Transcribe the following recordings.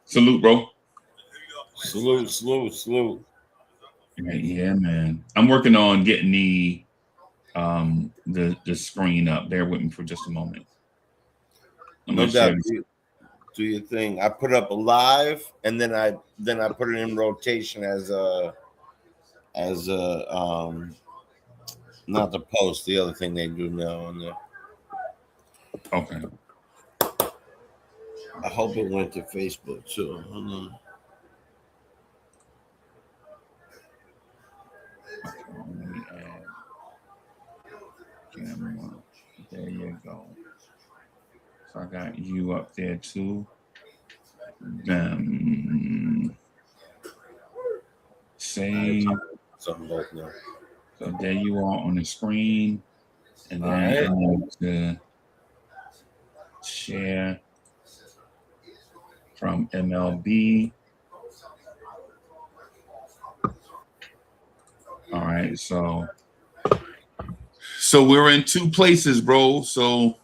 Salute, bro. Salute. Yeah, man. I'm working on getting the screen up. Bear with me for just a moment. I'm No gonna share doubt. this. Do your thing. I put up a live, and then I put it in rotation as not the post. The other thing they do now on there. Okay. I hope it went to Facebook too. Hold on. Okay. Let me add camera. There you go. So I got you up there too. Save. Something both now. So there you are on the screen. And All then right. I need to share from MLB. All right, so we're in two places, bro. So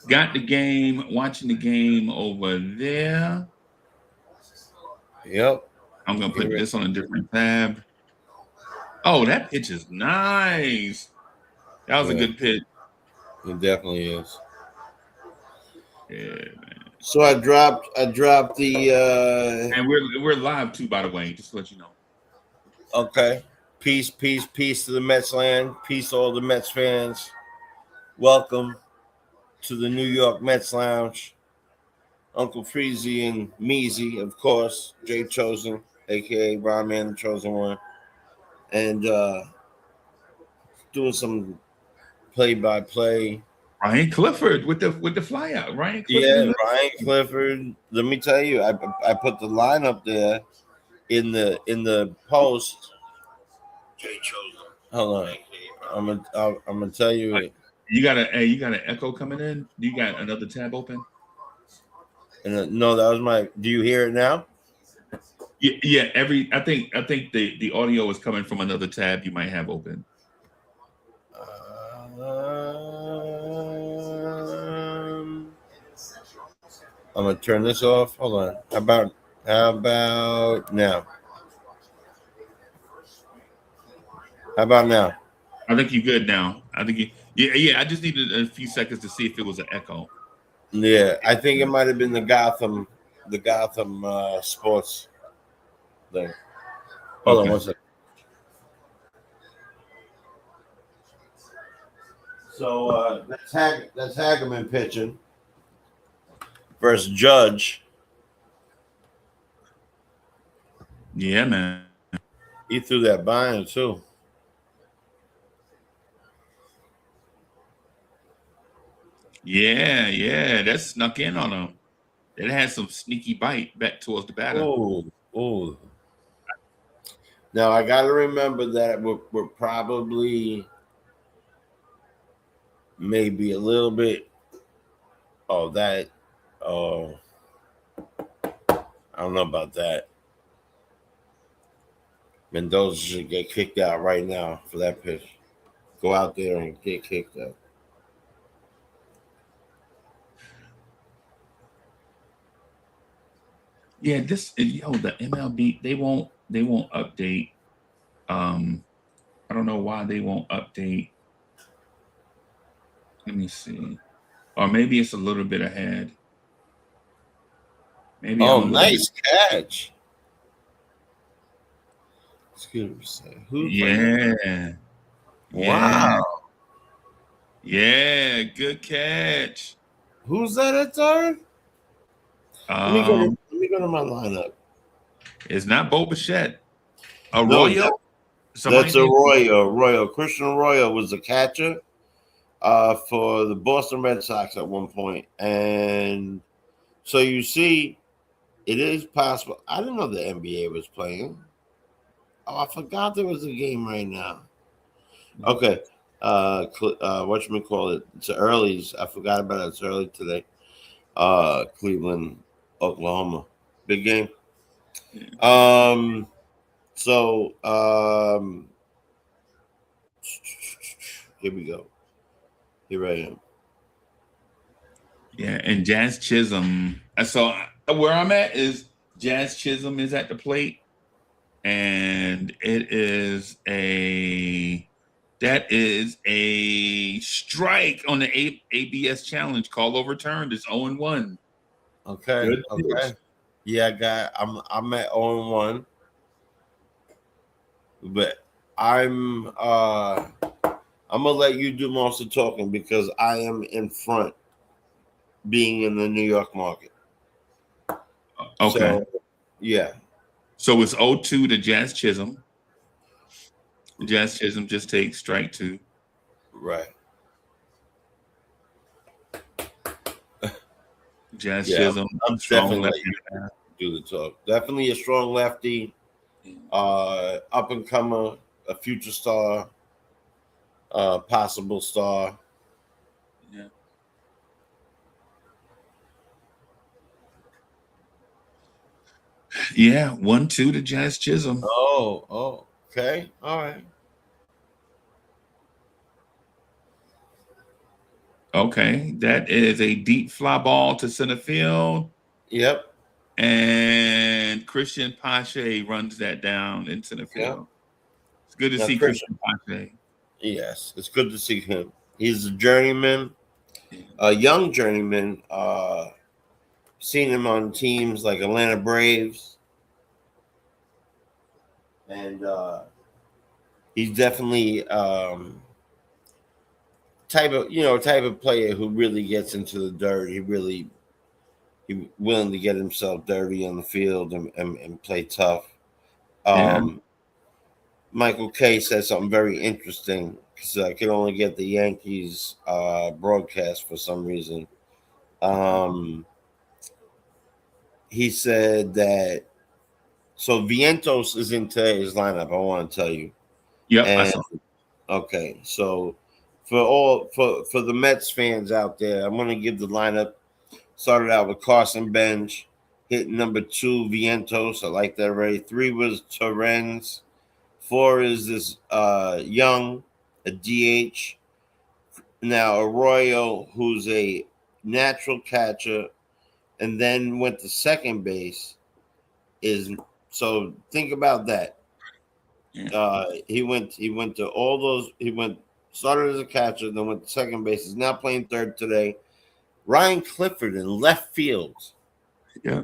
got the game, watching the game over there. Yep. I'm gonna put this on a different tab. Oh, that pitch is nice. That was a Yeah, good pitch. it definitely is. Yeah, So I dropped the and we're live too, by the way, just to let you know. okay. Peace to the Mets land. Peace to all the Mets fans. Welcome to the New York Mets Lounge. Uncle Freezy and Meezy, of course. Jay Chosen, aka Ron Man, the Chosen One. And doing some play by play. Ryan Clifford with the flyout. Ryan Clifford Yeah, in the Ryan Clifford. Let me tell you, I put the lineup there in the post. Jay Chosen. Hold on. I'm gonna tell you it. you got an echo coming in. You got another tab open? And no, that was my. Do you hear it now? Yeah. I think the audio is coming from another tab you might have open. Um, I'm gonna turn this off. Hold on. How about now? How about now? I think you're good now. I think yeah. I just needed a few seconds to see if it was an echo. Yeah, I think it might have been the Gotham sports thing. Hold on Okay. one second. So that's Hagerman pitching versus Judge. Yeah, man. He threw that by him too. Yeah. That snuck in on him. It had some sneaky bite back towards the batter. Oh, oh. Now I got to remember that we're probably maybe a little bit of that. Oh, I don't know about that. Mendoza should get kicked out right now for that pitch. Go out there and get kicked out. Yeah, the MLB they won't update. Um, I don't know why they won't update. Let me see. Or maybe it's a little bit ahead. Maybe I'm Oh, a little bit. nice catch. Excuse me. Who's playing? Yeah, Wow. yeah, yeah. Good catch. Who's that at third? Let me go to Um, let me go to my lineup. it's not Bo Bichette. No, Arroyo. Somebody that's named. Arroyo. Christian Arroyo was the catcher for the Boston Red Sox at one point. And so you see, it is possible. I didn't know the NBA was playing. Oh, I forgot there was a game right now. Okay. Whatchamacallit? It's early. I forgot about it. It's early today. Cleveland, Oklahoma. Big game. Um, so here we go. Here I am. Yeah, and Jazz Chisholm. So where I'm at is Jazz Chisholm is at the plate, and that is a strike on the ABS challenge. Call overturned. It's 0-1. Okay, Good pitch. okay. Yeah, I'm at 0-1, but I'm gonna let you do most of the talking because I am in front, being in the New York market. Okay. So yeah, So it's 0-2 to Jazz Chisholm. Jazz Chisholm just takes strike two. right. Jazz Yeah, Chisholm, I'm strong definitely left let you do the talk. Definitely a strong lefty, hand. up and comer, a future star, possible star. Yeah. Yeah, 1-2 to Jazz Chisholm. Oh, okay, all right. Okay, that is a deep fly ball to center field, Yep, and Christian Pache runs that down in center yep. field. It's good to Now, see Chris, Christian Pache. yes, it's good to see him. He's a journeyman, Yeah. a young journeyman. Seen him on teams like Atlanta Braves, and he's definitely type of player who really gets into the dirt. He willing to get himself dirty on the field and play tough. Yeah. Michael K said something very interesting because I could only get the Yankees broadcast for some reason. Um, he said that so Vientos is in today's lineup. I want to tell you, Yep, I and saw. okay, so for the Mets fans out there, I'm going to give the lineup. Started out with Carson Bench, hit number 2 Vientos. I like that already. 3 was Torrens. 4 is this Young, a DH. Now Arroyo, who's a natural catcher, and then went to second base. Is so think about that. Yeah. He went to all those. He went started as a catcher, then went to second base. He's now playing third today. Ryan Clifford in left field Yeah.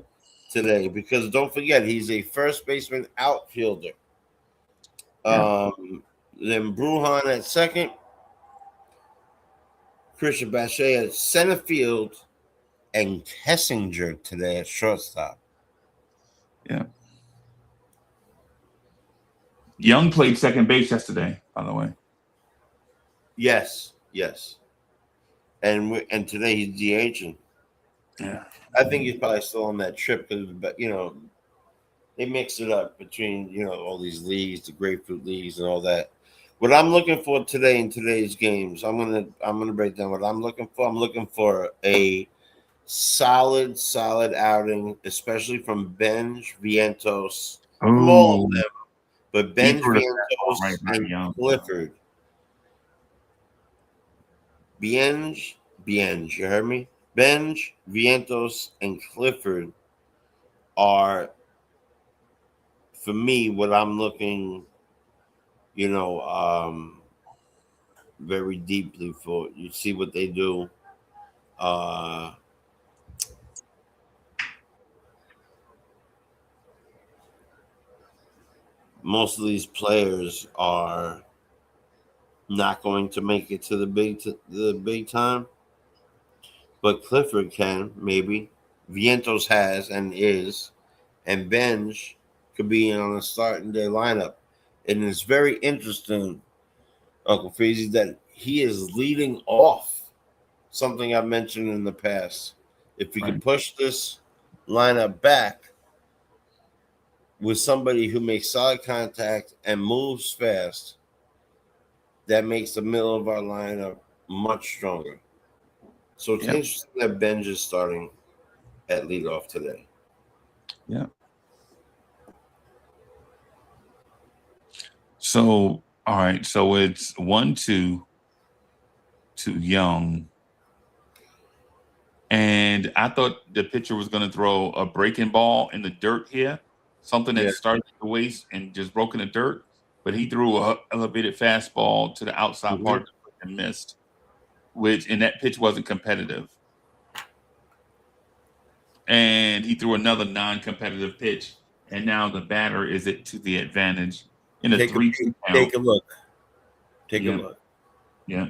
today because don't forget he's a first baseman outfielder. Yeah. Then Bruhan at second, Christian Bache at center field, and Kessinger today at shortstop. Yeah. Young played second base yesterday, by the way. Yes, yes, and today he's DHing. Yeah. I think he's probably still on that trip because they mix it up between all these leagues, the grapefruit leagues, and all that. What I'm looking for today in today's games, I'm gonna break down what I'm looking for. I'm looking for a solid outing, especially from Benj Vientos, from all of Oh, them, but he Benj threw the fastball right Vientos by and Young. Clifford. Benj, you heard me? Benj Vientos and Clifford are for me what I'm looking, you know, very deeply for. You see what they do. Uh, Most of these players are not going to make it to the big time, but Clifford can maybe. Vientos has and is, and Benj could be on a starting day lineup, and it's very interesting, Uncle Freezy, that he is leading off. Something I've mentioned in the past. If we Right. could push this lineup back with somebody who makes solid contact and moves fast, that makes the middle of our lineup much stronger. So it's Yep. interesting that Benj is starting at leadoff today. Yeah. So, all right. So it's 1-2 to Young. And and I thought the pitcher was going to throw a breaking ball in the dirt here, something that Yeah. started at the waist and just broke in the dirt. But he threw a elevated fastball to the outside part of the plate and missed, and that pitch wasn't competitive. And he threw another non-competitive pitch, and now the batter is it to the advantage in a 3-2 count. Take a look. Take a look. Yeah.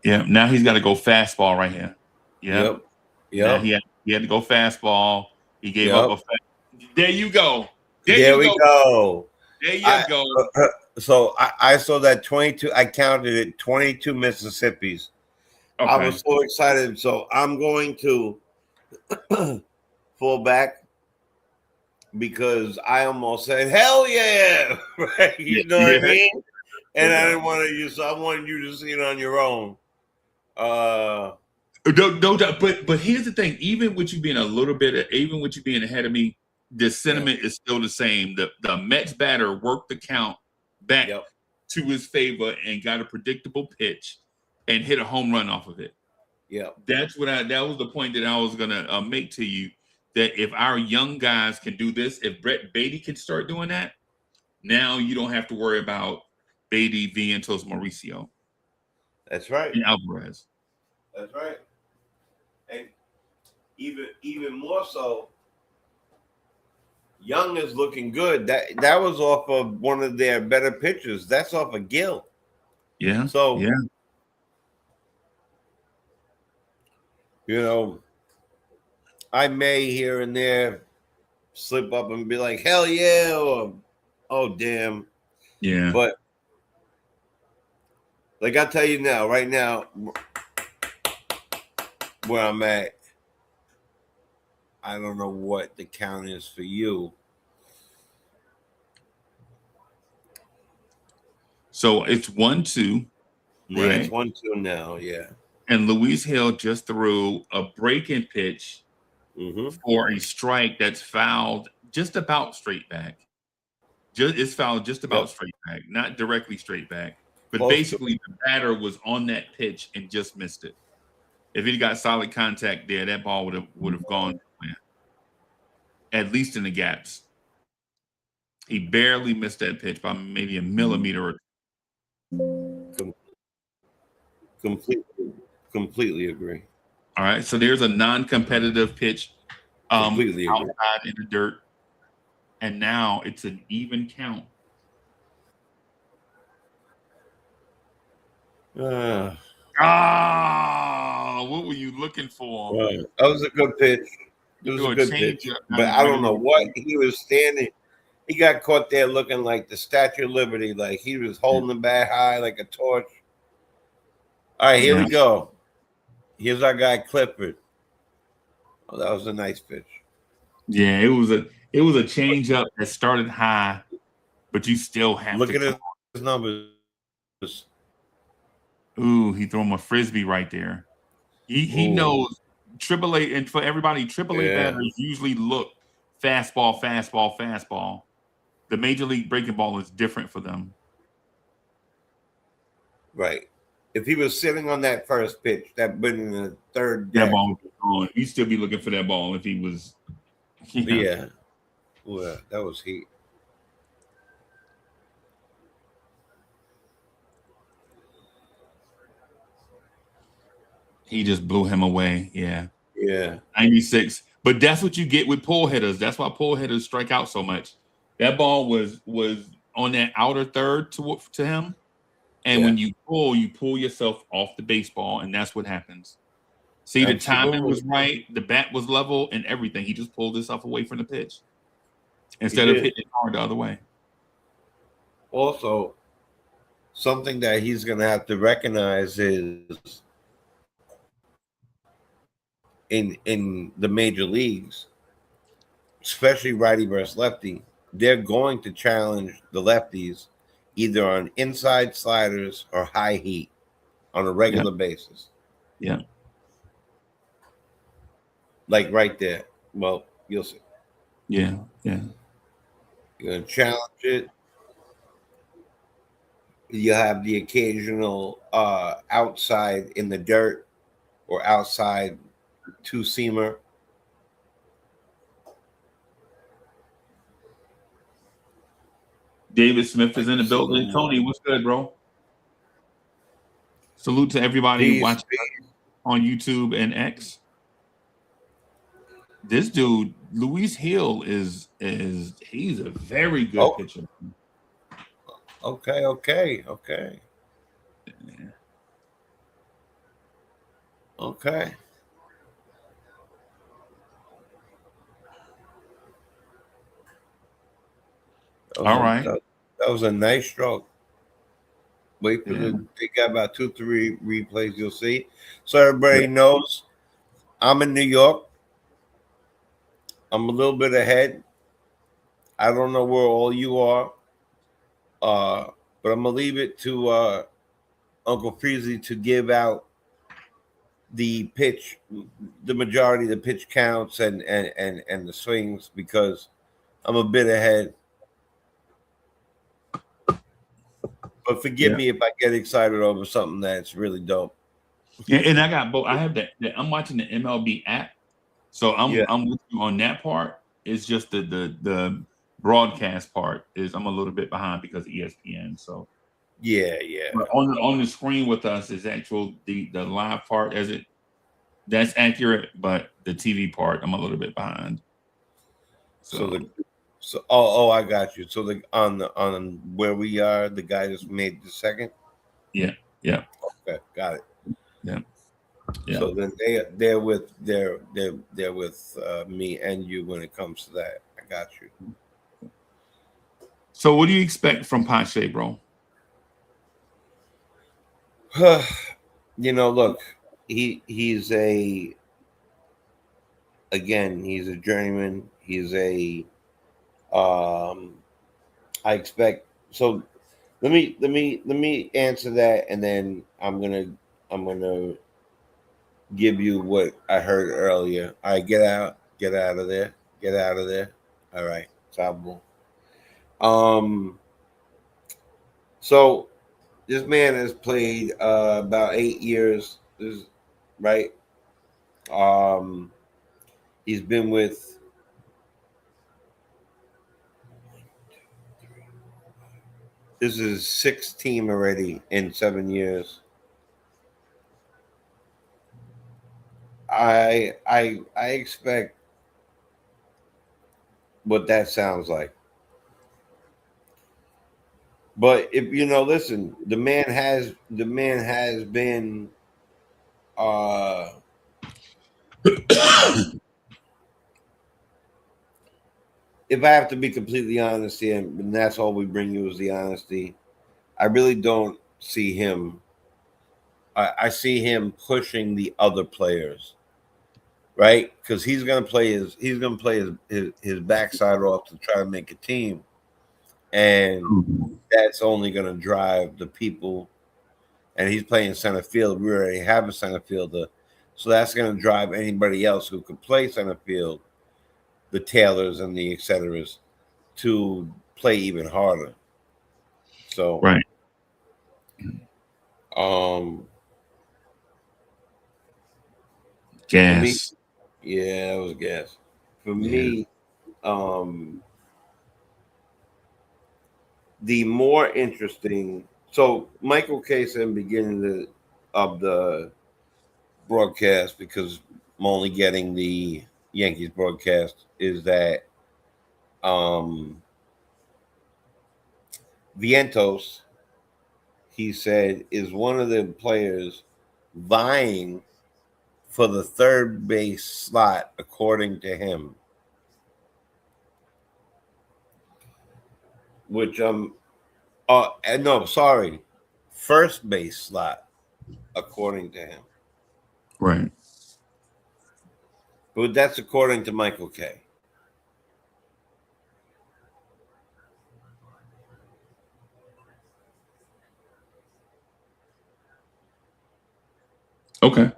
Now he's got to go fastball right here. Yep. Now he had to go fastball. He gave up a There you go. There we go. There you go. So I saw that 22. I counted it 22 Mississippis. Okay. I was so excited. So I'm going to fall back because I almost said, hell yeah. Right? You know what I mean? And I didn't want to use, I wanted you to see it on your own. No doubt. But here's the thing: even with you being ahead of me, the sentiment is still the same. The Mets batter worked the count back to his favor and got a predictable pitch and hit a home run off of it. Yeah, that was the point that I was gonna make to you. That if our young guys can do this, if Brett Beatty can start doing that, now you don't have to worry about Beatty, Vientos, Mauricio. That's right. And Alvarez. That's right. And even more so, Young is looking good. That was off of one of their better pitchers. That's off of Gill. Yeah. So you know, I may here and there slip up and be like, hell yeah, or oh damn. Yeah. But like I tell you now, right now, where I'm at, I don't know what the count is for you. So it's 1-2. Yeah, right? It's 1-2 now, yeah. And Luis Hill just threw a breaking pitch for a strike that's fouled just about straight back. It's fouled just about straight back, not directly straight back. But basically, the batter was on that pitch and just missed it. If he got solid contact there, that ball would have gone at least in the gaps. He barely missed that pitch by maybe a millimeter. Completely agree. All right, so there's a non-competitive pitch Completely outside in the dirt, and now it's an even count. What were you looking for? That was a good pitch. It was a good pitch. But I don't know what he was standing. He got caught there looking like the Statue of Liberty, like he was holding the bat high like a torch. All right, here we go. Here's our guy Clifford. Oh, that was a nice pitch. Yeah, it was a change up that started high, but you still have look at his numbers. Ooh, he threw him a frisbee right there. He knows AAA, and for everybody, AAA batters usually look fastball. The major league breaking ball is different for them. Right. If he was sitting on that first pitch, that been in the third that ball would be gone. He'd still be looking for that ball if he was. Yeah. Well, that was heat. He just blew him away. Yeah. 96. But that's what you get with pull hitters. That's why pull hitters strike out so much. That ball was on that outer third to him. And when you pull yourself off the baseball, and that's what happens. See, the timing was right, the bat was level, and everything. He just pulled himself away from the pitch instead of hitting it hard the other way. Also, something that he's going to have to recognize is in the major leagues, especially righty versus lefty, they're going to challenge the lefties either on inside sliders or high heat on a regular basis. Yeah. Like right there. Well, you'll see. Yeah. You're going to challenge it. You have the occasional outside in the dirt or outside two-seamer. David Smith is Like in the building. Tony, what's good, bro? Salute to everybody peace, watching on YouTube and X. This dude, Luis Hill, is he's a very good Oh, pitcher. okay. Yeah. Okay. All right. That was a nice stroke. Wait for Yeah. they got about 2-3 replays you'll see. So everybody knows I'm in New York. I'm a little bit ahead. I don't know where all you are. But I'm gonna leave it to Uncle Freezy to give out the pitch, the majority of the pitch counts and the swings because I'm a bit ahead. But forgive Yeah. me if I get excited over something that's really dope. Yeah, and I got both. I have that. I'm watching the MLB app, so Yeah, I'm with you on that part. It's just the broadcast part is I'm a little bit behind because of ESPN. So, yeah. but on the screen with us is actual the live part as it that's accurate, but the TV part I'm a little bit behind. So So I got you. So the on where we are, the guy just made the second. yeah, yeah, Okay, got it. yeah, yeah. So then they're with me and you when it comes to that. I got you. So what do you expect from Pache, bro? Look, he's he's a journeyman. He's a I expect so let me answer that and then I'm gonna give you what I heard earlier. I get out of there, get out of there. All right, Sabo. Um so this man has played about 8 years. Right. Um he's been with this is sixth team already in 7 years. I expect what that sounds like. But if listen, the man has been uh if I have to be completely honest here, and that's all we bring you is the honesty, I really don't see him. I see him pushing the other players, right? Because he's gonna play his backside off to try to make a team. And that's only gonna drive the people and he's playing center field. We already have a center fielder, so that's going to drive anybody else who could play center field, the Taylors and the et ceteras, to play even harder. So, Right. um, for me, Gas. yeah, it was gas. For Yeah. me, the more interesting. So Michael Case in the beginning of the broadcast because I'm only getting the Yankees broadcast is that um Vientos, he said, is one of the players vying for the third base slot, according to him. Which no, sorry, first base slot, according to him. Right. But that's according to Michael K. Okay.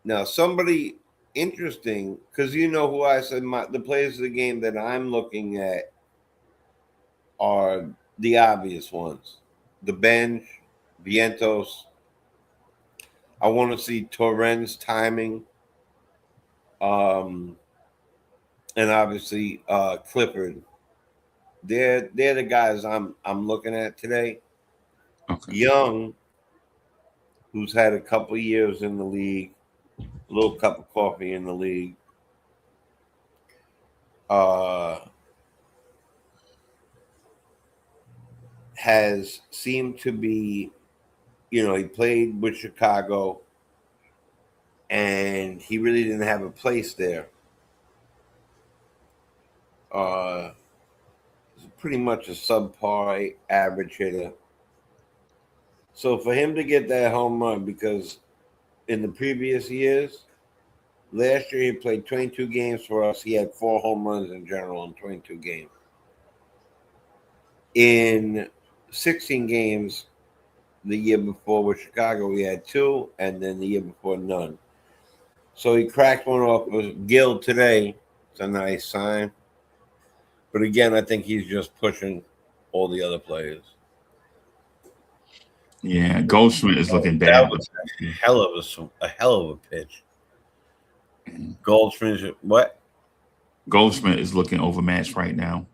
Now, somebody interesting, because you know who I said the players of the game that I'm looking at are the obvious ones. the bench, Vientos. I want to see Torrens timing. And obviously Clifford. They're the guys I'm looking at today. Okay. Young, who's had a couple years in the league, a little cup of coffee in the league. Has seemed to be, he played with Chicago and he really didn't have a place there. Pretty much a subpar average hitter. So for him to get that home run, because in the previous years, last year he played 22 games for us. He had 4 home runs in general in 22 games. In 16 games the year before with Chicago, we had 2, and then the year before, none. So he cracked one off with Gill today. It's a nice sign. But again, I think he's just pushing all the other players. Yeah, Goldschmidt is looking That bad. was a hell of a pitch. Goldschmidt, what? Goldschmidt is looking overmatched right now.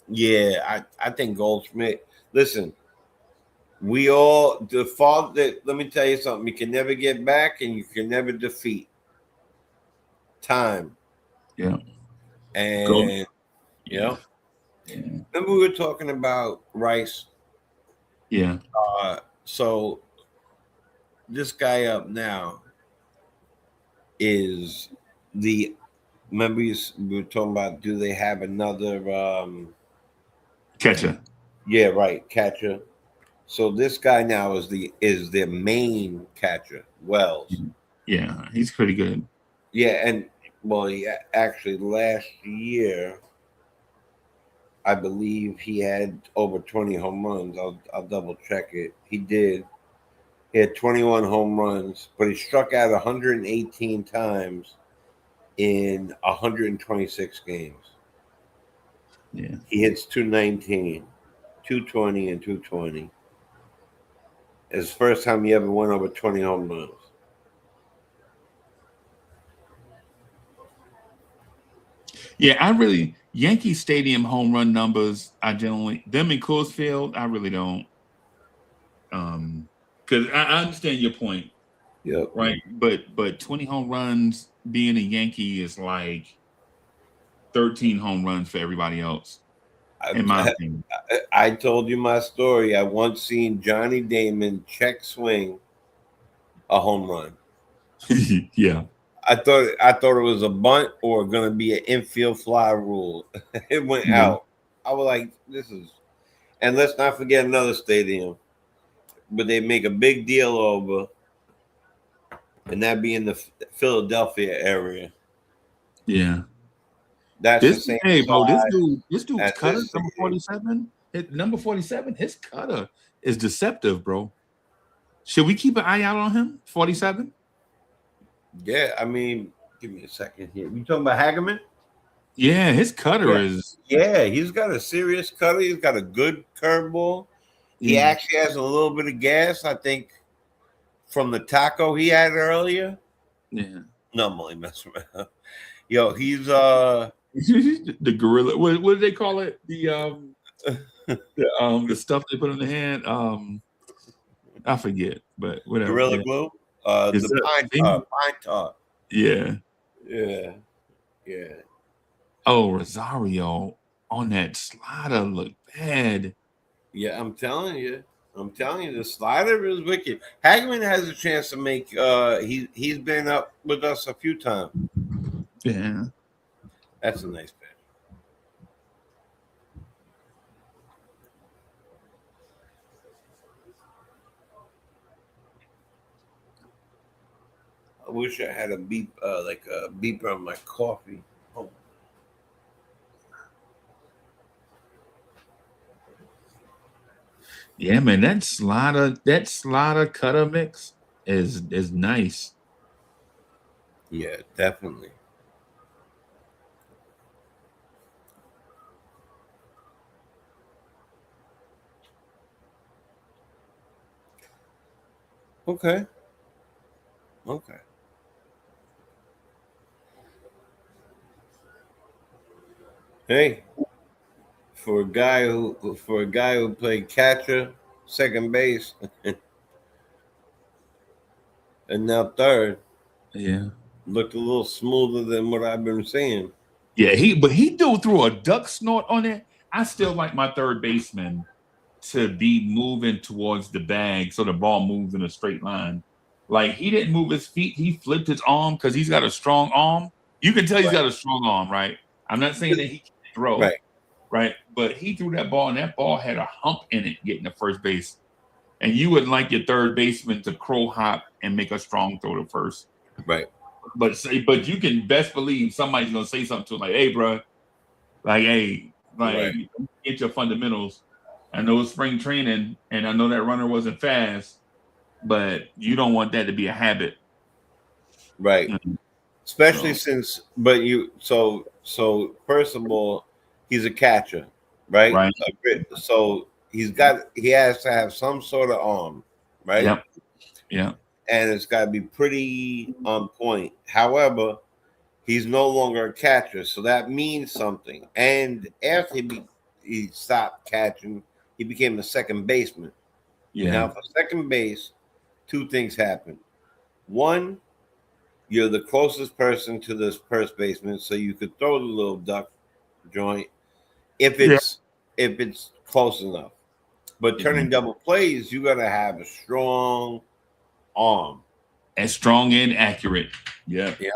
Yeah, I think Goldschmidt. Listen, we all default that. Let me tell you something. You can never get back, and you can never defeat time. Yeah. And Yeah. remember we were talking about Rice. Yeah. So this guy up now is the. Remember we were talking about, do they have another catcher? Yeah, right, catcher. So this guy now is their main catcher, Wells. Yeah, he's pretty good. Yeah, and well, actually last year, I believe he had over 20 home runs. I'll double check it. He did. He had 21 home runs, but he struck out 118 times in 126 games. Yeah. He hits 219, 220, and 220. It's the first time he ever went over 20 home runs. Yeah, Yankee Stadium home run numbers, I generally, them in Coors Field, I really don't. Because I understand your point. Yep. Right. But 20 home runs being a Yankee is like 13 home runs for everybody else, in my opinion. I told you my story. I once seen Johnny Damon check swing a home run. Yeah. I thought it was a bunt or going to be an infield fly rule. It went out. I was like, this is. And let's not forget another stadium, but they make a big deal over, and that be in the Philadelphia area. Yeah. That's the same. Hey, bro, this dude's cutter, this number 47. Number 47, his cutter is deceptive, bro. Should we keep an eye out on him? 47? Yeah, I mean, give me a second here. You talking about Hagerman? Yeah, his cutter is. Yeah, he's got a serious cutter. He's got a good curveball. He actually has a little bit of gas, I think, from the taco he had earlier. Yeah. No, I'm only messing around. Yo, he's the gorilla. What do they call it? The stuff they put in the hand. I forget, but whatever. Gorilla Yeah. Glue. Is The pine tar. Yeah. Yeah. Oh, Rosario on that slider looked bad. Yeah, I'm telling you, the slider is wicked. Hagman has a chance to make. He's been up with us a few times. Yeah. That's a nice pitch. I wish I had a beep, like a beeper on my coffee. Oh. Yeah, man, that slider cutter mix is nice. Yeah, definitely. Okay. Okay. Hey, for a guy who played catcher, second base, and now third, Yeah. looked a little smoother than what I've been seeing. Yeah, but he threw a duck snort on it. I still like my third baseman to be moving towards the bag so the ball moves in a straight line. Like he didn't move his feet, he flipped his arm because he's got a strong arm. You can tell he's got a strong arm, right? I'm not saying that he can't throw, Right. right? But he threw that ball, and that ball had a hump in it getting to first base. And you would like your third baseman to crow hop and make a strong throw to first. Right. But you can best believe somebody's gonna say something to him like, "Hey, bro, like, hey, like, Right. get your fundamentals. I know it's spring training, and I know that runner wasn't fast, but you don't want that to be a habit." Right. Mhm. Especially So, since, but so first of all, he's a catcher, right? right. So he has to have some sort of arm, right? Yep. Yeah. And it's got to be pretty on point. However, he's no longer a catcher, so that means something. And after he stopped catching, he became a second baseman. Yeah. Now, for second base, two things happen. One, you're the closest person to this first baseman, so you could throw the little duck joint if Yeah. it's close enough. But turning double plays, you gotta have a strong arm. And strong and accurate. Yeah. Yeah.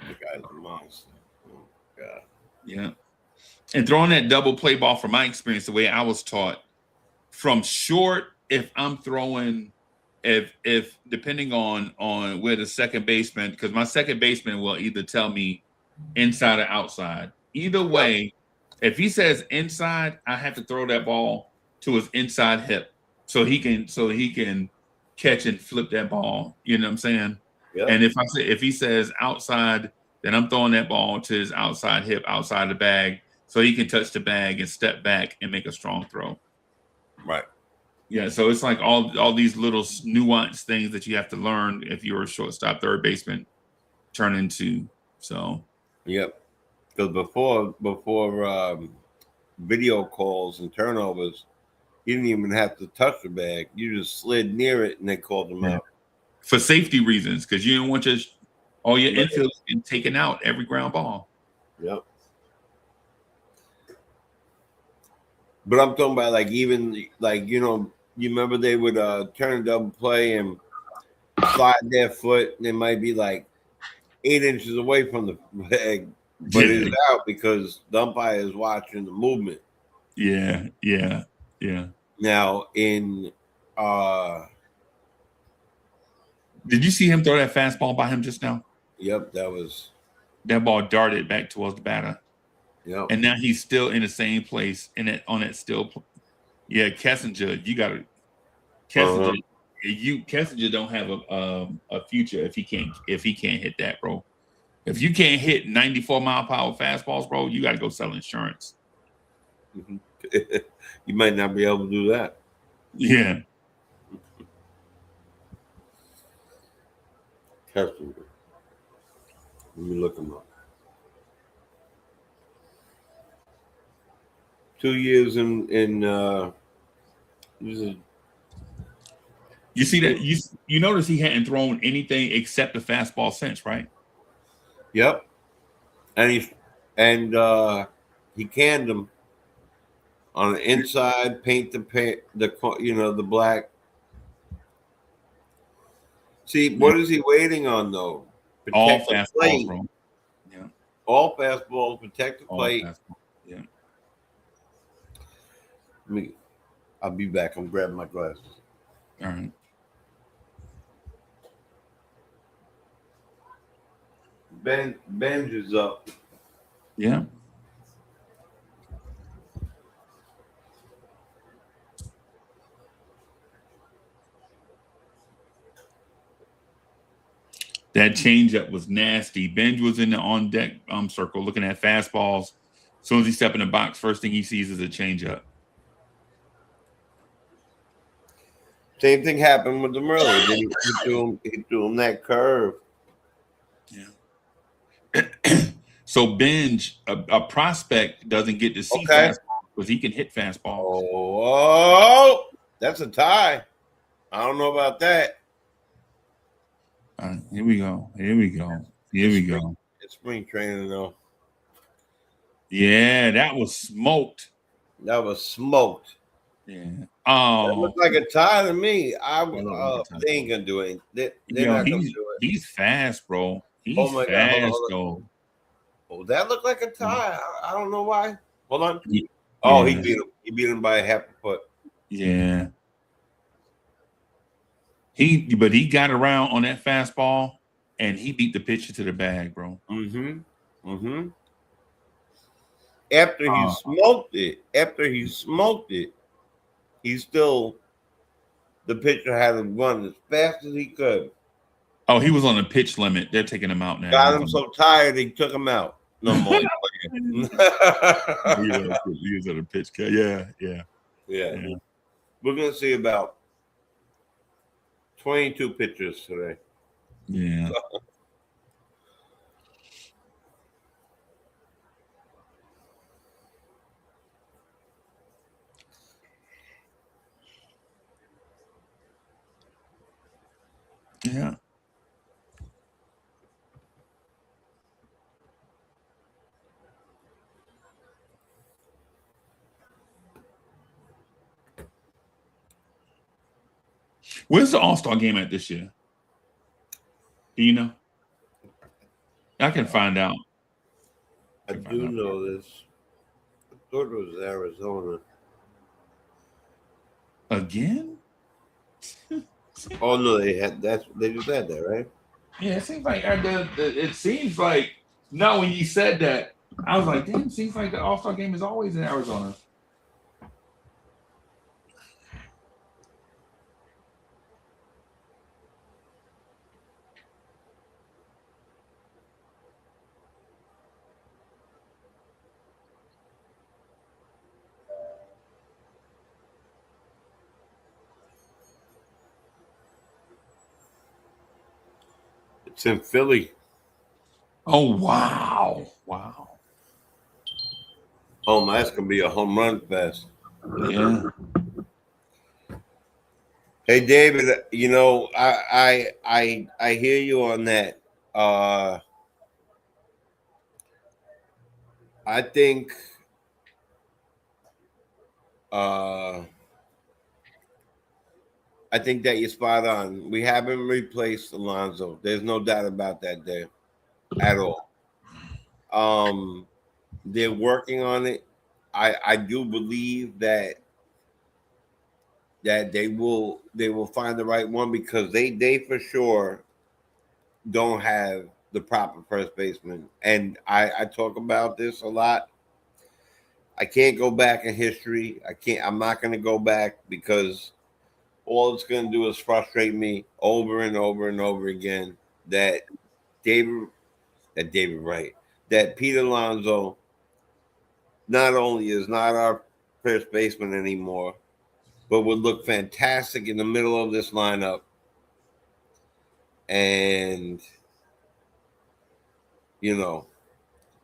The guy's a monster. Oh, God. Yeah. And throwing that double play ball, from my experience, the way I was taught, from short, if I'm throwing, if depending on where the second baseman, because my second baseman will either tell me inside or outside. Either Yep. way, if he says inside, I have to throw that ball to his inside hip so he can catch and flip that ball. You know what I'm saying? Yep. And if he says outside, then I'm throwing that ball to his outside hip, outside the bag, so he can touch the bag and step back and make a strong throw. Right. Yeah, so it's like all these little nuanced things that you have to learn if you're a shortstop, third baseman, turn into. So Yep. Because before video calls and turnovers, you didn't even have to touch the bag. You just slid near it and they called them yeah. out. For safety reasons, because you don't want all your Right. infield getting taken out every ground ball. Yep. But I'm talking about like even like you remember they would turn a double play and slide their foot and it might be like 8 inches away from the bag, but Yeah, it's out because the umpire is watching the movement. yeah, yeah, yeah. Now in uh Did you see him throw that fastball by him just now? yep, That ball darted back towards the batter, yep. and now he's still in the same place in it on that still. Yeah, Kessinger, you got to Uh-huh. Kessinger. Kessinger don't have a future if he can't hit that, bro. If you can't hit 94-mile-per-hour fastballs, bro, you got to go sell insurance. You might not be able to do that. Yeah. Kessinger. Let me look him up. 2 years in You see that you notice he hadn't thrown anything except the fastball since, right? yep. And he canned him on the inside, paint the black. See, what is he waiting on though? All Protect the fastballs, plate. bro. Yeah. All fastballs, protect the All plate. fastballs. Yeah. I'll be back. I'm grabbing my glasses. All right. Benj is up. Yeah. That changeup was nasty. Benj was in the on deck circle looking at fastballs. As soon as he stepped in the box, first thing he sees is a changeup. Same thing happened with him earlier. Then he threw him that curve. Yeah. So Benj, a prospect doesn't get to see Okay. fastballs because he can hit fastballs. Oh, that's a tie. I don't know about that. Here we go. Here we go. Here we go. It's spring training though. Yeah, that was smoked. That was smoked. Yeah. That Oh, looked like a tie to me. they They ain't gonna do it. They're yo, not gonna do it. he's fast, bro. Oh He's my god, fast, hold on. though. Oh, that looked like a tie. I don't know why. Hold on. Yeah. Oh, he beat him. He beat him by a half a foot. Yeah. But he got around on that fastball and he beat the pitcher to the bag, bro. After he smoked it, he still the pitcher had him run as fast as he could. Oh, he was on the pitch limit. They're taking him out now. Got him so tired he took him out. No more. He was at a pitch. Yeah. We're gonna see about 22 pitchers today. Yeah. Yeah. Where's the All-Star game at this year? Do you know? I can find out. I do know this. I thought it was Arizona. Again? Oh no, they just had that, right? Yeah, it seems like it seems like no. When you said that, I was like, damn. It seems like the All-Star game is always in Arizona. It's in Philly. Oh wow! Oh, that's gonna be a home run fest. Yeah. Hey David, you know I hear you on that. I think that you're spot on. We haven't replaced Alonso. There's no doubt about that there at all. They're working on it. I do believe that they will find the right one because they for sure don't have the proper first baseman. And I talk about this a lot. I can't go back in history. I'm not going to go back because all it's going to do is frustrate me over and over and over again that Peter Alonso not only is not our first baseman anymore, but would look fantastic in the middle of this lineup. And, you know,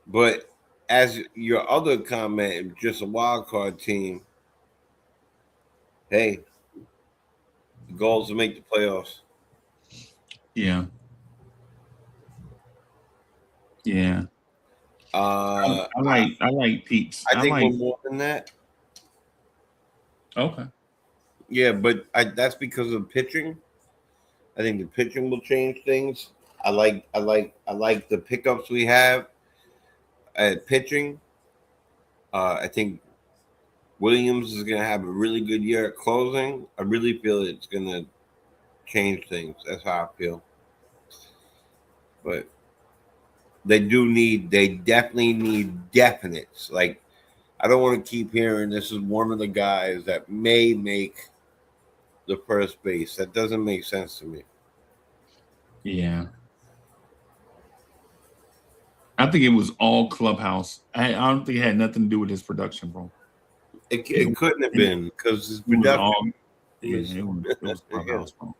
but as your other comment, just a wild card team, hey, the goal is to make the playoffs. Yeah. I like Pete's. I think we're more than that. Okay. Yeah, but that's because of pitching. I think the pitching will change things. I like the pickups we have at pitching. I think Williams is going to have a really good year at closing. I really feel it's going to change things. That's how I feel. But they definitely need definites. Like, I don't want to keep hearing this is one of the guys that may make the first base. That doesn't make sense to me. Yeah. I think it was all clubhouse. I don't think it had nothing to do with his production, bro. It couldn't have been because his production. Yeah, it was clubhouse, bro.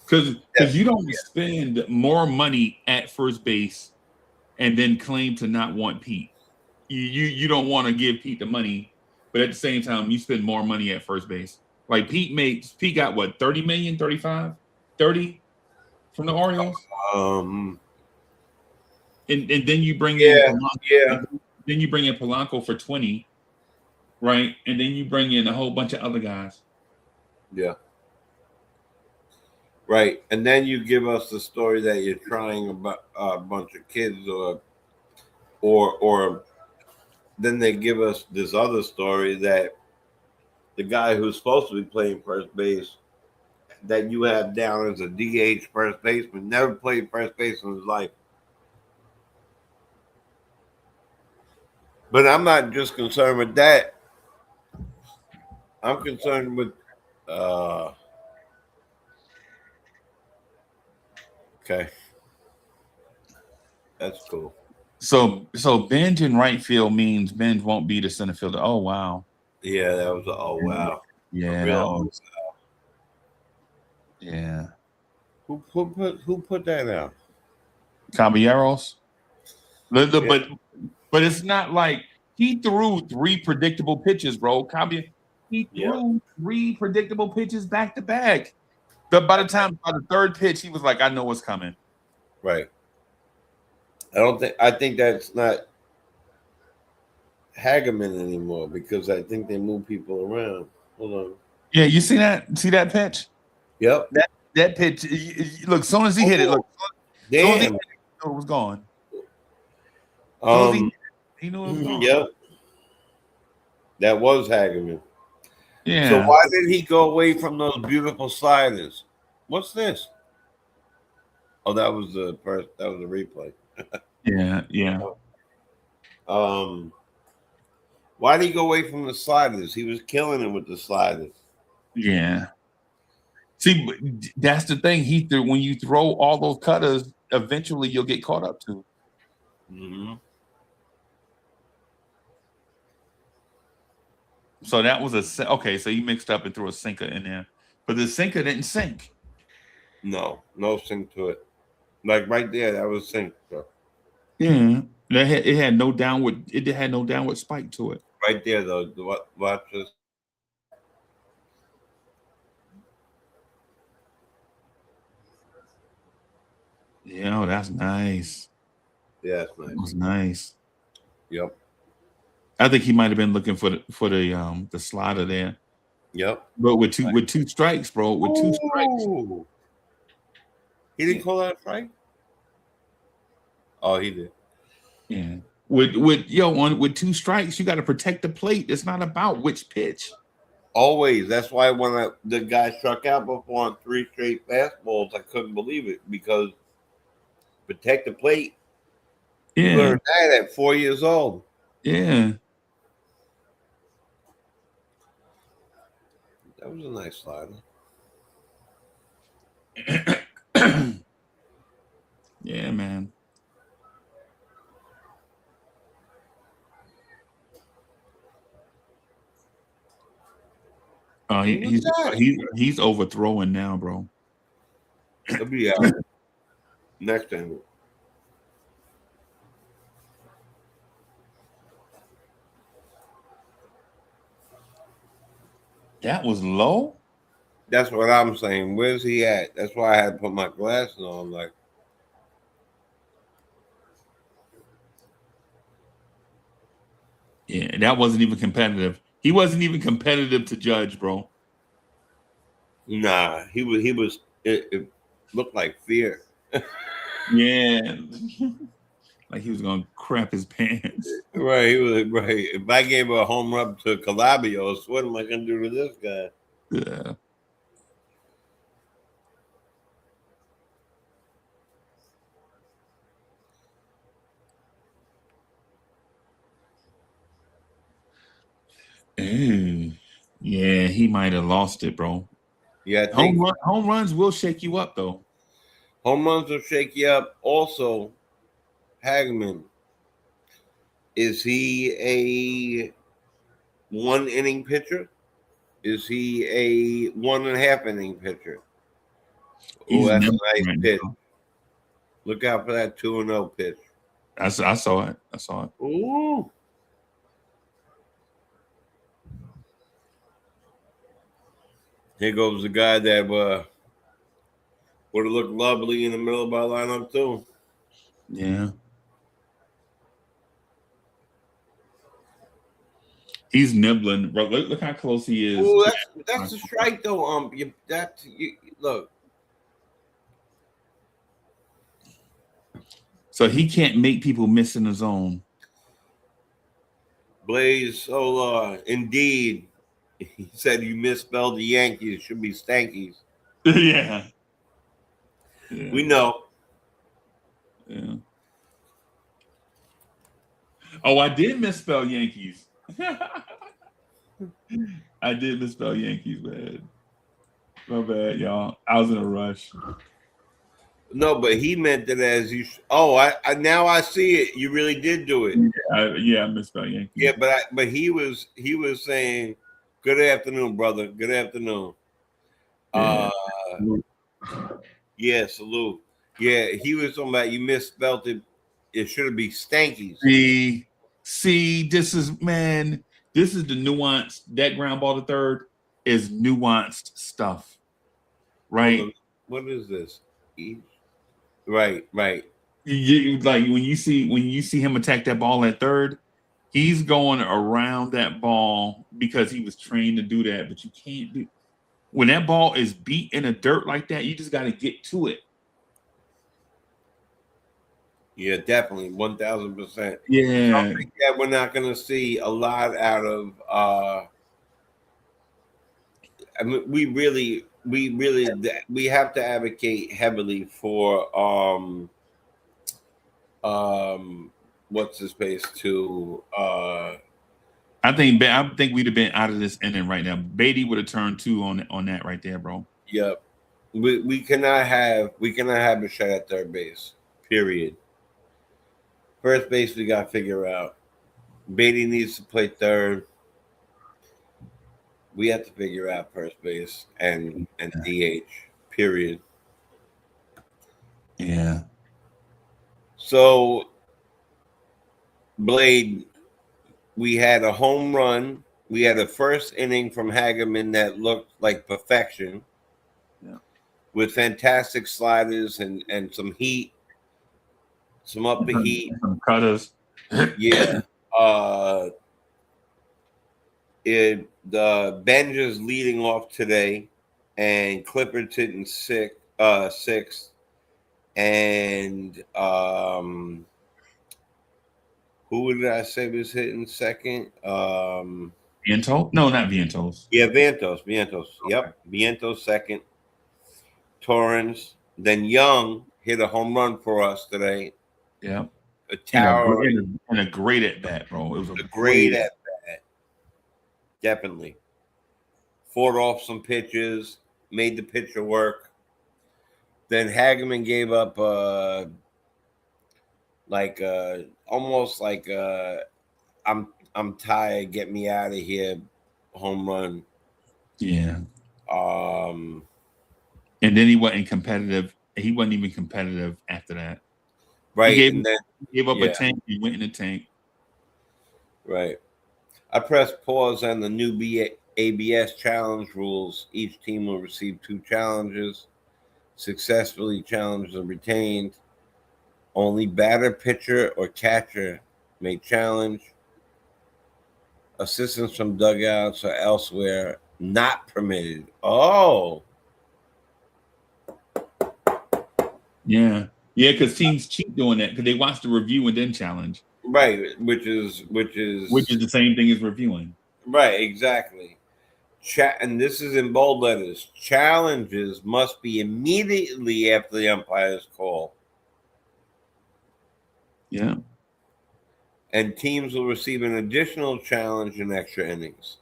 Because you don't spend more money at first base and then claim to not want Pete. You don't want to give Pete the money, but at the same time, you spend more money at first base. Like Pete got what, 30 million, 35, 30 from the Orioles? And then you bring in Polanco, then you bring in Polanco for 20, right? And then you bring in a whole bunch of other guys. Yeah. Right. And then you give us the story that you're trying about a bunch of kids or then they give us this other story that the guy who's supposed to be playing first base that you have down as a DH first baseman never played first base in his life. But I'm not just concerned with that. I'm concerned with okay. That's cool. So Benj in right field means Benj won't be the center fielder. Oh wow. Yeah, that was wow. Yeah, yeah. Who put that out? Caballeros. But it's not like he threw 3 predictable pitches, bro. He threw 3 predictable pitches back to back. By the third pitch, he was like, I know what's coming. Right. I think that's not Hageman anymore because I think they move people around. Hold on. Yeah, you see that? See that pitch? Yep. That pitch. Look, as soon as he hit it, damn, it was gone. He knew it was gone. Yep. That was Hageman. Yeah. So why did he go away from those beautiful sliders? What's this? Oh, that was the replay. Yeah. Why did he go away from the sliders? He was killing him with the sliders. Yeah. See, that's the thing. When you throw all those cutters, eventually you'll get caught up to. Mm-hmm. So that was okay. So you mixed up and threw a sinker in there, but the sinker didn't sink. No sink to it. Like right there, that was sink. So. Yeah, it had no downward. It had no downward spike to it. Right there, though. Watch this. Yeah, that's nice. Yeah, that's nice. That was nice. Yep. I think he might have been looking for the slider there. Yep. But with two strikes, bro. With 2 strikes. He didn't call that a strike? Oh, he did. Yeah. With 2 strikes, you got to protect the plate. It's not about which pitch. Always. That's why when the guy struck out before on 3 straight fastballs, I couldn't believe it because protect the plate. Yeah. You learned that at 4 years old. Yeah. That was a nice slider. Yeah, man. He's overthrowing now, bro. He'll be out next time. That was low? That's what I'm saying. Where's he at? That's why I had to put my glasses on. Like, yeah, that wasn't even competitive. He wasn't even competitive to judge, bro. Nah, he was. It looked like fear. Yeah, like he was gonna crap his pants. Right, he was right. If I gave a home run to Calabios, what am I gonna do to this guy? Yeah. Ooh. Yeah, he might have lost it, bro. Yeah, home runs will shake you up, though. Home runs will shake you up. Also, Hagman, is he a 1 inning pitcher? Is he a 1.5 inning pitcher? He's Oh, that's a never nice right pitch. now. Look out for that 2-0 pitch. I saw it. I saw it. Ooh. Here goes the guy that would have looked lovely in the middle of our lineup too. Yeah. He's nibbling, bro. Look how close he is. Oh, that's a strike though. Look. So he can't make people miss in the zone. Blaze Solar, indeed. He said you misspelled the Yankees. It should be Stankies. Yeah. We know. Yeah. Oh, I did misspell Yankees. I did misspell Yankees, man. My bad, y'all. I was in a rush. No, but he meant it as you. I now I see it. You really did do it. Yeah, I misspelled Yankees. Yeah, but he was saying, "Good afternoon, brother. Good afternoon." Yeah. Yeah, salute. Yeah, he was talking about you misspelled it. It should be Stankies. See, this is the nuance. That ground ball to third is nuanced stuff, right? What is this? Right. You like when you see him attack that ball at third, he's going around that ball because he was trained to do that. But you can't do when that ball is beat in the dirt like that. You just got to get to it. Yeah, definitely, 1,000%. Yeah, something that we're not going to see a lot out of. I mean, we have to advocate heavily for what's his face to. I think we'd have been out of this inning right now. Beatty would have turned 2 on that right there, bro. Yep, we cannot have a shot at third base. Period. First base we got to figure out. Beatty needs to play third. We have to figure out first base and DH. Period. Yeah. So, Blade, we had a home run. We had a first inning from Hageman that looked like perfection. Yeah. With fantastic sliders and some heat. Some up the heat. Some cutters. Yeah. The Benja's leading off today, and Clippard's hitting sixth, and who did I say was hitting second? Vientos? No, not Vientos. Yeah, Vientos. Okay. Yep, Vientos second. Torrens. Then Young hit a home run for us today. Yeah. A tower and a great at bat, bro. It was a great at bat. Definitely. Fought off some pitches, made the pitcher work. Then Hageman gave up almost like I'm tired, get me out of here home run. Yeah. And then he wasn't competitive. He wasn't even competitive after that. Right. He gave up a tank. He went in the tank. Right. I pressed pause on the new ABS challenge rules. Each team will receive 2 challenges. Successfully challenged and retained. Only batter, pitcher, or catcher may challenge. Assistance from dugouts or elsewhere not permitted. Oh. Yeah. Yeah, because teams cheat doing that because they watch the review and then challenge. Right, which is the same thing as reviewing. Right, exactly. And this is in bold letters. Challenges must be immediately after the umpire's call. Yeah. And teams will receive an additional challenge in extra innings.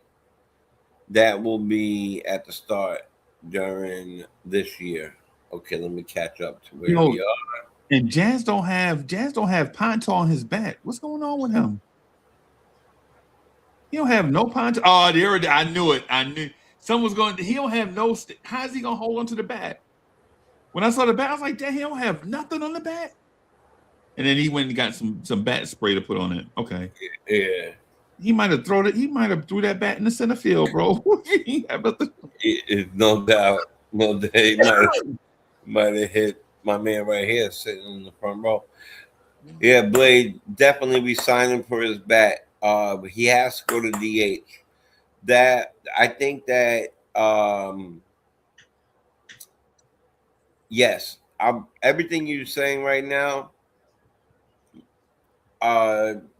That will be at the start during this year. Okay, let me catch up to where we are. And Jazz don't have Ponto on his bat. What's going on with him? He don't have no Ponto. Oh, there! I knew it. Someone's going. He don't have no. How is he gonna hold on to the bat? When I saw the bat, I was like, "Damn, he don't have nothing on the bat." And then he went and got some bat spray to put on it. Okay. Yeah. He might have thrown it. He might have threw that bat in the center field, bro. No doubt. No doubt. He might have hit my man right here sitting in the front row. Yeah, Blade, definitely we signed him for his bat. He has to go to DH. That I think that yes, everything you're saying right now.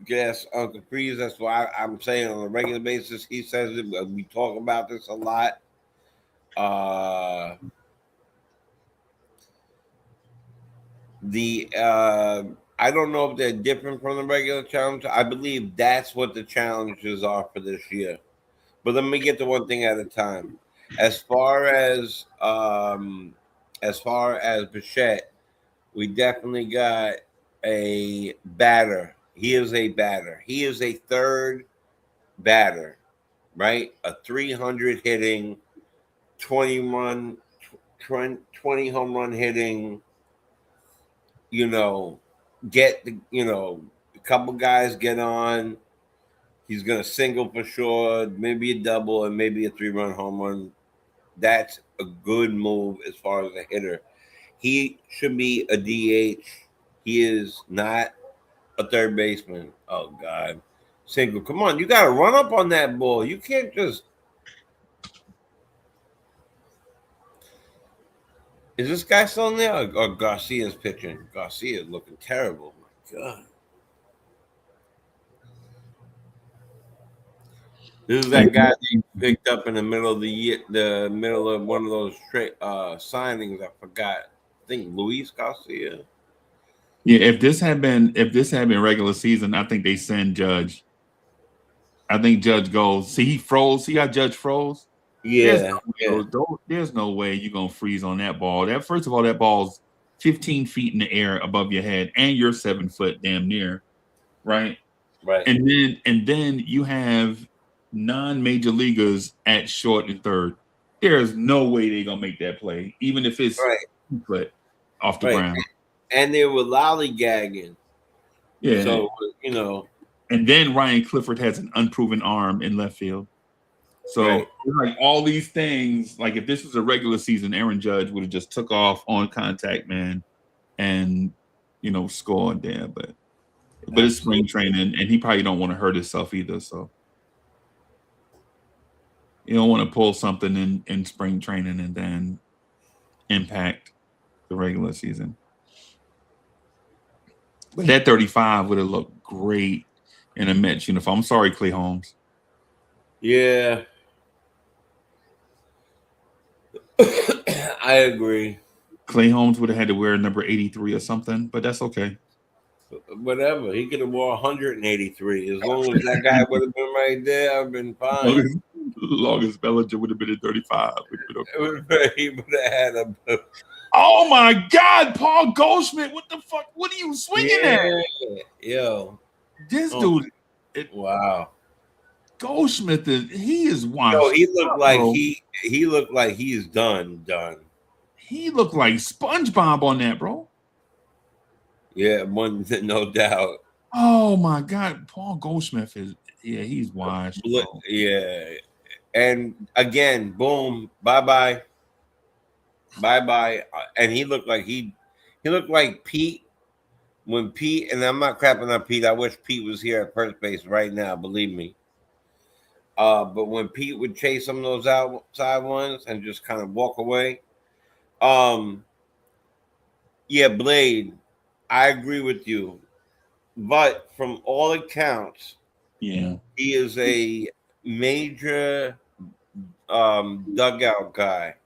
Yes, Uncle Freeze. That's why I'm saying on a regular basis. He says it. We talk about this a lot. I don't know if they're different from the regular challenge. I believe that's what the challenges are for this year. But let me get to one thing at a time. As far as Bichette, we definitely got a batter. He is a batter. He is a third batter, right? A 300 hitting, 20 home run hitting, a couple guys get on. He's going to single for sure, maybe a double, and maybe a 3-run home run. That's a good move as far as a hitter. He should be a DH. He is not a third baseman. Oh, God. Single. Come on. You got to run up on that ball. You can't just. Is this guy still in there? Or Garcia's pitching? Garcia's looking terrible. My God. This is that guy that picked up in the middle of the year, the middle of one of those signings. I forgot. I think Luis Garcia. Yeah, if this had been regular season, I think they send Judge. I think Judge goes. See, he froze. See how Judge froze? Yeah. There's no way you're gonna freeze on that ball. That first of all, that ball's 15 feet in the air above your head, and you're 7 foot damn near, right? Right. And then you have non-major leaguers at short and third. There's no way they're gonna make that play, even if it's 2 foot off the ground. And they were lollygagging. Yeah. So And then Ryan Clifford has an unproven arm in left field. So like all these things, like if this was a regular season, Aaron Judge would have just took off on contact man and scored there. But it's spring training, and he probably don't want to hurt himself either. So you don't want to pull something in spring training and then impact the regular season. But that 35 would have looked great in a Mets uniform. I'm sorry, Clay Holmes. Yeah. I agree. Clay Holmes would have had to wear number 83 or something, but that's okay. Whatever. He could have wore 183. As long as that guy would have been right there, I've been fine. As long as Bellinger would have been at 35. Okay. He would have had a. Oh my God, Paul Goldschmidt! What the fuck? What are you swinging at? Yo, this dude. Wow. Goldschmidt he is washed. No, he looked like he looked like he's done. He looked like SpongeBob on that, bro. Yeah, no doubt. Oh my God, Paul Goldschmidt he's washed. Bro. Yeah, and again, boom, bye. And he looked like he looked like Pete. When Pete, and I'm not crapping on Pete. I wish Pete was here at first base right now. Believe me. But when Pete would chase some of those outside ones and just kind of walk away, yeah, Blade, I agree with you. But from all accounts, yeah, he is a major dugout guy.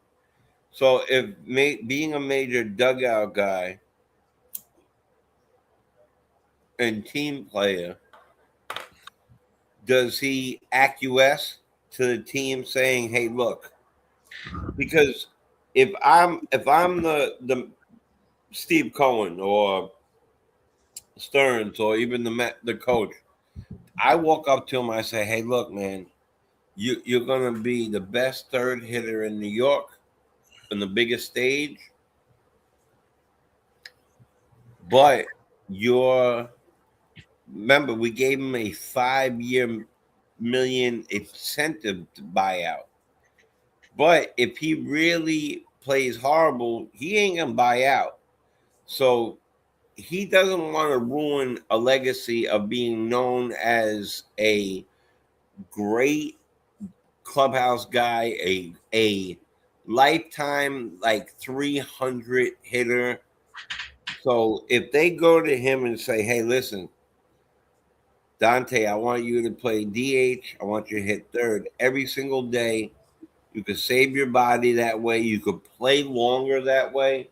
So if being a major dugout guy and team player, does he acquiesce to the team saying, "Hey, look"? Because if I'm the Steve Cohen or Stearns or even the coach, I walk up to him. I say, "Hey, look, man, you're gonna be the best third hitter in New York on the biggest stage, but you're remember we gave him a 5-year million incentive to buy out. But if he really plays horrible, he ain't gonna buy out. So he doesn't want to ruin a legacy of being known as a great clubhouse guy, a lifetime like 300 hitter. So if they go to him and say, "Hey, listen, Dante, I want you to play DH. I want you to hit third every single day. You could save your body that way. You could play longer that way.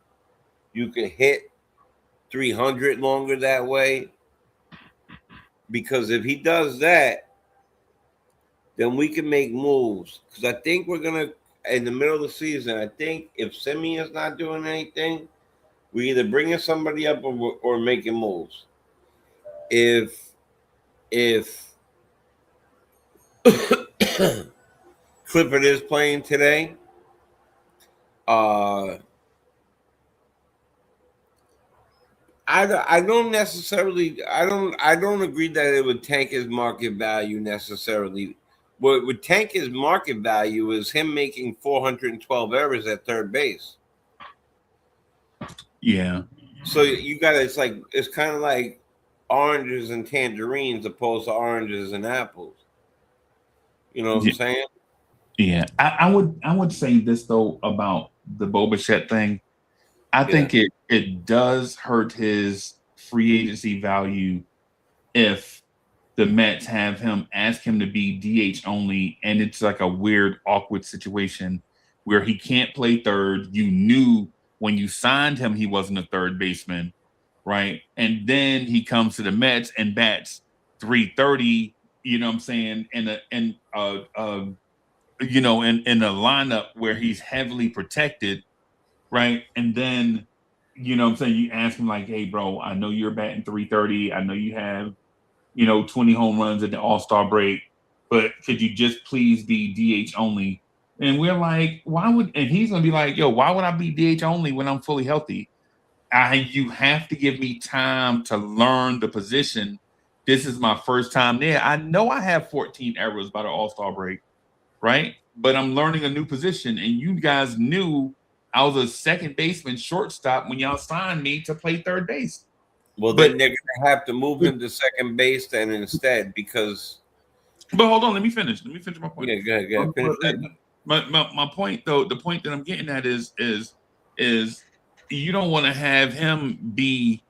You could hit 300 longer that way." Because if he does that, then we can make moves. Because I think we're gonna in the middle of the season. I think if Simeon's not doing anything, we either bringing somebody up or making moves. If Clifford is playing today, I don't necessarily I don't agree that it would tank his market value necessarily. What would tank his market value is him making 412 errors at third base. Yeah. So you got it's kind of like oranges and tangerines opposed to oranges and apples. You know what I'm Yeah. saying? Yeah. I would say this though about the Bo Bichette thing. I Yeah. think it does hurt his free agency value if the Mets ask him to be DH only, and it's like a weird, awkward situation where he can't play third. You knew when you signed him he wasn't a third baseman, right? And then he comes to the Mets and bats 330. You know what I'm saying? In a lineup where he's heavily protected, right? And then, you know what I'm saying, you ask him like, hey, bro, I know you're batting 330. I know you have 20 home runs at the All-Star break, but could you just please be DH only? And we're like, and he's gonna be like, yo, why would I be DH only when I'm fully healthy? You have to give me time to learn the position. This is my first time there. I know I have 14 errors by the All-Star break, right? But I'm learning a new position, and you guys knew I was a second baseman, shortstop when y'all signed me to play third base. Well, But then they're gonna have to move him to second base then instead because hold on, let me finish. Let me finish my point. yeah, go ahead. Finish that. My point though, the point that I'm getting at is you don't want to have him be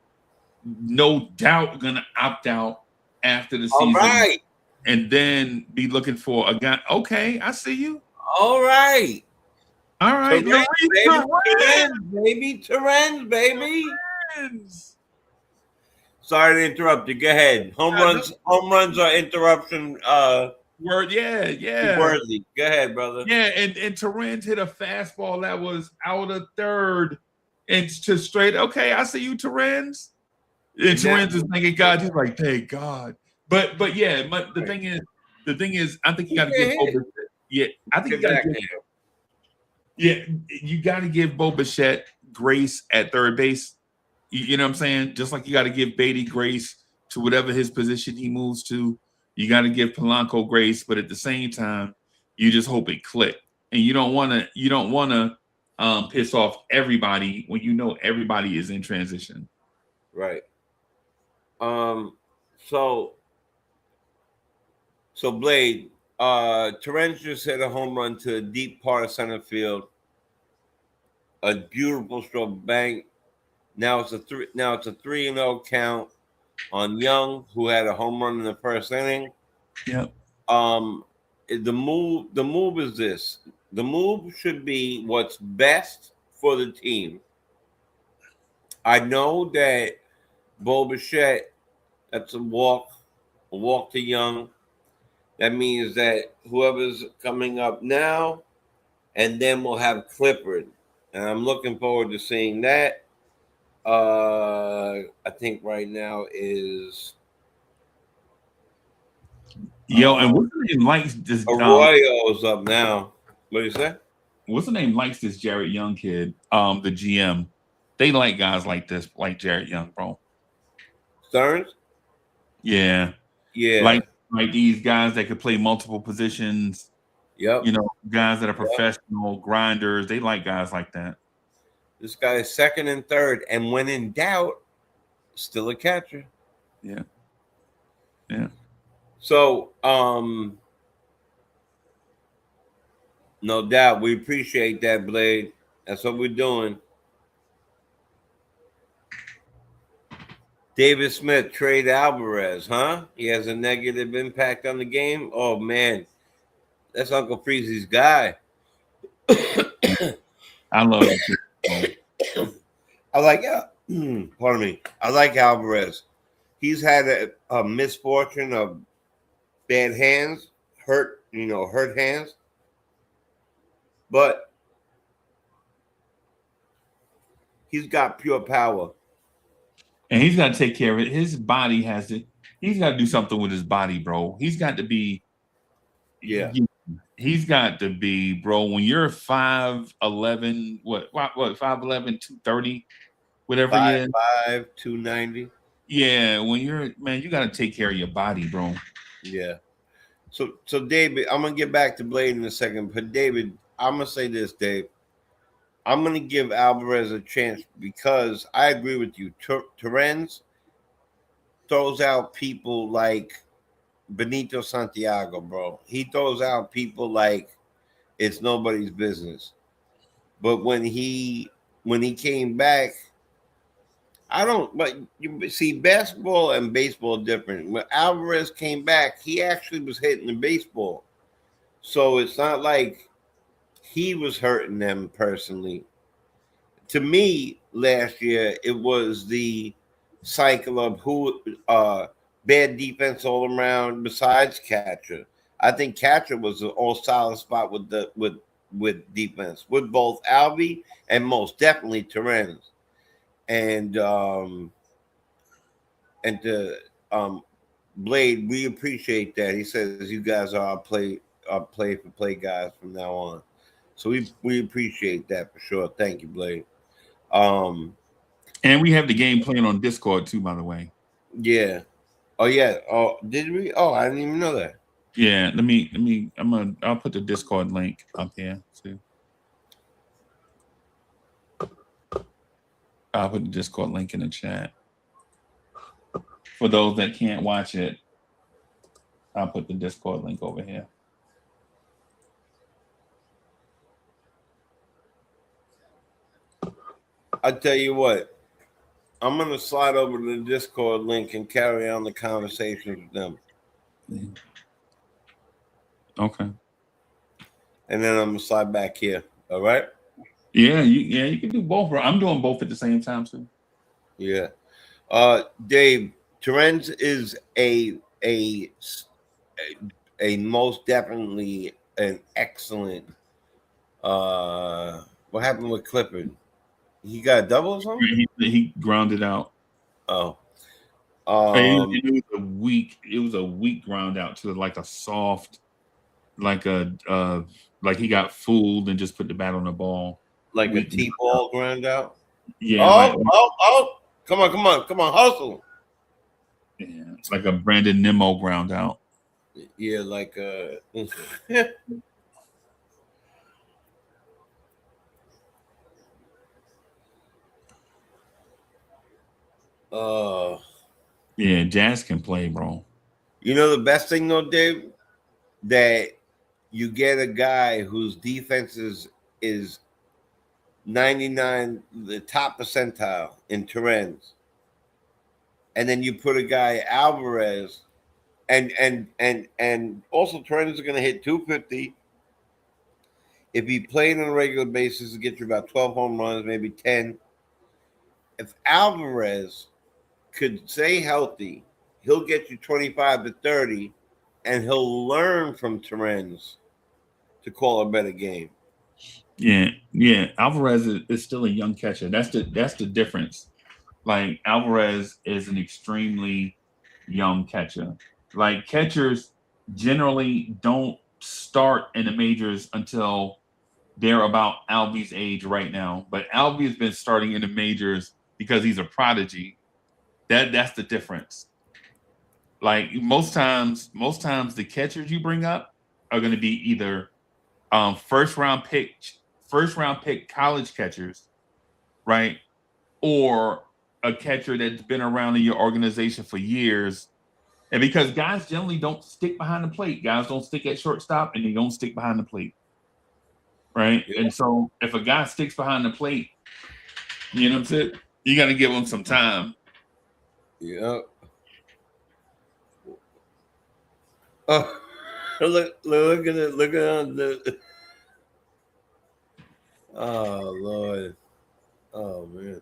no doubt gonna opt out after the All season right. and then be looking for a guy. Okay, I see you. All right. All right, Terrence, baby. Terrence. Terrence, baby. Terrence. Sorry to interrupt you. Go ahead. Home runs are interruption Word, yeah. worthy. Go ahead, brother. Yeah, and Terrence hit a fastball that was out of third and to straight. Okay, I see you, Terrence. And Terrence is thanking God. He's like, thank God. But yeah, the thing is, I think you got to give Bo Bichette. Yeah, I think you got to give. Yeah, you got to give Bo Bichette grace at third base. You know what I'm saying? Just like you got to give Beatty grace to whatever his position he moves to. You got to give Polanco grace, but at the same time, you just hope it click. And you don't want to piss off everybody when you know everybody is in transition. Right. So Blade, Terrence just hit a home run to a deep part of center field. A beautiful stroke bank. Now it's a 3-0 count on Young, who had a home run in the first inning. Yep. The move is this. The move should be what's best for the team. I know that Bo Bichette, that's a walk to Young. That means that whoever's coming up now, and then we'll have Clifford. And I'm looking forward to seeing that. I think right now is Yo, and what's the name likes this? Arroyo's up now. What do you say? What's the name likes this Jared Young kid? The GM. They like guys like this, like Jared Young, bro. Stearns? Yeah, Yeah. like these guys that could play multiple positions. Yep. You know, guys that are professional grinders. They like guys like that. This guy is second and third, and when in doubt, still a catcher. Yeah. Yeah. So, no doubt, we appreciate that, Blade. That's what we're doing. David Smith trade Alvarez, huh? He has a negative impact on the game. Oh man, that's Uncle Freezy's guy. I love it. I like, pardon me. I like Alvarez. He's had a misfortune of bad hands, hurt hands. But he's got pure power. And he's got to take care of it. His body has to, he's got to do something with his body, bro. He's got to be, he's got to be, bro, when you're 5'11, what 5'11, 230, whatever 5'5", 290. Yeah, when you're, man, you got to take care of your body, bro. Yeah. So David, I'm gonna get back to Blade in a second, but David, I'm gonna say this, Dave. I'm gonna give Alvarez a chance because I agree with you. Terrence throws out people like Benito Santiago, bro. He throws out people like it's nobody's business. But when he came back, but you see, basketball and baseball are different. When Alvarez came back, he actually was hitting the baseball. So it's not like he was hurting them personally. To me, last year, it was the cycle of bad defense all around besides catcher. I think catcher was an all solid spot with defense, with both Alvy and most definitely Terrence. And Blade, we appreciate that. He says you guys are our play for play guys from now on. So we appreciate that for sure. Thank you, Blade. And we have the game playing on Discord too, by the way. Yeah. Oh yeah. Oh, did we? Oh, I didn't even know that. Yeah. I'll put the Discord link up here too. I'll put the Discord link in the chat. For those that can't watch it, I'll put the Discord link over here. I tell you what, I'm gonna slide over to the Discord link and carry on the conversation with them. Yeah. Okay. And then I'm gonna slide back here. All right. Yeah, you can do both, bro. I'm doing both at the same time too. Yeah. Dave, Terrence is a most definitely an excellent. What happened with Clifford? He got a double or something? He grounded out. Oh. It was a weak ground out to like a soft, like he got fooled and just put the bat on the ball. Like a T-ball ground out? Yeah. Come on, hustle. Yeah, it's like a Brandon Nimmo ground out. Yeah, like yeah, Jazz can play, bro. You know the best thing though, Dave, that you get a guy whose defense is 99, the top percentile in Terrence, and then you put a guy Alvarez, and also Terrence is going to hit 250. If he played on a regular basis, to get you about 12 home runs, maybe 10. If Alvarez could stay healthy, he'll get you 25 to 30, and he'll learn from Terrence to call a better game. Yeah. Alvarez is still a young catcher. That's the difference. Like Alvarez is an extremely young catcher. Like catchers, generally don't start in the majors until they're about Alvy's age right now. But Alvy has been starting in the majors because he's a prodigy. That's the difference. Like most times the catchers you bring up are going to be either first round pick college catchers, right? Or a catcher that's been around in your organization for years. And because guys generally don't stick behind the plate, guys don't stick at shortstop and they don't stick behind the plate. Right. Yeah. And so if a guy sticks behind the plate, you know what I'm saying? You got to give him some time. Yeah. Oh, look at it. Look at the. Oh, Lord. Oh, man.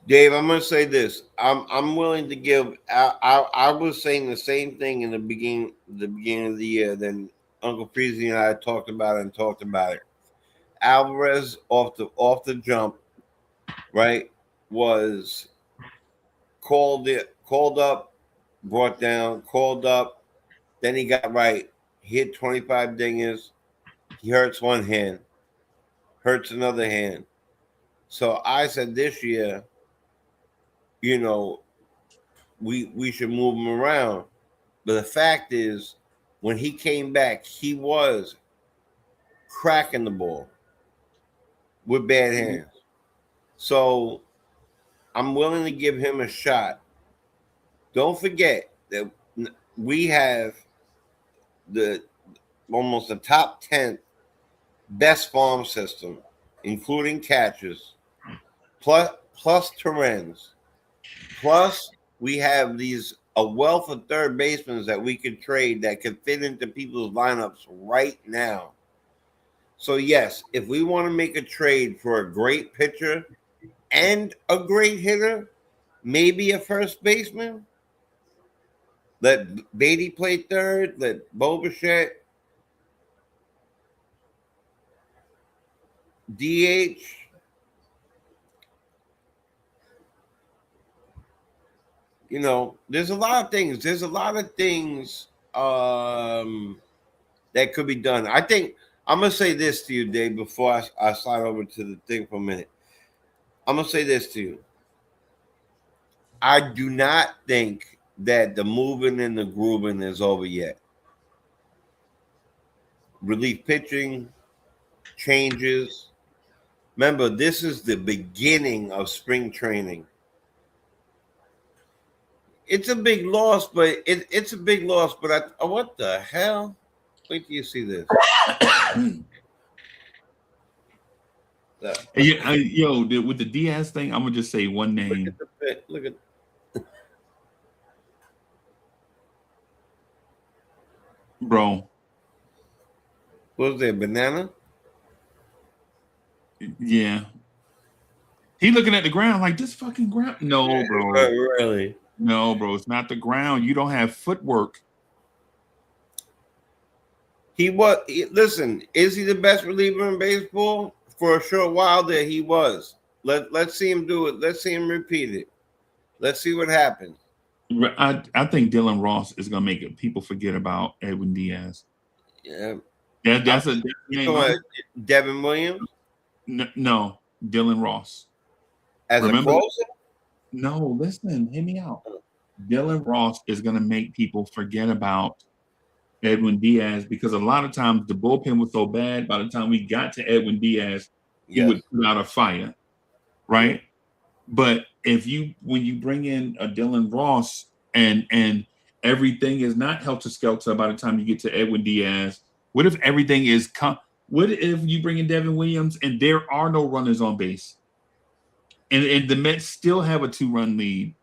Dave, I'm going to say this. I'm willing to give. I was saying the same thing in the beginning of the year. Then Uncle Freezy and I talked about it. Alvarez off the jump, right, was called up, brought down, called up. Then he got right. He hit 25 dingers. He hurts one hand, hurts another hand. So I said this year, you know, we should move him around. But the fact is, when he came back, he was cracking the ball with bad hands. So I'm willing to give him a shot. Don't forget that we have almost the top 10 best farm system, including catchers, plus Terrens. Plus, we have a wealth of third basemen that we could trade that could fit into people's lineups right now. So yes, if we want to make a trade for a great pitcher and a great hitter, maybe a first baseman, let Beatty play third, let Bo Bichette DH. You know, there's a lot of things. That could be done. I think I'm gonna say this to you, Dave, before I slide over to the thing for a minute. I'm gonna say this to you. I do not think that the moving and the grooving is over yet. Relief pitching changes. Remember, this is the beginning of spring training. It's a big loss, but it's a big loss. But what the hell? Wait till you see this. With the Diaz thing, I'm gonna just say one name. Look at bro. What was that, banana? Yeah. He looking at the ground like this fucking ground. No, bro. Really? No, bro. It's not the ground. You don't have footwork. Listen, is he the best reliever in baseball? For a short while there, he was. Let's see him do it. Let's see him repeat it. Let's see what happens. I think Dylan Ross is gonna make people forget about Edwin Diaz. Yeah. That's a name. Devin Williams? No, Dylan Ross. As a closer? No, listen, hear me out. Dylan Ross is gonna make people forget about Edwin Diaz because a lot of times the bullpen was so bad. By the time we got to Edwin Diaz, he would put out a fire, right? But when you bring in a Dylan Ross and everything is not helter skelter by the time you get to Edwin Diaz, what if everything is what if you bring in Devin Williams and there are no runners on base, and the Mets still have a 2-run lead,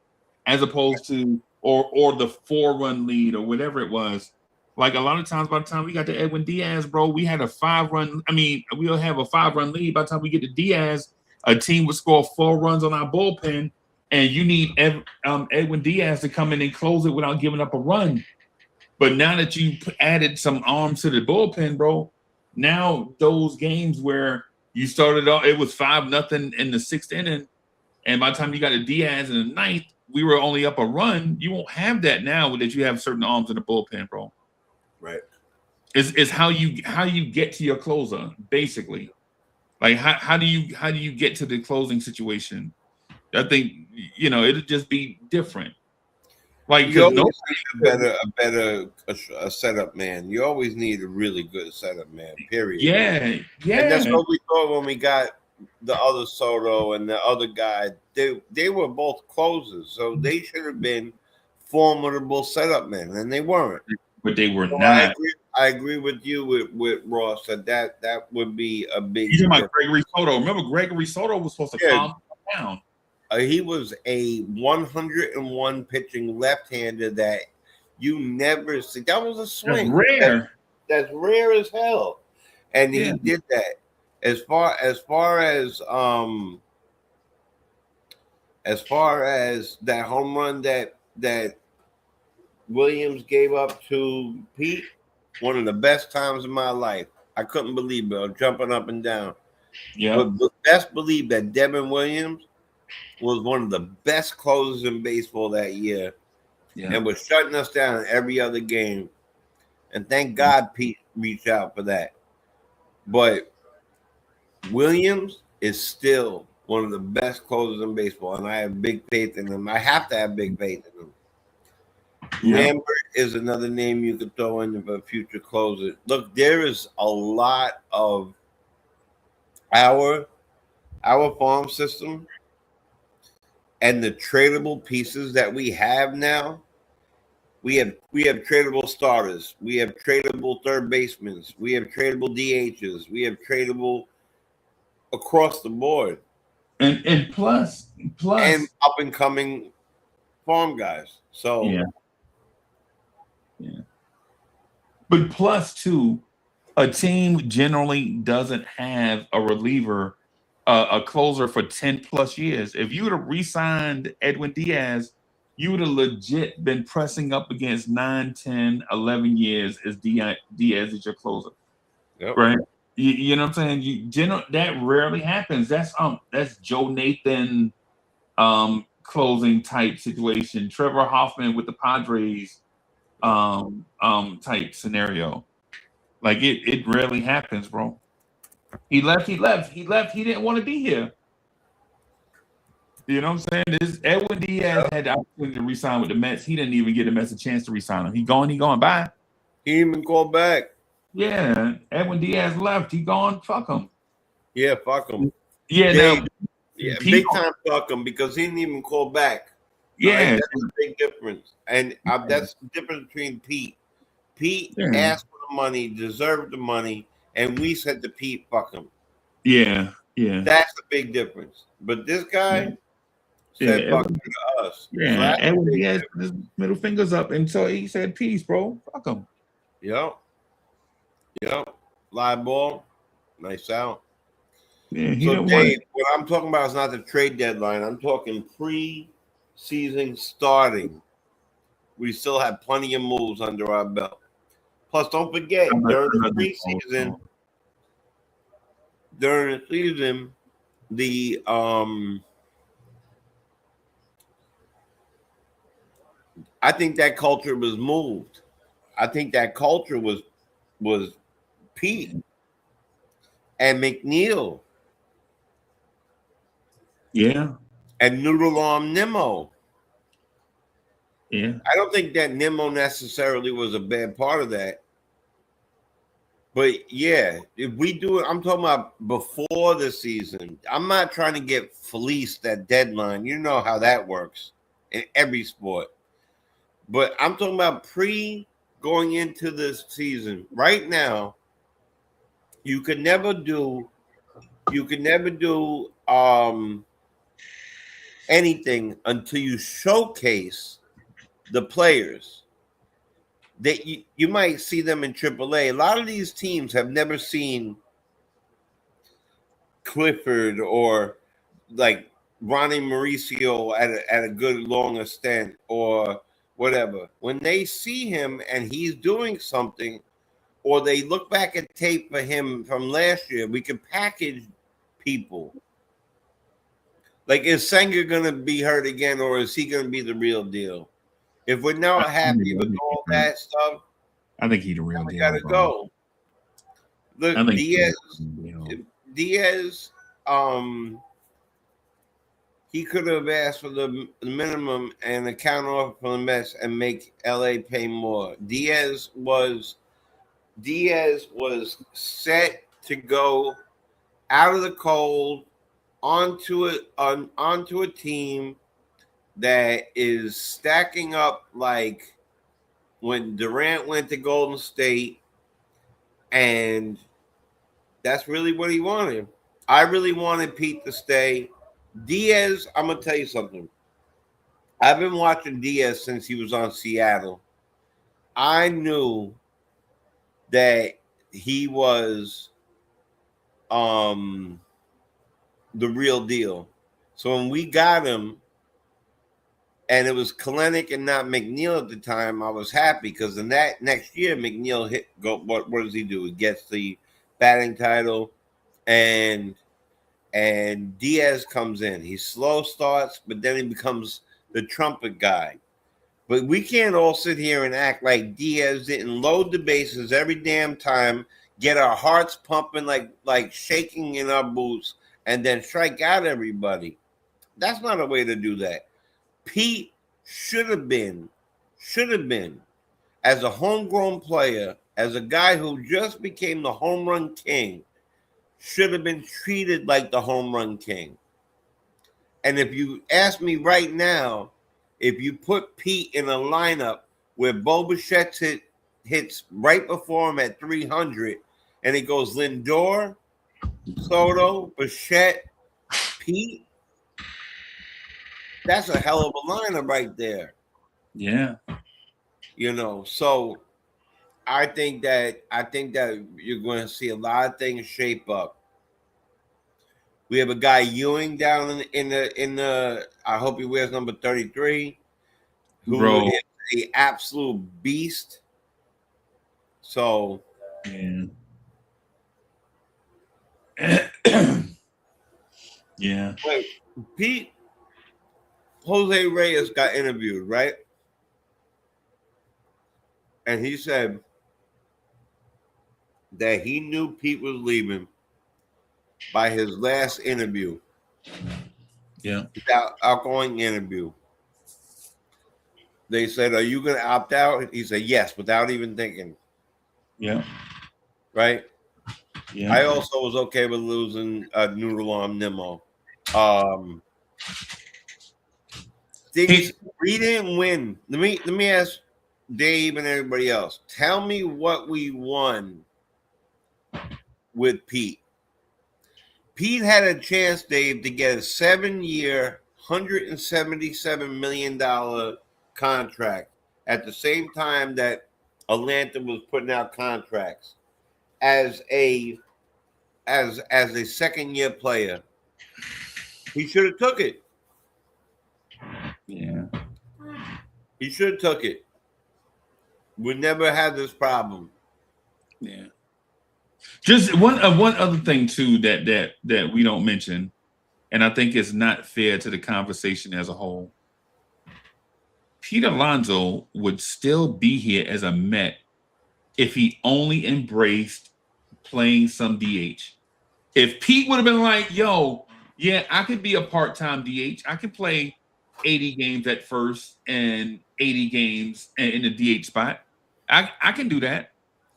as opposed to or the 4-run lead or whatever it was. Like a lot of times, by the time we got to Edwin Diaz, bro, we had a 5-run. I mean, we'll have a 5-run lead. By the time we get to Diaz, a team would score 4 runs on our bullpen, and you need Edwin Diaz to come in and close it without giving up a run. But now that you added some arms to the bullpen, bro, now those games where you started off, it was 5-0 in the 6th inning. And by the time you got a Diaz in the ninth, we were only up a run. You won't have that now that you have certain arms in the bullpen, bro. Right. Is how you get to your closer, basically. Like how do you get to the closing situation? I think it'll just be different. Like You because always need a setup man. You always need a really good setup man. Period. yeah. And that's what we thought when we got the other Soto and the other guy. They were both closers, so they should have been formidable setup men, and they weren't. But they were So not. I agree with you with Ross that would be a big. You talking about Gregory Soto? Remember, Gregory Soto was supposed to calm down. He was a 101 pitching left-hander that you never see. That was a swing. That's rare. That's rare as hell, and he did that. As far as that home run that Williams gave up to Pete, one of the best times of my life. I couldn't believe it. I was jumping up and down. Yeah. But best believe that Devin Williams was one of the best closers in baseball that year, and was shutting us down in every other game. And thank God Pete reached out for that. But Williams is still one of the best closers in baseball, and I have big faith in him. I have to have big faith in him. Lambert is another name you could throw in for a future closer. Look, there is a lot of our farm system and the tradable pieces that we have now. We have tradable starters. We have tradable third basemen. We have tradable DHs. We have tradable across the board. And plus and up and coming farm guys. So yeah. But plus too, a team generally doesn't have a reliever, a closer for 10 plus years. If you would have re-signed Edwin Diaz, you would have legit been pressing up against 9, 10, 11 years as Diaz is your closer. Yep. Right? You know what I'm saying? That rarely happens. That's Joe Nathan closing type situation. Trevor Hoffman with the Padres type scenario. Like it rarely happens, bro. He left. He didn't want to be here. You know what I'm saying? This Edwin Diaz had the opportunity to resign with the Mets. He didn't even get the Mets a chance to resign him. He going, bye. He didn't even call back. Yeah, Edwin Diaz left. He gone, fuck him. Yeah, fuck him. Yeah, big time fuck him because he didn't even call back. Yeah, that's a big difference. And that's the difference between Pete. Pete asked for the money, deserved the money, and we said to Pete, fuck him. Yeah. That's the big difference. But this guy said fuck him to us. Yeah, so Edwin Diaz put his middle fingers up, and so he said, peace, bro. Fuck him. Yep. Live ball. Nice out. Yeah, so, Dave, what I'm talking about is not the trade deadline. I'm talking pre-season starting. We still have plenty of moves under our belt. Plus, don't forget, during the preseason, I think that culture was moved. I think that culture was Pete and McNeil. Yeah. And Noodle Arm Nimmo. Yeah. I don't think that Nimmo necessarily was a bad part of that. But yeah, if we do it, I'm talking about before the season. I'm not trying to get fleeced at deadline. You know how that works in every sport. But I'm talking about going into this season. Right now, you could never do anything until you showcase the players that you might see them in AAA. A lot of these teams have never seen Clifford or like Ronnie Mauricio at a good long stint or whatever. When they see him and he's doing something, or they look back at tape for him from last year, we can package people Like, is Senga gonna be hurt again, or is he gonna be the real deal? If we're not happy with all that stuff, I think he's the real we deal. gotta go. Look, Diaz, he could have asked for the minimum and a counter offer for the Mets and make LA pay more. Diaz was set to go out of the cold onto a team that is stacking up like when Durant went to Golden State, and that's really what he wanted. I really wanted Pete to stay. Diaz, I'm gonna tell you something. I've been watching Diaz since he was on Seattle. I knew that he was the real deal. So when we got him, and it was Kalenic and not McNeil at the time, I was happy because in that next year, McNeil what does he do? He gets the batting title, and Diaz comes in. He slow starts, but then he becomes the trumpet guy. But we can't all sit here and act like Diaz didn't load the bases every damn time, get our hearts pumping like shaking in our boots, and then strike out everybody. That's not a way to do that. Pete should have been, as a homegrown player, as a guy who just became the home run king, should have been treated like the home run king. And if you ask me right now, if you put Pete in a lineup where Bo Bichette hits right before him at 300, and it goes Lindor, Soto, Bichette, Pete, that's a hell of a lineup right there. Yeah. So I think that you're going to see a lot of things shape up. We have a guy Ewing down in the I hope he wears number 33, who is the absolute beast. So yeah. Yeah. Wait, Pete Jose Reyes got interviewed, right? And he said that he knew Pete was leaving by his last interview. Yeah. That outgoing interview. They said, "Are you going to opt out?" He said, "Yes," without even thinking. Yeah. Right? Yeah. I also was okay with losing Noodle on Nimmo. We didn't win. Let me ask Dave and everybody else. Tell me what we won with Pete. Pete had a chance, Dave, to get a 7-year, $177 million contract at the same time that Atlanta was putting out contracts as a second-year player. He should have took it. Yeah. He should have took it. We never had this problem. Yeah. Just one other thing too that we don't mention, and I think it's not fair to the conversation as a whole. Pete Alonso would still be here as a Met if he only embraced playing some DH. If Pete would have been like, "Yo, yeah, I could be a part-time DH. I can play 80 games at first and 80 games in the DH spot. I can do that."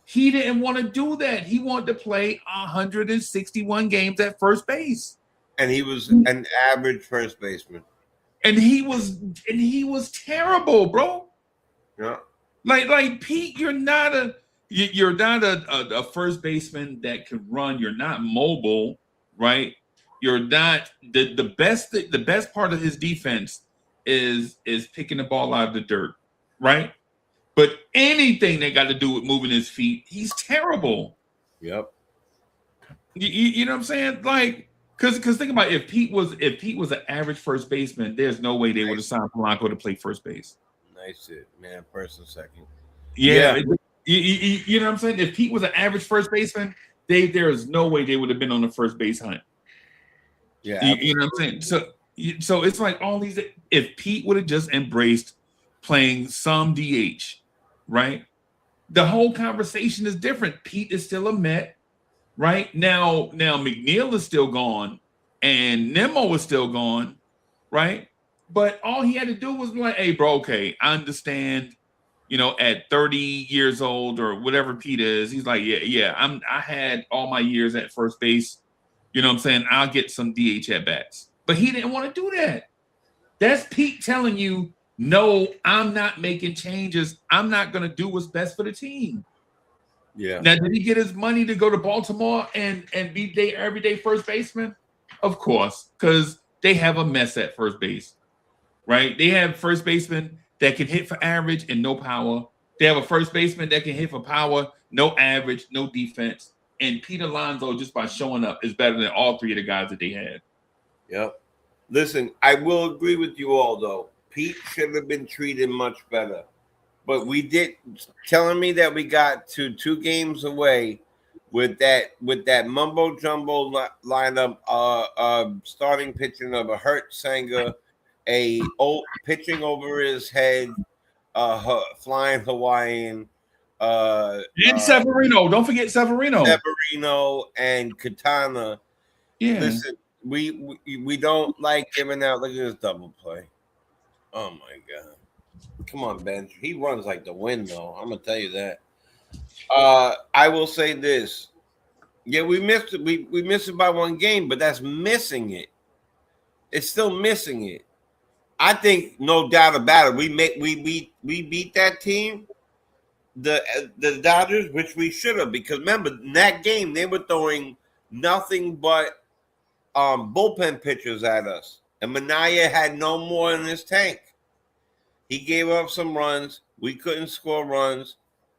He didn't want to do that. He wanted to play 161 games at first base. And he was an average first baseman. And he was terrible, bro. Yeah. Like Pete, you're not a first baseman that can run. You're not mobile, right? You're not the best part of his defense is picking the ball out of the dirt, right? But anything that got to do with moving his feet, he's terrible. Yep. You know what I'm saying? Like, because think about it, if Pete was an average first baseman, there's no way they would have signed Polanco to play first base. Nice it, man. First and second. Yeah. You know what I'm saying? If Pete was an average first baseman, there is no way they would have been on the first base hunt. Yeah. You know what I'm saying? So it's like all these. If Pete would have just embraced playing some DH, right? The whole conversation is different. Pete is still a Met, right? Now McNeil is still gone, and Nemo is still gone, right? But all he had to do was like, hey, bro, okay, I understand. At 30 years old or whatever Pete is, he's like, yeah, I had all my years at first base. You know what I'm saying? I'll get some DH at bats. But he didn't want to do that. That's Pete telling you, no, I'm not making changes. I'm not going to do what's best for the team. Yeah. Now, did he get his money to go to Baltimore and be their everyday first baseman? Of course, because they have a mess at first base, right? They have first baseman that can hit for average and no power. They have a first baseman that can hit for power, no average, no defense. And Pete Alonso, just by showing up, is better than all three of the guys that they had. Yep. Listen, I will agree with you all, though. Pete should have been treated much better. But we did, telling me that we got to 2 games away with that mumbo jumbo lineup, starting pitching of a hurt Sanger, pitching over his head, flying Hawaiian, And Severino, don't forget Severino. Severino and Katana. Yeah. Listen, we don't like giving out. Look at this double play. Oh my god. Come on, Ben. He runs like the wind, though. I'm gonna tell you that. I will say this. Yeah, we missed it. We missed it by 1 game, but that's missing it. It's still missing it. I think, no doubt about it. We beat that team, the Dodgers, which we should have, because remember in that game they were throwing nothing but bullpen pitchers at us, and Minaya had no more in his tank. He gave up some runs. We couldn't score runs.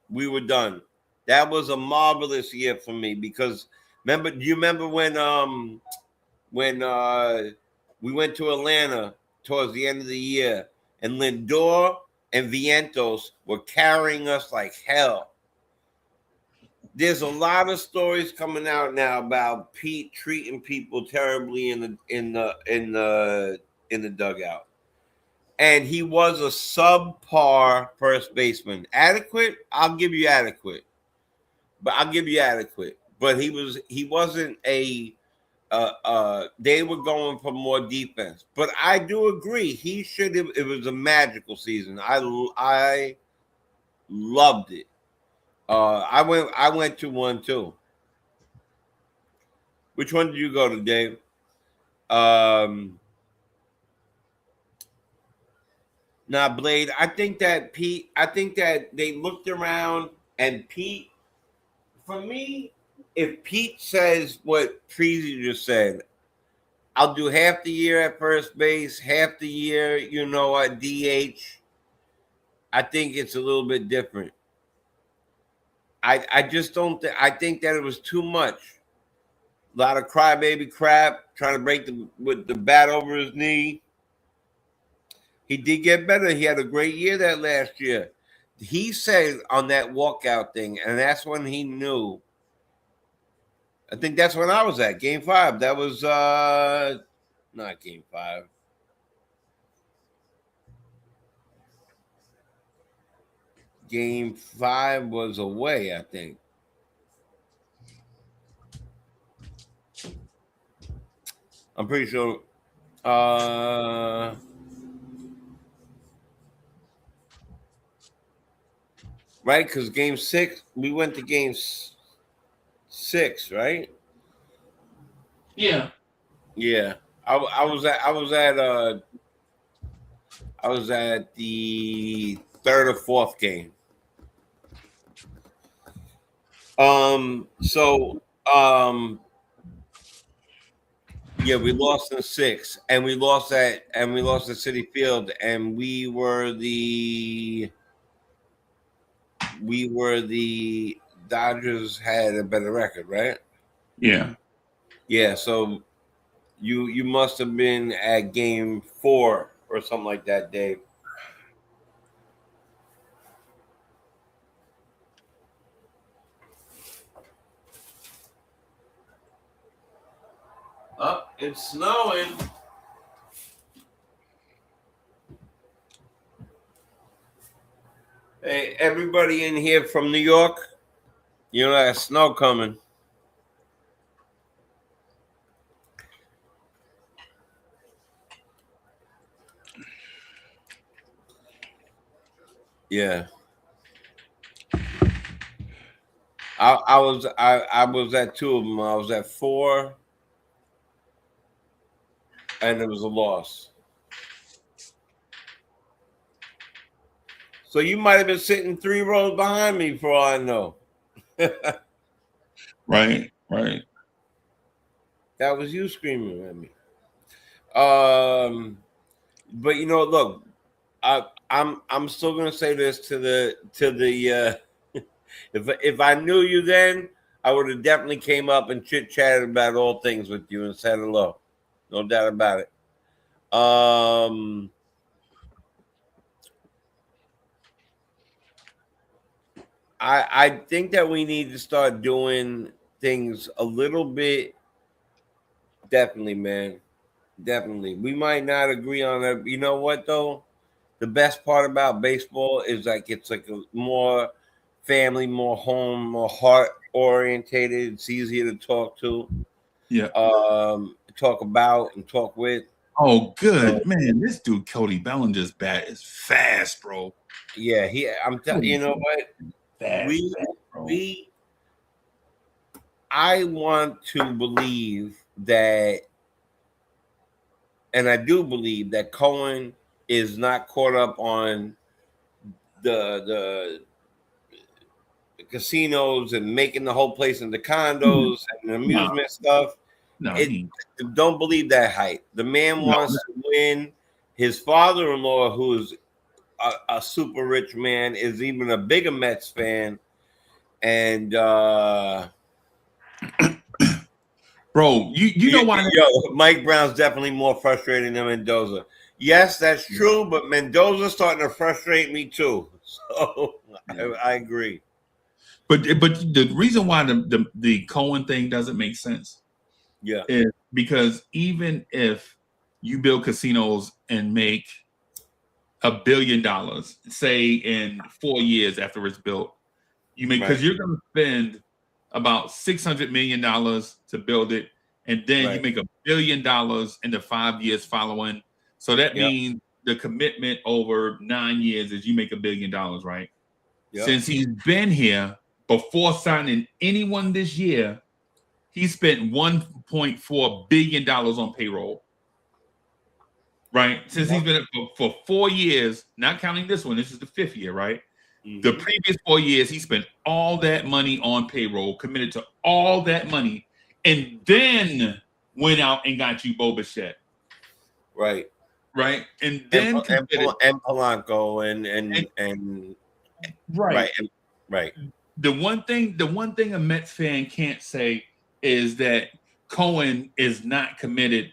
We were done. That was a marvelous year for me because do you remember when we went to Atlanta towards the end of the year and Lindor and Vientos were carrying us like hell. There's a lot of stories coming out now about Pete treating people terribly in the dugout. And he was a subpar first baseman. Adequate, I'll give you adequate. But he wasn't a they were going for more defense. But I do agree he should have. It was a magical season. I loved it. I went to one too. Which one did you go to, Dave? Now, Blade, I think that they looked around and Pete, for me, if Pete says what Treasy just said, I'll do half the year at first base, half the year, at DH. I think it's a little bit different. I just don't think, I think that it was too much. A lot of crybaby crap, trying to break with the bat over his knee. He did get better. He had a great year that last year. He said on that walkout thing, and that's when he knew. I think that's when I was at Game 5. That was not Game 5. Game 5 was away, I think. I'm pretty sure. Right, because Game 6, we went to Game 6, right? Yeah. Yeah. I was at the 3rd or 4th game. Yeah, we lost in 6, and we lost at Citi Field, and we were the Dodgers had a better record, right? Yeah. Yeah, so you must have been at Game 4 or something like that, Dave. Oh, it's snowing. everybody in here from New York, you know that snow coming. Yeah. I was at 2 of them. I was at 4, and it was a loss. So you might have been sitting 3 rows behind me, for all I know. Right. That was you screaming at me. But look, I'm still gonna say this to the if I knew you then, I would have definitely came up and chit chatted about all things with you and said hello. No doubt about it. I think that we need to start doing things a little bit. Definitely, man. Definitely. We might not agree on it. You know what though? The best part about baseball is like it's like a more family, more home, more heart orientated. It's easier to talk to. Yeah. Talk about and talk with. Oh, good man. This dude Cody Bellinger's bat is fast, bro. Yeah, you know what? Fast, bro. I want to believe that, and I do believe that Cohen is not caught up on the casinos and making the whole place into condos and amusement stuff. No, don't believe that hype. The man wants to win. His father-in-law, who's a super rich man, is even a bigger Mets fan. And bro, you know why? Mike Brown's definitely more frustrating than Mendoza. Yes, that's true, but Mendoza's starting to frustrate me too. So I agree. But the reason why the Cohen thing doesn't make sense, is because even if you build casinos and make $1 billion, say in 4 years after it's built, because you're going to spend about $600 million to build it, and then you make $1 billion in the 5 years following. So that means the commitment over 9 years is you make $1 billion, right? Since he's been here, before signing anyone this year, he spent $1.4 billion on payroll. Right? Since he's been for 4 years, not counting this one, this is the 5th year, right? The previous 4 years, he spent all that money on payroll, committed to all that money, and then went out and got you Bo Bichette. Right. And then and Polanco and right. Right. The one thing a Mets fan can't say is that Cohen is not committed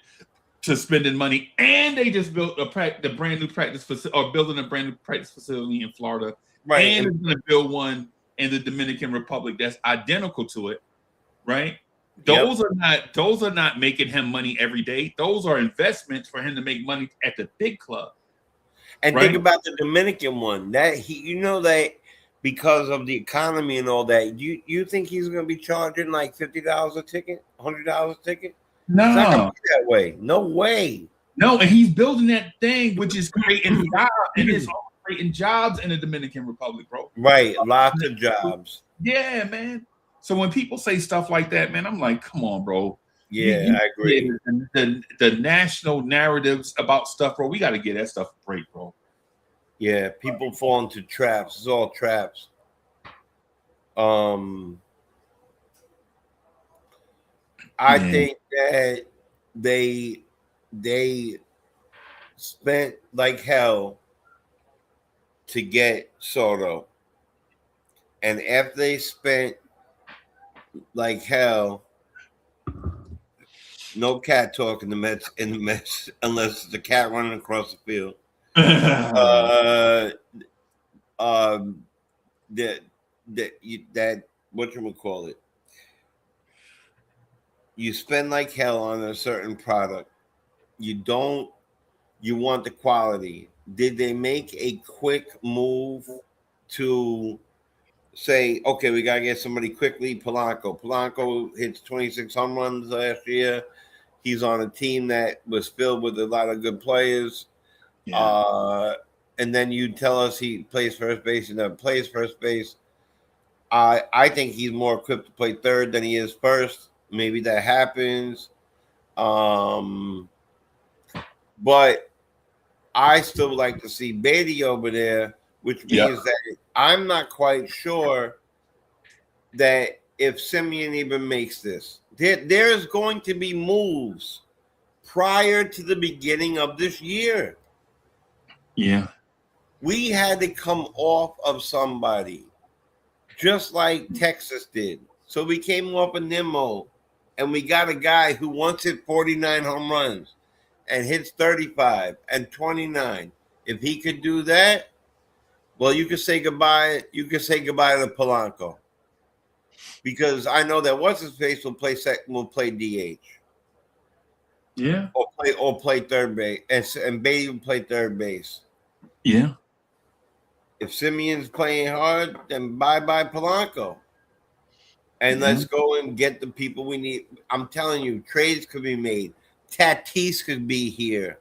to spending money, and they just built the brand new practice facility, or building a brand new practice facility in Florida, and it's going to build one in the Dominican Republic that's identical to it, right? Those are not making him money every day. Those are investments for him to make money at the big club. And think about the Dominican one. That that because of the economy and all that, you think he's going to be charging like $50 a ticket, $100 a ticket? No, it's not going to be that way. No way. No, and he's building that thing, which is creating jobs, and it's creating jobs in the Dominican Republic, bro. Right, lots of jobs. Yeah, man. So when people say stuff like that, man, I'm like, come on, bro. Yeah, I agree. The national narratives about stuff, bro, we got to get that stuff a break, bro. Yeah, people fall into traps. It's all traps. I think that they spent like hell to get Soto, and after they spent like hell, no cat talk in the Mets unless it's a cat running across the field. That whatchamacallit, you spend like hell on a certain product. You want the quality. Did they make a quick move to say, okay, we got to get somebody quickly. Polanco hits 26 home runs last year. He's on a team that was filled with a lot of good players. Yeah. And then you tell us he plays first base and then plays first base. I think he's more equipped to play third than he is first. Maybe that happens. But I still like to see Beatty over there, which means that I'm not quite sure that if Simeon even makes this, there's going to be moves prior to the beginning of this year. Yeah. We had to come off of somebody, just like Texas did. So we came off of Nimmo, and we got a guy who once hit 49 home runs and hits 35 and 29. If he could do that, well, you could say goodbye. You could say goodbye to Polanco, because I know that what's his face will play DH. Yeah. Or play third base, and Beatty will play third base. Yeah. If Simeon's playing hard, then bye Polanco. And let's go and get the people we need. I'm telling you, trades could be made. Tatis could be here.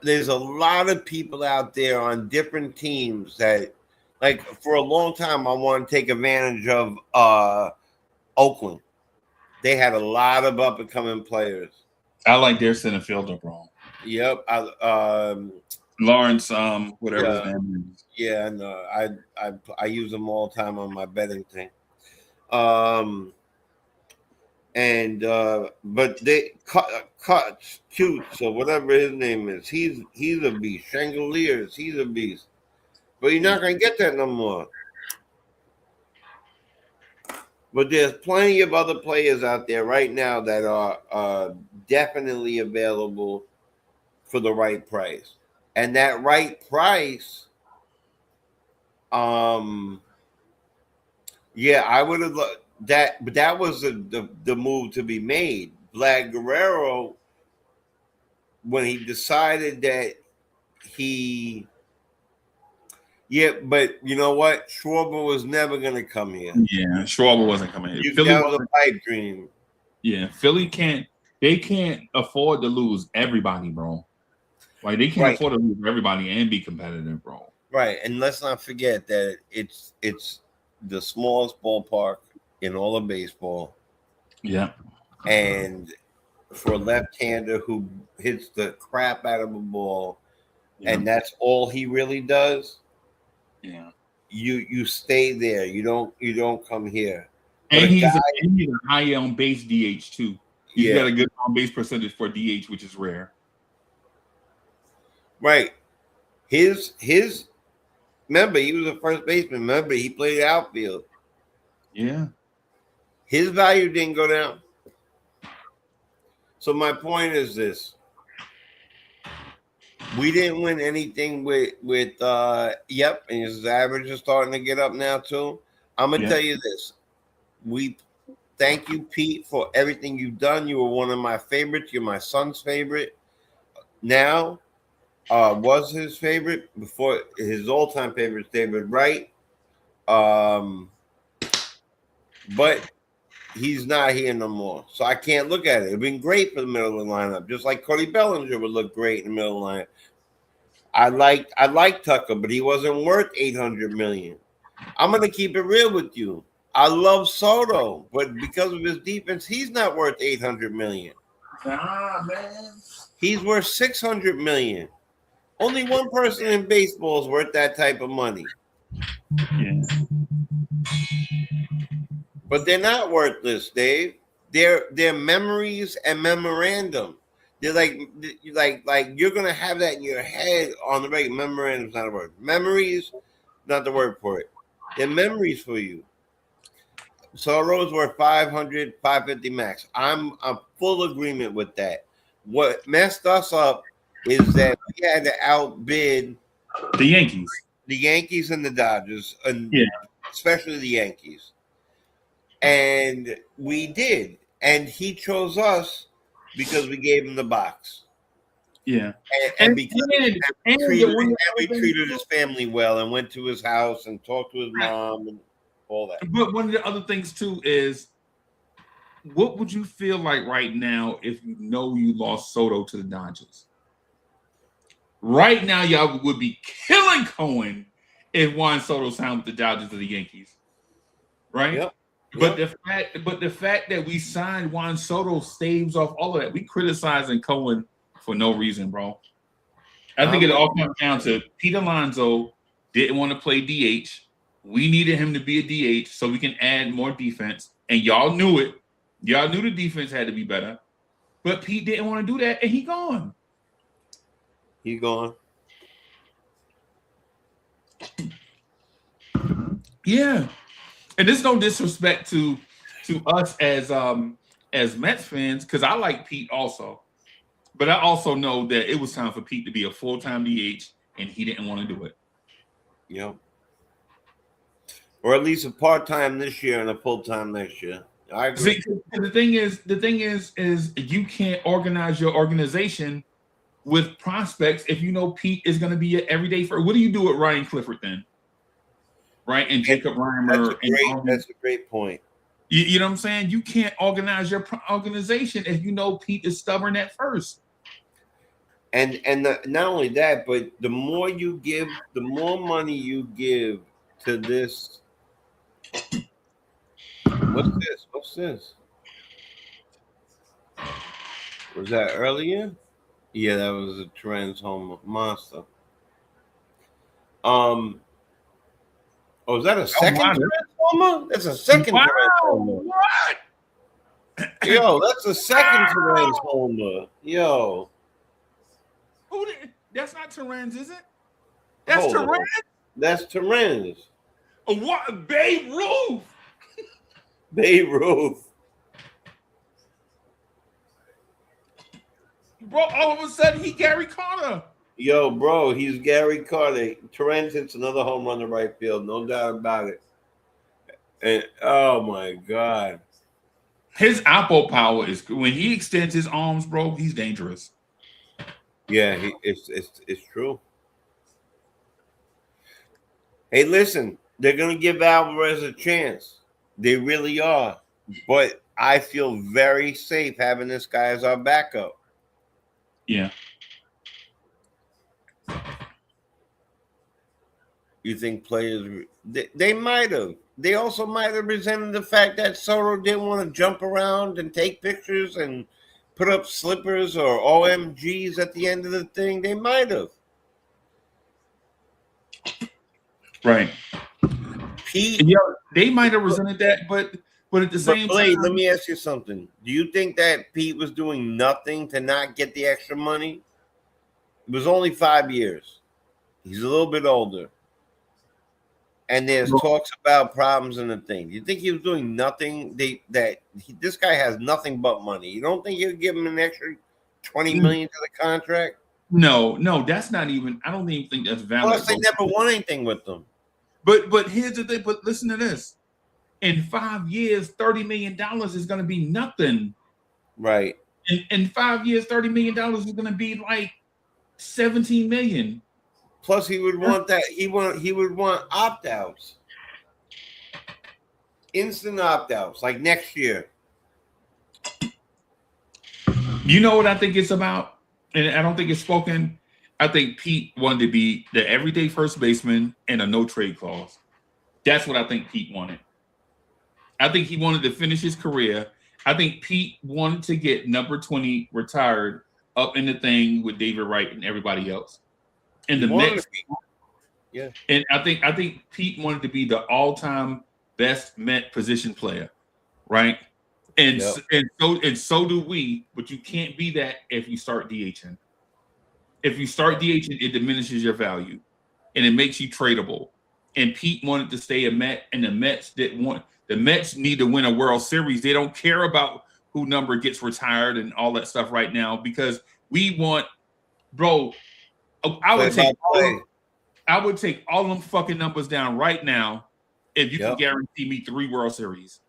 There's a lot of people out there on different teams that, like, for a long time, I want to take advantage of Oakland. They had a lot of up and coming players. I like their center fielder, bro. Yep. Lawrence, whatever his name is. Yeah, no, I use them all the time on my betting thing. But they cut cute, so whatever his name is, he's a beast. Chandeliers, he's a beast. But you're not gonna get that no more. But there's plenty of other players out there right now that are definitely available for the right price. And that right price, I would have that, but that was the move to be made. Vlad Guerrero, when he decided that but you know what? Schwarber was never going to come here. Yeah, Schwarber wasn't coming here. That was a pipe dream. Yeah, Philly can't afford to lose everybody, bro. Like, they can't afford to lose everybody and be competitive, bro. Right, and let's not forget that it's the smallest ballpark in all of baseball. Yeah. And for a left-hander who hits the crap out of a ball, and that's all he really does. Yeah. You stay there. You don't come here. And he's a high on base DH too. He's got a good on base percentage for DH, which is rare. Right. Remember, he was a first baseman. Remember, he played outfield. Yeah. His value didn't go down. So my point is this. We didn't win anything with and his average is starting to get up now too. I'm gonna tell you this. We thank you, Pete, for everything you've done. You were one of my favorites. You're my son's favorite. Now, was his favorite before. His all-time favorite is David Wright. But he's not here no more. So I can't look at it. It'd been great for the middle of the lineup, just like Cody Bellinger would look great in the middle of the lineup. I like Tucker, but he wasn't worth $800 million. I'm gonna keep it real with you. I love Soto, but because of his defense, he's not worth $800 million. Nah, man. He's worth $600 million. Only one person in baseball is worth that type of money. Yeah. But they're not worthless, Dave. They're memories and memorandum. They're like you're gonna have that in your head on the regular. Memorandum's not a word. Memories, not the word for it. They're memories for you. Soto's worth 500, 550 max. I'm full agreement with that. What messed us up is that we had to outbid the Yankees and the Dodgers, and especially the Yankees. And we did. And he chose us because we gave him the box. Yeah. And because we we treated his family well and went to his house and talked to his mom and all that. But one of the other things too is, what would you feel like right now if you know you lost Soto to the Dodgers? Right now, y'all would be killing Cohen if Juan Soto signed with the Dodgers or the Yankees, right? Yep. But the fact that we signed Juan Soto staves off all of that. We criticizing Cohen for no reason, bro. I think it all comes down to Pete Alonso didn't want to play DH. We needed him to be a DH so we can add more defense, and y'all knew it. Y'all knew the defense had to be better, but Pete didn't want to do that, and he gone. He gone. Yeah, and there's no disrespect to us as Mets fans, because I like Pete also, but I also know that it was time for Pete to be a full-time DH, and he didn't want to do it. Yep. Or at least a part-time this year and a full-time next year. I agree. See, the thing is you can't organize your organization with prospects if you know Pete is going to be an everyday. What do you do with Ryan Clifford then? Right, and Jacob Reimer. That's a great point. You know what I'm saying? You can't organize your organization if you know Pete is stubborn at first. And not only that, but the more you give, the more money you give to this. What's this? Was that earlier? Yeah, that was a Transformer monster. Oh, is that a second Transformer? That's a second Transformer. What? Yo, that's a second Transformer. Yo. That's not Terrence, is it? That's Terrence? That's Terrence. What? Babe Ruth. Babe Ruth. Bro, all of a sudden he Gary Carter. Yo, bro, he's Gary Carter. Terrence hits another home run to right field, no doubt about it. And oh my God, his apple power is when he extends his arms, bro. He's dangerous. Yeah, it's true. Hey, listen, they're gonna give Alvarez a chance. They really are, but I feel very safe having this guy as our backup. Yeah. You think players they might have. They also might have resented the fact that Soto didn't want to jump around and take pictures and put up slippers or OMGs at the end of the thing. They might have. Right. Pete, yeah, they might have resented that, but at the same time, let me ask you something. Do you think that Pete was doing nothing to not get the extra money? It was only 5 years. He's a little bit older. And there's talks about problems in the thing. Do you think he was doing nothing? This guy has nothing but money. You don't think he'll give him an extra $20 million to the contract? No, that's not even. I don't even think that's valid. Plus, they never won anything with them. But here's the thing. But listen to this. In 5 years, $30 million is going to be nothing. Right. In 5 years, $30 million is going to be like $17 million. Plus, he would want that. He would want opt-outs, instant opt-outs, like next year. You know what I think it's about, and I don't think it's spoken. I think Pete wanted to be the everyday first baseman and a no trade clause. That's what I think Pete wanted. I think he wanted to finish his career. I think Pete wanted to get number 20 retired up in the thing with David Wright and everybody else. And the Mets, yeah. And I think Pete wanted to be the all-time best Met position player, right? And so do we. But you can't be that if you start DHing. If you start DHing, it diminishes your value, and it makes you tradable. And Pete wanted to stay a Met, and the Mets didn't want. The Mets need to win a World Series. They don't care about who number gets retired and all that stuff right now because we want, bro. I would take all them fucking numbers down right now if you can guarantee me 3 World Series.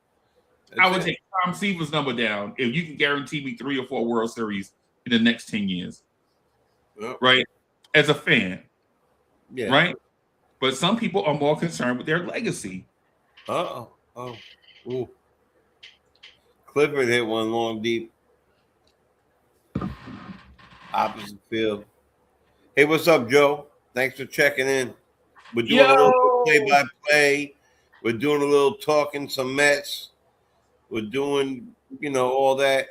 I would take Tom Seaver's number down if you can guarantee me 3 or 4 World Series in the next 10 years. right? As a fan, Yeah. right? But some people are more concerned with their legacy. Ooh. Clifford hit one long deep. Opposite field. Hey, what's up, Joe? Thanks for checking in. We're doing a little play-by-play. We're doing a little talking some Mets. We're doing, all that.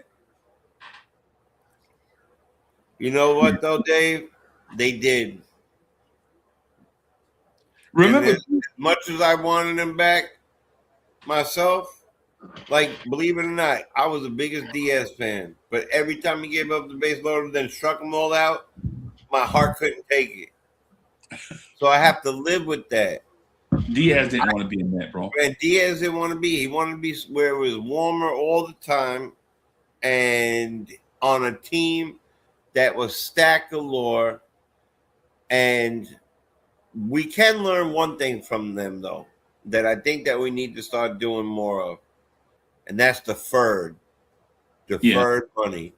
You know what, though, Dave? They did. And Remember, as much as I wanted them back myself, like, believe it or not, I was the biggest Diaz fan. But every time he gave up the base loader, then struck them all out, my heart couldn't take it. So I have to live with that. Diaz didn't want to be a Met, bro. And Diaz didn't want to be. He wanted to be where it was warmer all the time and on a team that was stacked galore. And we can learn one thing from them, though, that I think that we need to start doing more of. And that's deferred money.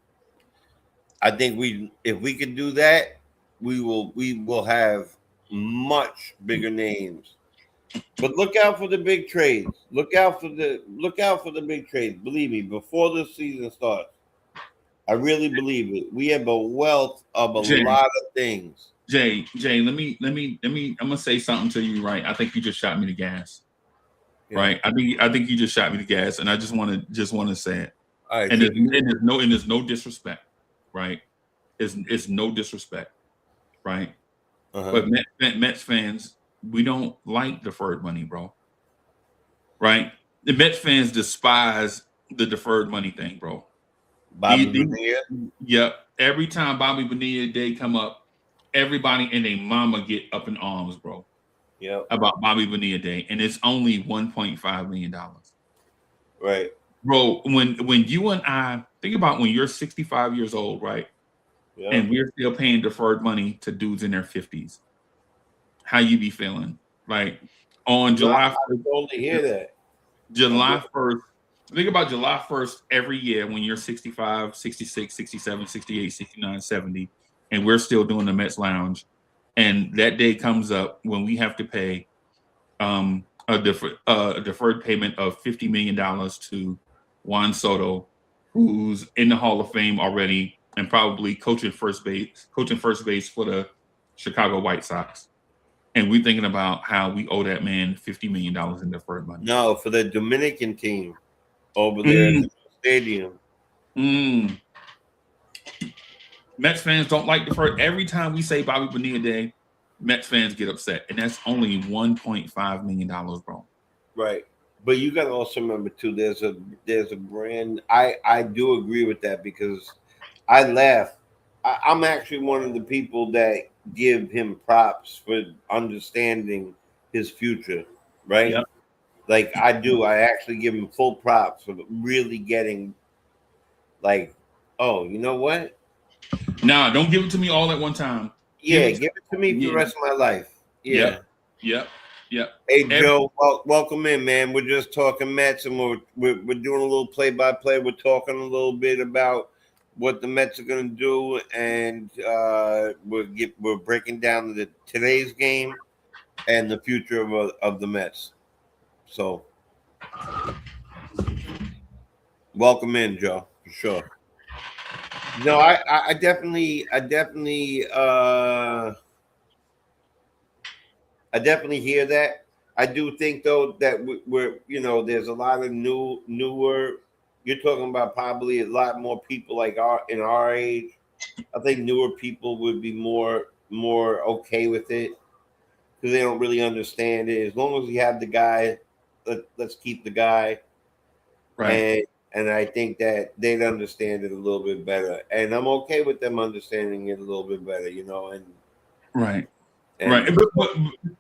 I think if we can do that, we will have much bigger names. But look out for the big trades. Look out for the big trades. Believe me, before the season starts, I really believe it. We have a wealth of a lot of things. Jay, let me. I'm gonna say something to you, right? I think you just shot me the gas, right? I think you just shot me the gas, and I just want to say it. All right, and there's no disrespect, right? It's no disrespect, right? But Mets fans, we don't like deferred money, bro. Right? The Mets fans despise the deferred money thing, bro. Bobby Bonilla? Yep. Every time Bobby Bonilla Day come up, everybody and their mama get up in arms, bro. Yep. About Bobby Bonilla Day, and it's only $1.5 million. Right. Bro, when you and I think about when you're 65 years old, right? Yep. And we're still paying deferred money to dudes in their 50s. How you be feeling? Like on July 1st. I totally hear that. July 1st. Think about July 1st every year when you're 65, 66, 67, 68, 69, 70, and we're still doing the Mets Lounge. And that day comes up when we have to pay a deferred payment of $50 million to Juan Soto, who's in the Hall of Fame already and probably coaching first base for the Chicago White Sox. And we're thinking about how we owe that man $50 million in deferred money. No, for the Dominican team over there at the stadium. Mets fans don't like deferred. Every time we say Bobby Bonilla Day, Mets fans get upset. And that's only $1.5 million, bro. Right. But you got to also remember, too, there's a brand. I do agree with that because I laugh. I'm actually one of the people that give him props for understanding his future, right? Yep. Like I do. I actually give him full props for really getting like, oh, you know what? Nah, don't give it to me all at one time. Yeah, give it to me for the rest of my life. Yeah. Yep. Hey, Joe, welcome in, man. We're just talking Mets, and we're doing a little play-by-play. We're talking a little bit about what the Mets are going to do, and we're breaking down today's game and the future of the Mets. So, welcome in, Joe, for sure. No, I definitely hear that. I do think though that we're there's a lot of newer. You're talking about probably a lot more people like in our age. I think newer people would be more okay with it because they don't really understand it. As long as we have the guy, let's keep the guy. Right. And I think that they'd understand it a little bit better. And I'm okay with them understanding it a little bit better, and right. Right.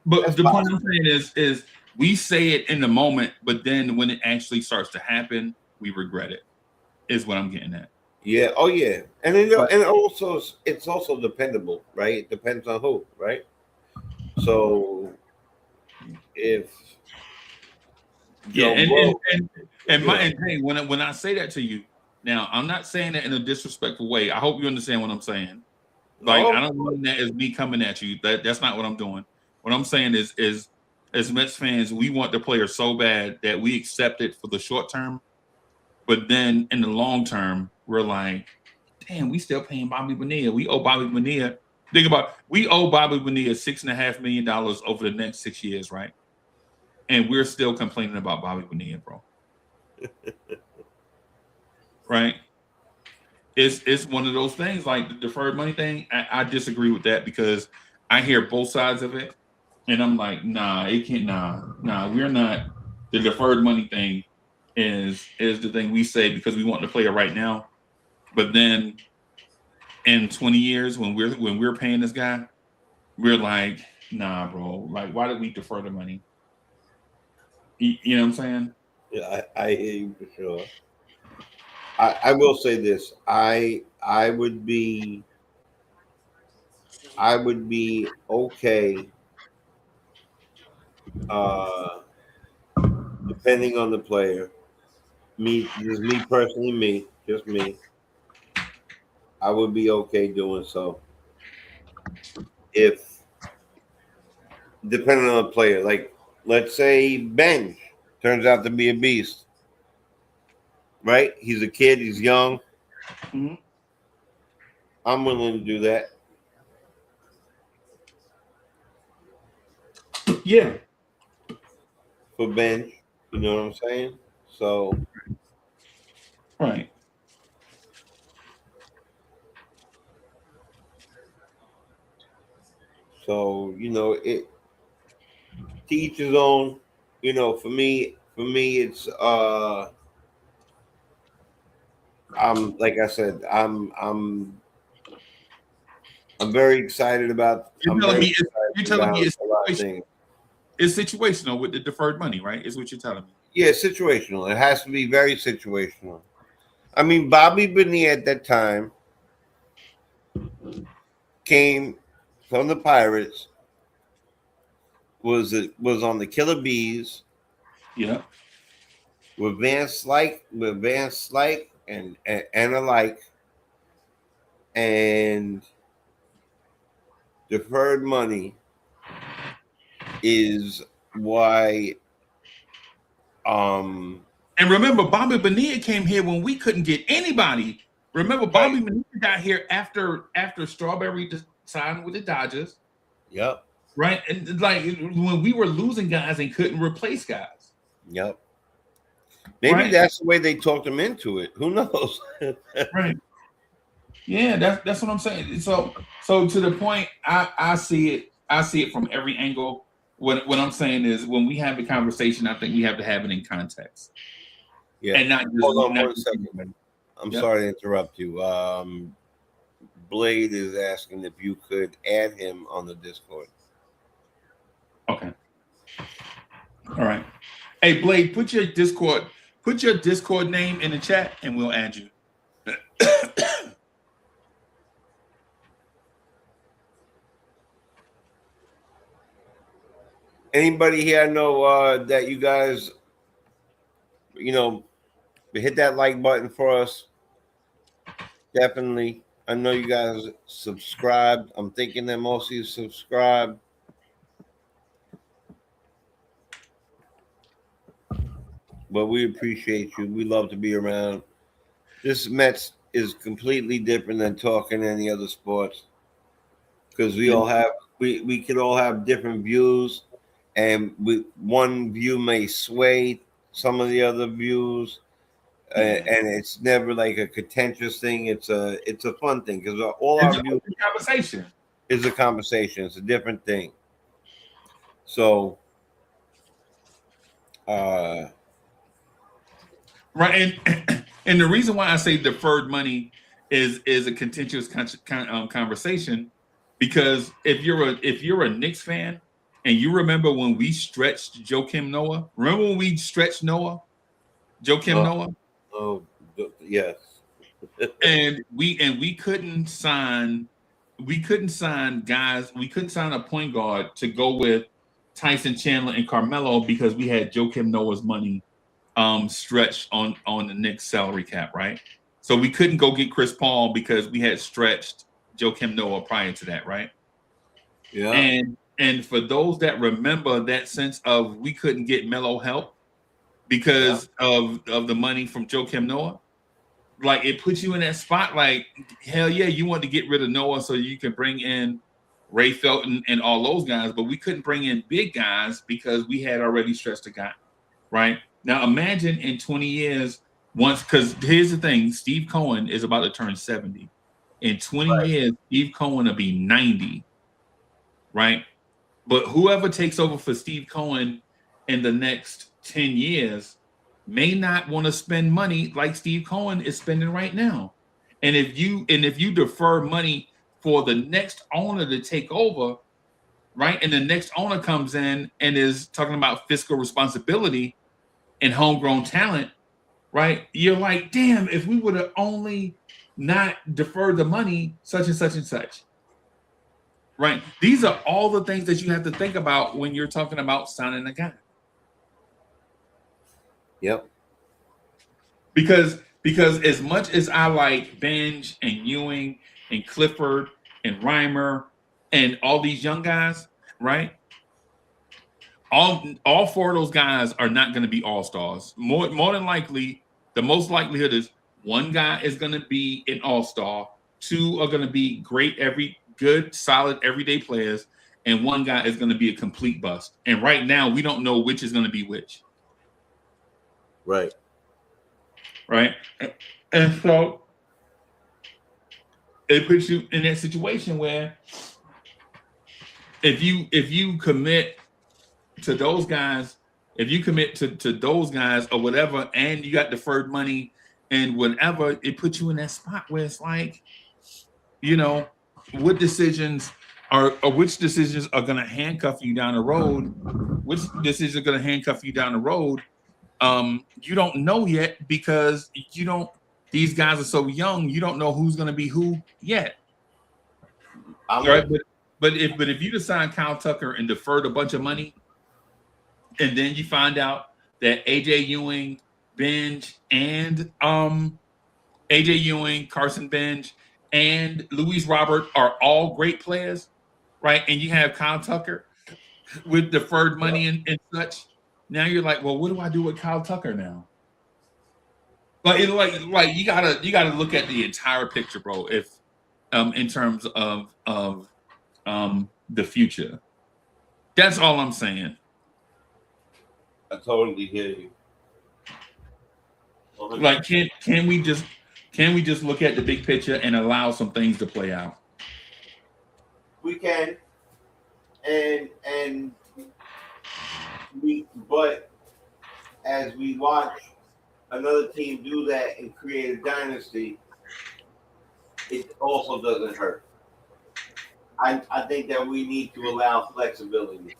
But the point I'm saying is we say it in the moment, but then when it actually starts to happen, we regret it, is what I'm getting at. Yeah. Oh, yeah. And also it's also dependable, right? It depends on who, right? So if when I say that to you, now I'm not saying that in a disrespectful way. I hope you understand what I'm saying. Like, I don't mean that as me coming at you. That's not what I'm doing. What I'm saying is as Mets fans, we want the player so bad that we accept it for the short term, but then in the long term, we're like, damn, we still paying Bobby Bonilla. We owe Bobby Bonilla. Think about it, we owe Bobby Bonilla $6.5 million over the next 6 years, right? And we're still complaining about Bobby Bonilla, bro. Right? It's one of those things like the deferred money thing. I disagree with that because I hear both sides of it, and I'm like, nah, it can't. Nah, we're not. The deferred money thing is the thing we say because we want the player right now, but then in 20 years when we're paying this guy, we're like, nah, bro. Like, why did we defer the money? You know what I'm saying? Yeah, I hear you for sure. I will say this. I would be okay, depending on the player. Me personally, just me. I would be okay doing so if depending on the player. Like, let's say Ben turns out to be a beast, right? He's a kid, he's young. Mm-hmm. I'm willing to do that. Yeah. For Ben, you know what I'm saying? So, right. So, it to each his own. For me, it's I'm like I said, I'm very excited about. You're I'm telling very me you're excited telling me about a lot of things. it's situational with the deferred money, right? Is what you're telling me. Yeah, situational. It has to be very situational. I mean, Bobby Bonilla at that time came from the Pirates. Was on the Killer Bees. Yeah. With Van Slyke and alike, and deferred money is why. And remember, Bobby Bonilla came here when we couldn't get anybody. Remember, Bobby Bonilla got here after Strawberry signed with the Dodgers. Yep. Right, and like when we were losing guys and couldn't replace guys. Yep. Maybe that's the way they talked him into it. Who knows? Right. Yeah, that's what I'm saying. So to the point, I see it. I see it from every angle. What I'm saying is, when we have a conversation, I think we have to have it in context. Yeah. And not just. Hold on 1 second. I'm sorry to interrupt you. Blade is asking if you could add him on the Discord. Okay. All right. Hey, Blade, put your Discord name in the chat, and we'll add you. Anybody here know that you guys, hit that like button for us? Definitely. I know you guys subscribed. I'm thinking that most of you subscribed. But we appreciate you. We love to be around. This Mets is completely different than talking any other sports, because we could all have different views, and one view may sway some of the other views, and it's never like a contentious thing. It's a fun thing, because all our views conversation is a conversation. It's a different thing. So, right, and the reason why I say deferred money is a contentious conversation, because if you're a Knicks fan and you remember when we stretched Joakim Noah, remember when we stretched Joakim Noah? Oh, yes. and we couldn't sign guys. We couldn't sign a point guard to go with Tyson Chandler and Carmelo because we had Joakim Noah's money stretched on the Knicks salary cap, right? So we couldn't go get Chris Paul because we had stretched Joakim Noah prior to that, right? Yeah. And for those that remember that sense of we couldn't get Melo help because of the money from Joakim Noah, like it puts you in that spot. Like hell yeah, you want to get rid of Noah so you can bring in Ray Felton and all those guys, but we couldn't bring in big guys because we had already stretched a guy, right? Now imagine in 20 years, because here's the thing, Steve Cohen is about to turn 70. In 20 years, Steve Cohen will be 90, right? But whoever takes over for Steve Cohen in the next 10 years may not want to spend money like Steve Cohen is spending right now. And if you defer money for the next owner to take over, right? And the next owner comes in and is talking about fiscal responsibility and homegrown talent, right? You're like, damn, if we would have only not deferred the money, such and such and such. Right. These are all the things that you have to think about when you're talking about signing a guy. Yep. Because as much as I like Benj and Ewing and Clifford and Reimer and all these young guys, right? All four of those guys are not going to be all-stars. More than likely, the most likelihood is one guy is going to be an all-star, two are going to be great good, solid, everyday players, and one guy is going to be a complete bust. And right now, we don't know which is going to be which. Right. Right. And so it puts you in that situation where if you commit to those guys, if you commit to those guys or whatever, and you got deferred money and whatever, it puts you in that spot where it's like, which decisions are going to handcuff you down the road? Which decisions are going to handcuff you down the road? You don't know yet because these guys are so young, you don't know who's going to be who yet. Right? But if you decide Kyle Tucker and deferred a bunch of money, and then you find out that AJ Ewing, Benj, and AJ Ewing, Carson Benj, and Luis Robert are all great players, right? And you have Kyle Tucker with deferred money and such. Now you're like, well, what do I do with Kyle Tucker now? Like you gotta look at the entire picture, bro. If in terms of the future, that's all I'm saying. I totally hear you. Like, can we just look at the big picture and allow some things to play out? We can, and but as we watch another team do that and create a dynasty, it also doesn't hurt. I think that we need to allow flexibility.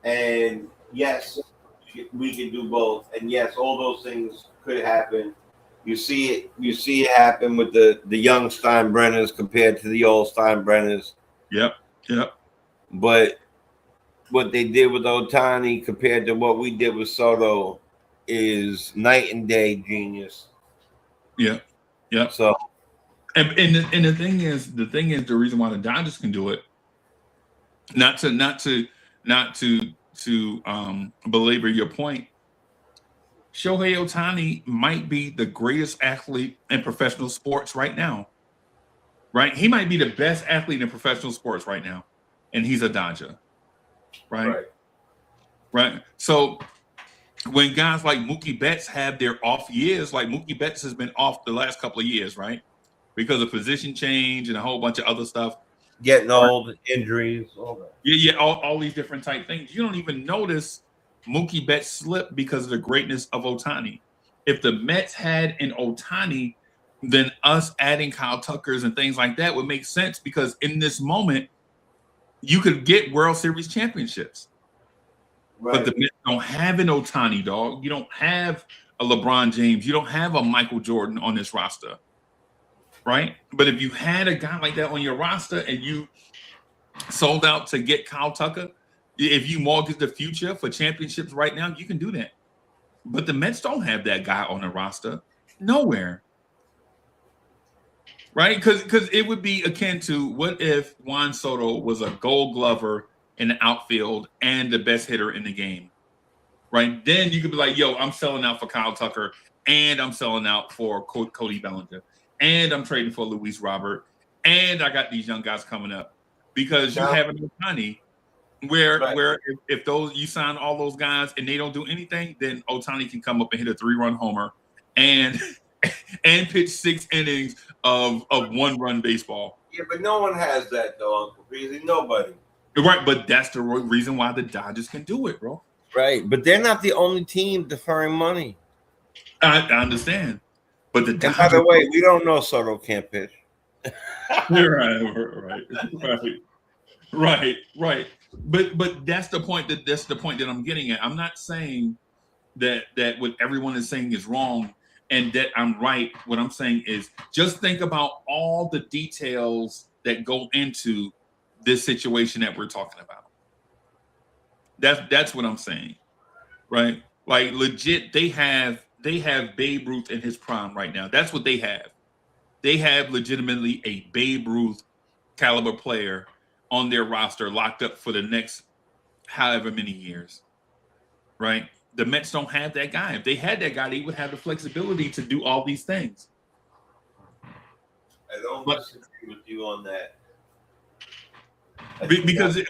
And yes, we can do both. And yes, all those things could happen. You see it happen with the young Steinbrenners compared to the old Steinbrenners. Yep. But what they did with Ohtani compared to what we did with Soto is night and day genius. Yeah. So and the thing is the reason why the Dodgers can do it, not to belabor your point, Shohei Ohtani might be the greatest athlete in professional sports right now. Right? He might be the best athlete in professional sports right now, and he's a Dodger. Right? So when guys like Mookie Betts have their off years, like Mookie Betts has been off the last couple of years, right? Because of position change and a whole bunch of other stuff. Getting old, injuries, all that. Yeah, all these different type things. You don't even notice Mookie Betts slip because of the greatness of Ohtani. If the Mets had an Ohtani, then us adding Kyle Tuckers and things like that would make sense, because in this moment, you could get World Series championships. Right. But the Mets don't have an Ohtani, dog. You don't have a LeBron James. You don't have a Michael Jordan on this roster. Right? But if you had a guy like that on your roster and you sold out to get Kyle Tucker, if you mortgage the future for championships right now, you can do that. But the Mets don't have that guy on the roster. Nowhere. right? Because it would be akin to what if Juan Soto was a Gold Glover in the outfield and the best hitter in the game, right? Then you could be like, yo, I'm selling out for Kyle Tucker, and I'm selling out for Cody Bellinger, and I'm trading for Luis Robert, and I got these young guys coming up because you have enough money where if those you sign all those guys and they don't do anything, then Otani can come up and hit a 3-run homer and and pitch 6 innings of 1-run baseball. Yeah, but no one has that though, Uncle Breezy. Nobody. Right, but that's the reason why the Dodgers can do it, bro. Right, but they're not the only team deferring money. I understand, but the Dodgers. And by the way, we don't know Soto can't pitch. Right. But that's the point that I'm getting at. I'm not saying that what everyone is saying is wrong and that I'm right. What I'm saying is just think about all the details that go into this situation that we're talking about. That's what I'm saying, right? Like legit, they have Babe Ruth in his prime right now. That's what they have. They have legitimately a Babe Ruth caliber player on their roster locked up for the next however many years, right? The Mets don't have that guy. If they had that guy, they would have the flexibility to do all these things. I don't disagree with you on that. Because if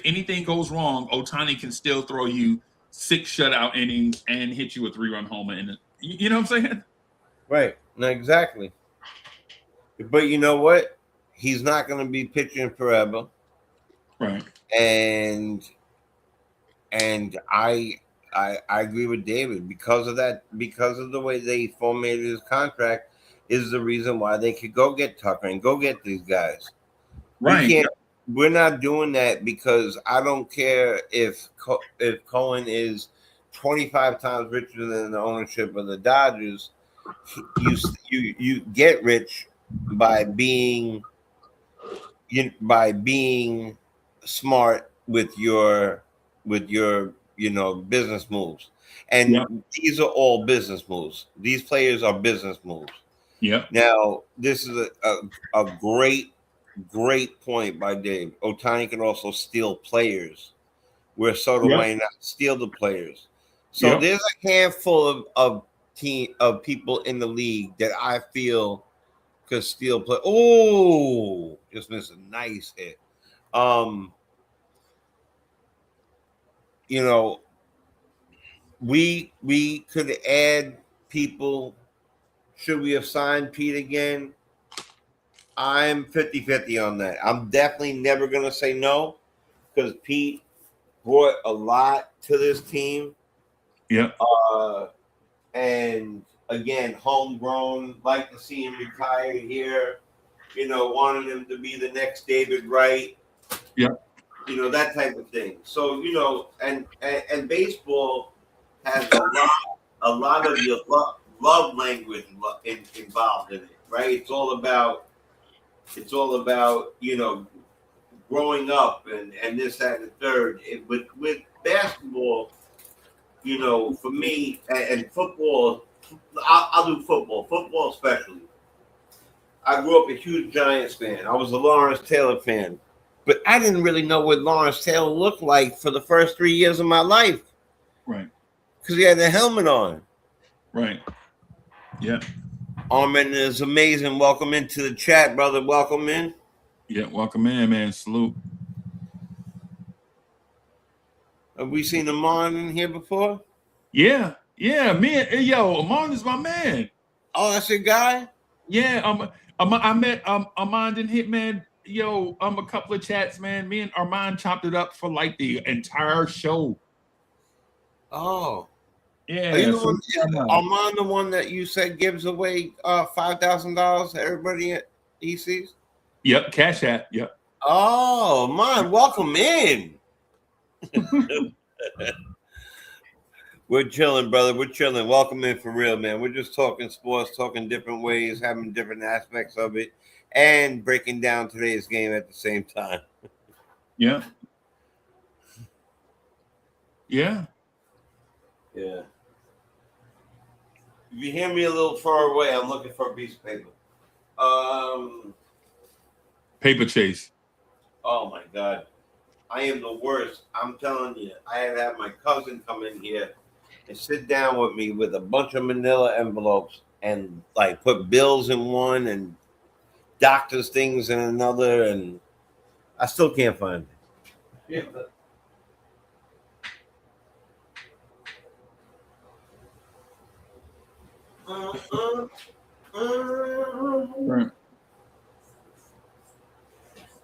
anything goes wrong, Otani can still throw you 6 shutout innings and hit you a 3-run homer. And you know what I'm saying? Right. No, exactly. But you know what? He's not going to be pitching forever. Right. And I agree with David because of that, because of the way they formatted his contract is the reason why they could go get Tucker and go get these guys. Right. We're not doing that because I don't care if Cohen is 25 times richer than the ownership of the Dodgers. You get rich by being smart with your business moves, and these are all business moves. These players are business moves. Yeah. Now this is a great point by Dave. Otani can also steal players where Soto might not steal the players. So there's a handful of people in the league that I feel could steal play. Oh, just missed a nice hit. We could add people. Should we have signed Pete again? I'm 50-50 on that. I'm definitely never going to say no because Pete brought a lot to this team. Yeah. And again, homegrown, like to see him retire here. Wanted him to be the next David Wright. Yeah. That type of thing. So, and baseball has a lot of your love language involved in it, right? It's all about growing up and this, that, and the third. With basketball, for me and football, I'll do football especially. I grew up a huge Giants fan. I was a Lawrence Taylor fan, but I didn't really know what Lawrence Taylor looked like for the first 3 years of my life. Right. Because he had the helmet on. Right. Yeah. Armin is amazing. Welcome into the chat, brother. Welcome in. Yeah, welcome in, man. Salute. Have we seen Amon in here before? Yeah, man. Hey, yo, Amon is my man. Oh, that's your guy? Yeah, I met Armand and Hitman. Yo, a couple of chats, man. Me and Armand chopped it up for like the entire show. Oh. Yeah. Are you Armand the one that you said gives away $5,000 to everybody at ECs? Yep, Cash App. Yep. Oh, man, welcome in. We're chilling, brother. We're chilling. Welcome in for real, man. We're just talking sports, talking different ways, having different aspects of it, and breaking down today's game at the same time. Yeah. Yeah. If you hear me a little far away, I'm looking for a piece of paper. Paper chase. Oh my God. I am the worst. I'm telling you. I had to have my cousin come in here and sit down with me with a bunch of manila envelopes and like put bills in one and doctor's things in another, and I still can't find it. Yeah. Right.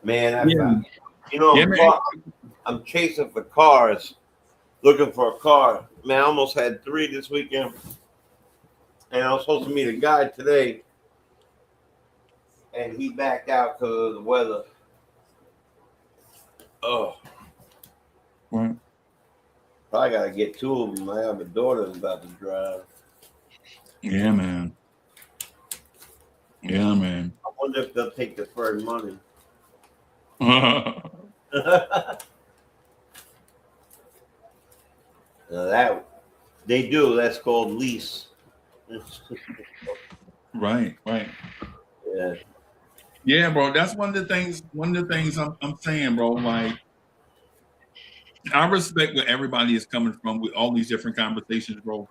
Man, I Yeah. found. You know, Yeah, man. I'm chasing for cars, looking for a car. Man, I almost had 3 this weekend, and I was supposed to meet a guy today, and he backed out because of the weather. Oh, Right. probably got to get 2 of them. I have a daughter that's about to drive. Yeah, man. Yeah, man. I wonder if they'll take deferred money. Now that they do. That's called lease. Right. Yeah. Yeah, bro. That's one of the things. One of the things I'm saying, bro. Like, I respect where everybody is coming from with all these different conversations, bro.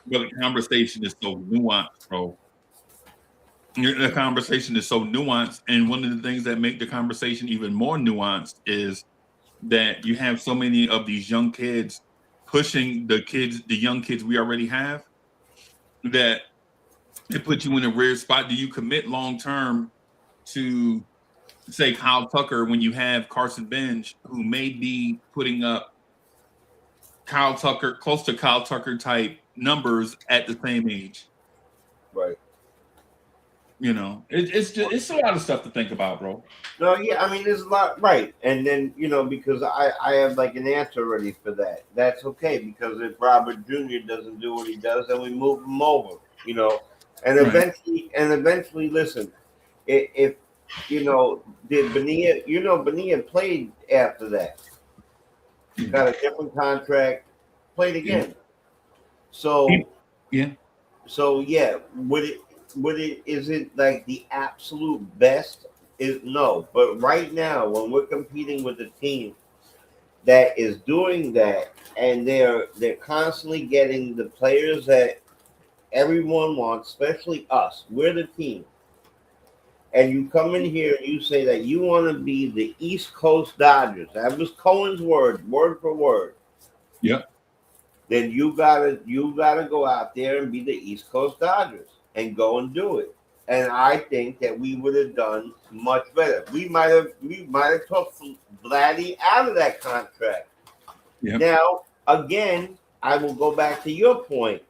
But the conversation is so nuanced, bro. The conversation is so nuanced, and one of the things that make the conversation even more nuanced is that you have so many of these young kids pushing the young kids we already have, that it puts you in a weird spot. Do you commit long term to, say, Kyle Tucker, when you have Carson Bench, who may be putting up Kyle Tucker, close to Kyle Tucker type numbers at the same age? Right. You know, it's a lot of stuff to think about, bro. No, yeah, I mean, there's a lot, right? And then because I have like an answer ready for that. That's okay, because if Robert Jr. doesn't do what he does, then we move him over. And Right. eventually, listen, if did Bonilla, Bonilla played after that, got a different contract, played again. So Yeah. So yeah, would it is it like the absolute best? Is no, but right now when we're competing with a team that is doing that, and they're constantly getting the players that everyone wants, especially us. We're the team. And you come in here and you say that you want to be the East Coast Dodgers. That was Cohen's word for word. Yep. Then you gotta go out there and be the East Coast Dodgers and go and do it. And I think that we would have done much better. We might have took Vladdy out of that contract. Yep. Now, again, I will go back to your point.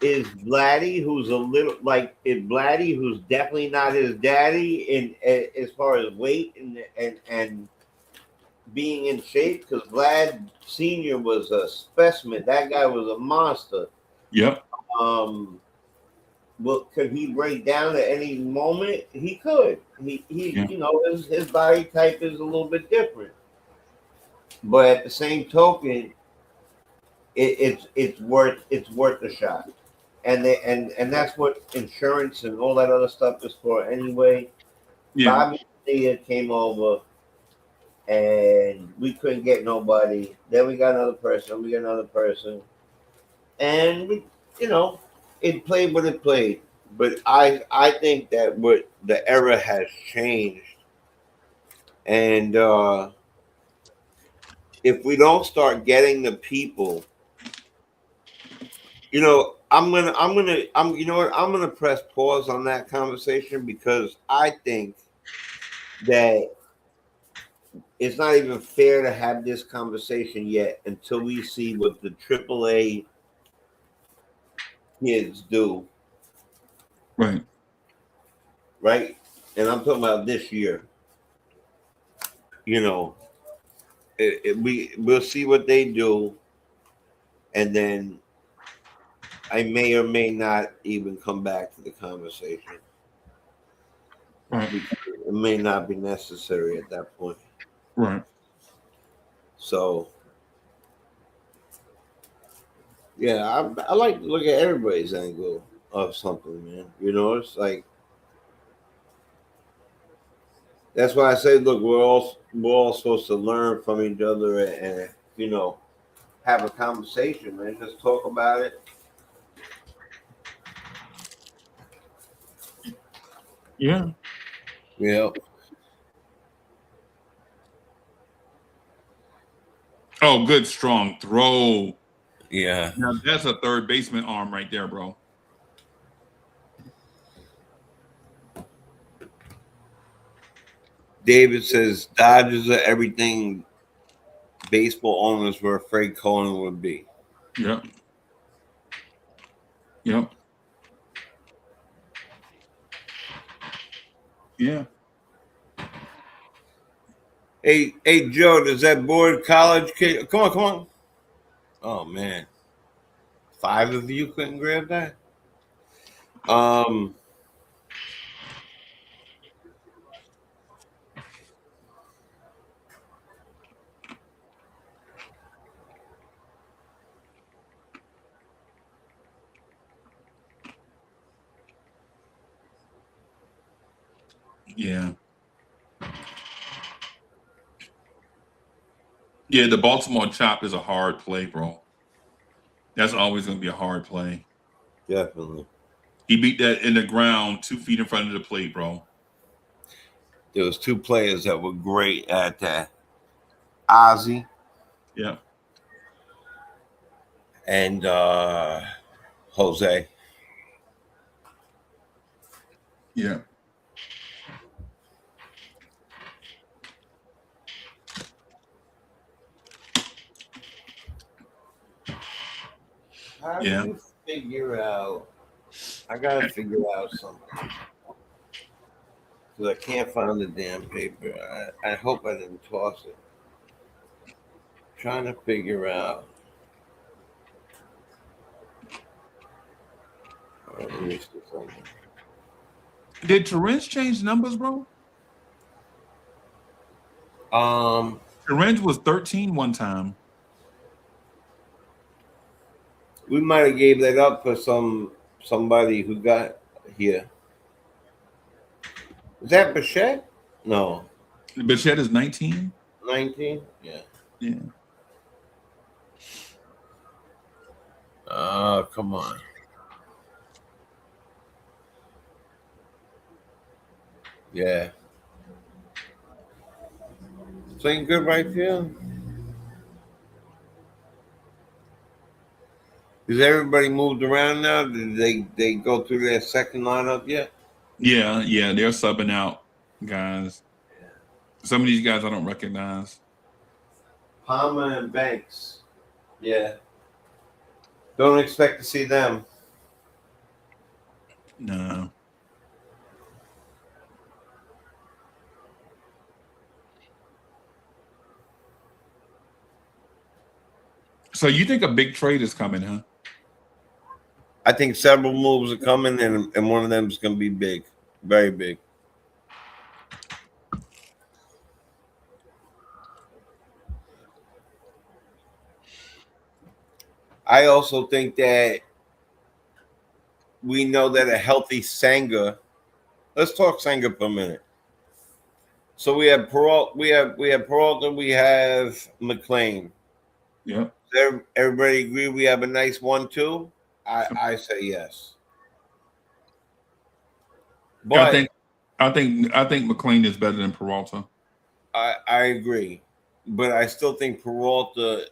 Is Vladdy, who's a little like, is Vladdy, who's definitely not his daddy in as far as weight and being in shape, because Vlad Senior was a specimen. That guy was a monster. Yep. Well, could he break down at any moment? He could. He Yeah. his body type is a little bit different. But at the same token, it's worth a shot. And that's what insurance and all that other stuff is for anyway. Yeah. Bobby Thea came over, and we couldn't get nobody. Then we got another person. We got another person, and it played what it played. But I think that what the era has changed, and if we don't start getting the people, I'm you know what, I'm gonna press pause on that conversation, because I think that it's not even fair to have this conversation yet until we see what the AAA kids do. Right. Right? And I'm talking about this year. We'll see what they do, and then I may or may not even come back to the conversation. Right. It may not be necessary at that point. Right. So, Yeah, I like to look at everybody's angle of something, man. You know, it's like that's why I say, look, we're all supposed to learn from each other and have a conversation, man. Just talk about it. Yeah. Yeah. Oh, good strong throw. Yeah. Now that's a third baseman arm right there, bro. David says Dodgers are everything baseball owners were afraid Cohen would be. Yep. Yep. Yeah. Hey, Joe, does that board college kid? Come on, come on. Oh man, 5 of you couldn't grab that. Um, Yeah. Yeah, the Baltimore chop is a hard play, bro. That's always going to be a hard play. definitely. He beat that in the ground 2 feet in front of the plate, bro. There was 2 players that were great at that. Ozzy Yeah. and Jose. Yeah. How do Yeah. you figure out? I gotta figure out something because I can't find the damn paper. I hope I didn't toss it. Trying to figure out. Let me see something. Did Terrence change numbers, bro? Um, Terrence was 13 one time. we might have gave that up for somebody who got here. Is that Bichette? No, Bichette is 19. 19. Yeah. Yeah. Come on. Yeah. Playing good right field. Is everybody moved around now? Did they go through their second lineup yet? Yeah. Yeah. They're subbing out guys. Some of these guys I don't recognize. Palmer and Banks. Yeah. Don't expect to see them. No. So you think a big trade is coming, huh? I think several moves are coming, and one of them is going to be big, very big. I also think that we know that a healthy Sanger. Let's talk Sanger for a minute. So we have Peralta, we have McLean. Yeah. Everybody agree we have a nice 1-2? I say yes. I But think I think McLean is better than Peralta. I agree. But I still think Peralta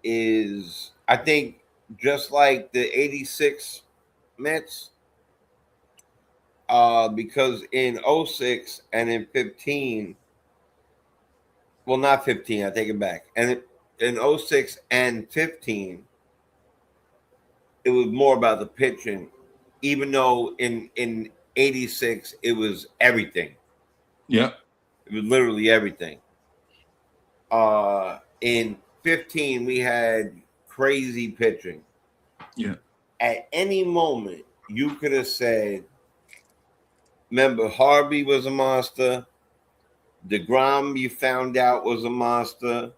is just like the 86 Mets, because in '06 and in 15, well, not 15, I take it back. And in '06 and 15, it was more about the pitching, even though in '86 it was everything. Yeah. It was literally everything. In 15, we had crazy pitching. Yeah. At any moment, you could have said, remember, Harvey was a monster. DeGrom, you found out, was a monster.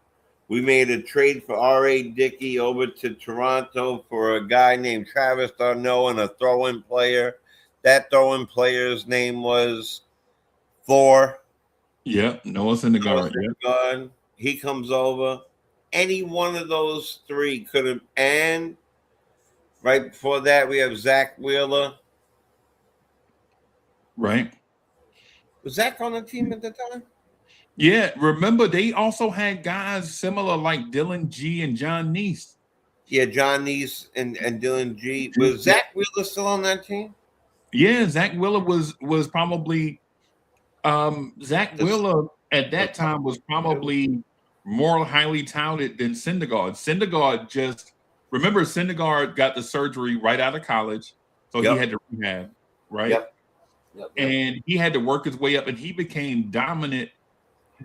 We made a trade for R.A. Dickey over to Toronto for a guy named Travis Darno and a throw-in player. That throw-in player's name was Thor. Yep. Noah Syndergaard. Yep. He comes over. Any one of those three could have. And right before that, we have Zach Wheeler. Right. Was Zach on the team at the time? Yeah. Remember, they also had guys similar like Dylan G and John Neese. Yeah, John Neese and Dylan G. Was Zach Wheeler still on that team? Yeah, Zach Wheeler was probably Zach Wheeler at that time was probably more highly touted than Syndergaard. Syndergaard Syndergaard got the surgery right out of college, so he had to rehab, right? Yep. And he had to work his way up, and he became dominant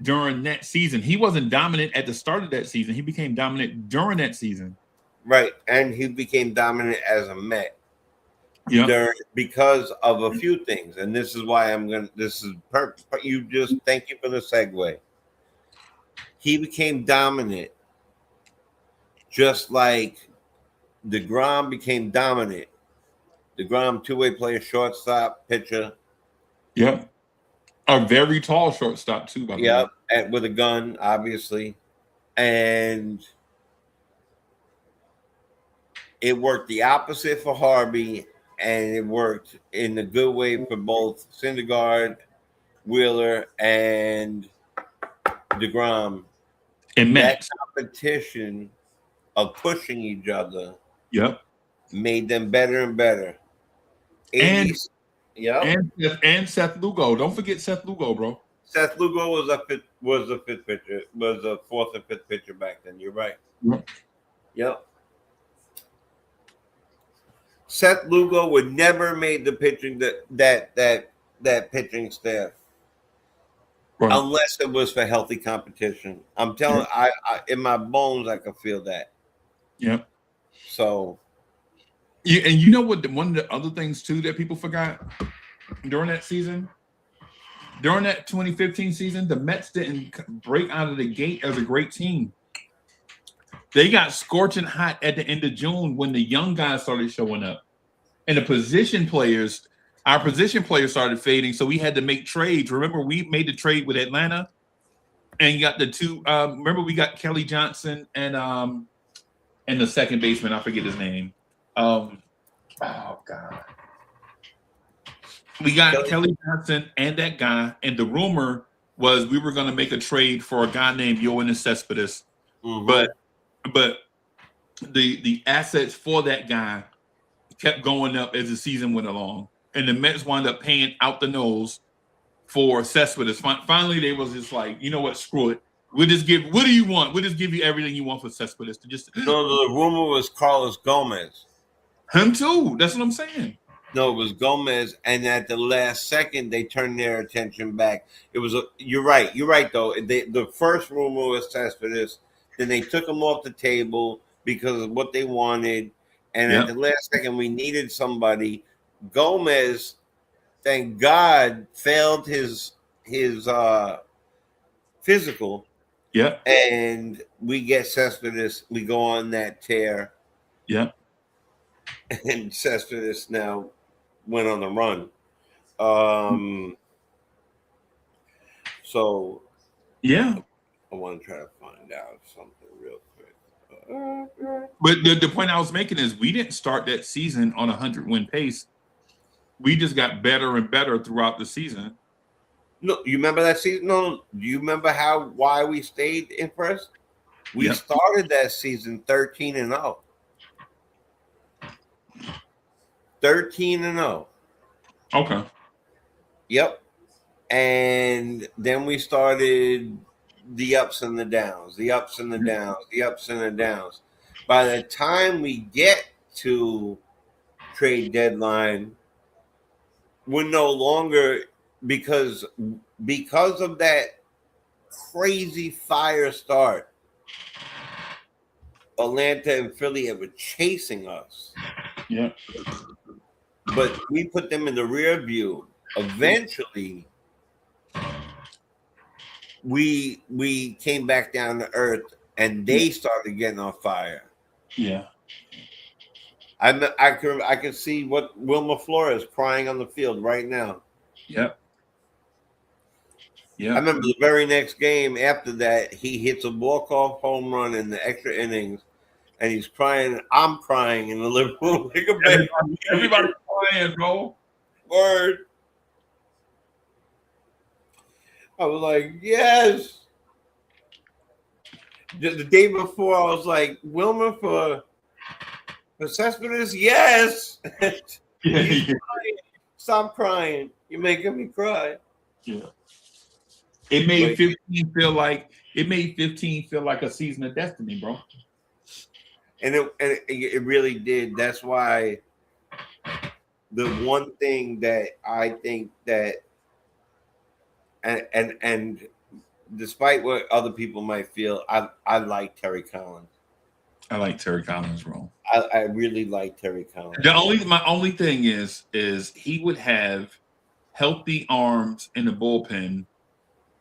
during that season. He wasn't dominant at the start of that season. He became dominant during that season. Right, and he became dominant as a Met. Yeah, because of a few things, and this is why this is perfect. Thank you for the segue. He became dominant, just like DeGrom became dominant. DeGrom, two-way player, shortstop, pitcher. Yep. A very tall shortstop too, by the way. Yep, with a gun, obviously, and it worked the opposite for Harvey. And it worked in a good way for both Syndergaard, Wheeler, and DeGrom. And Max. That competition of pushing each other made them better and better. And Seth Lugo. Don't forget Seth Lugo, bro. Seth Lugo was a fifth pitcher, was a fourth or fifth pitcher back then. You're right. Yep. Seth Lugo would never made the pitching that pitching staff unless it was for healthy competition. I'm telling I in my bones I can feel that. Yep. So yeah, and you know what? One of the other things too that people forgot during that season, during that 2015 season, the Mets didn't break out of the gate as a great team. They got scorching hot at the end of June when the young guys started showing up. And our position players started fading, so we had to make trades. Remember, we made the trade with Atlanta and got the two. Remember, we got Kelly Johnson and the second baseman. I forget his name. Oh, God. We got Kelly Johnson and that guy, and the rumor was we were going to make a trade for a guy named Yoenis Cespedes. But the assets for that guy kept going up as the season went along, and the Mets wound up paying out the nose for Cespedes. Finally, they was just like, you know what, screw it. We'll just give. What do you want? We'll just give you everything you want for Cespedes. No, the rumor was Carlos Gomez. Him too. That's what I'm saying. No, it was Gomez, and at the last second, they turned their attention back. It was you're right. You're right though. The first rumor was Cespedes. Then they took him off the table because of what they wanted. And at the last second, we needed somebody. Gomez, thank God, failed his physical. Yeah. And we get Cespedes. We go on that tear. Yeah. And Cespedes now went on the run. So yeah, I want to try to find out something real quick. But the point I was making is we didn't start that season on a 100-win pace. We just got better and better throughout the season. No, you remember that season? No, do you remember why we stayed in first? We started that season 13-0. 13-0. Okay. Yep. And then we started the ups and the downs, the ups and the downs, the ups and the downs. By the time we get to trade deadline, we're no longer because of that crazy fire start. Atlanta and Philly were chasing us. Yeah. But we put them in the rear view. Eventually, we came back down to earth and they started getting on fire. Yeah. I can see what Wilmer Flores crying on the field right now. Yep. I remember the very next game after that, he hits a walk-off home run in the extra innings, and he's crying. I'm crying in the living room. Everybody's crying, bro. Word. I was like, yes. The day before, I was like, Wilmer for Cespedes, yes. Yeah. Stop crying. You're making me cry. Yeah. It made 15 feel like a season of destiny, bro. And it really did. That's why the one thing that I think that and despite what other people might feel, I like Terry Collins. I like Terry Collins, bro. I really like Terry Collins. My only thing is he would have healthy arms in the bullpen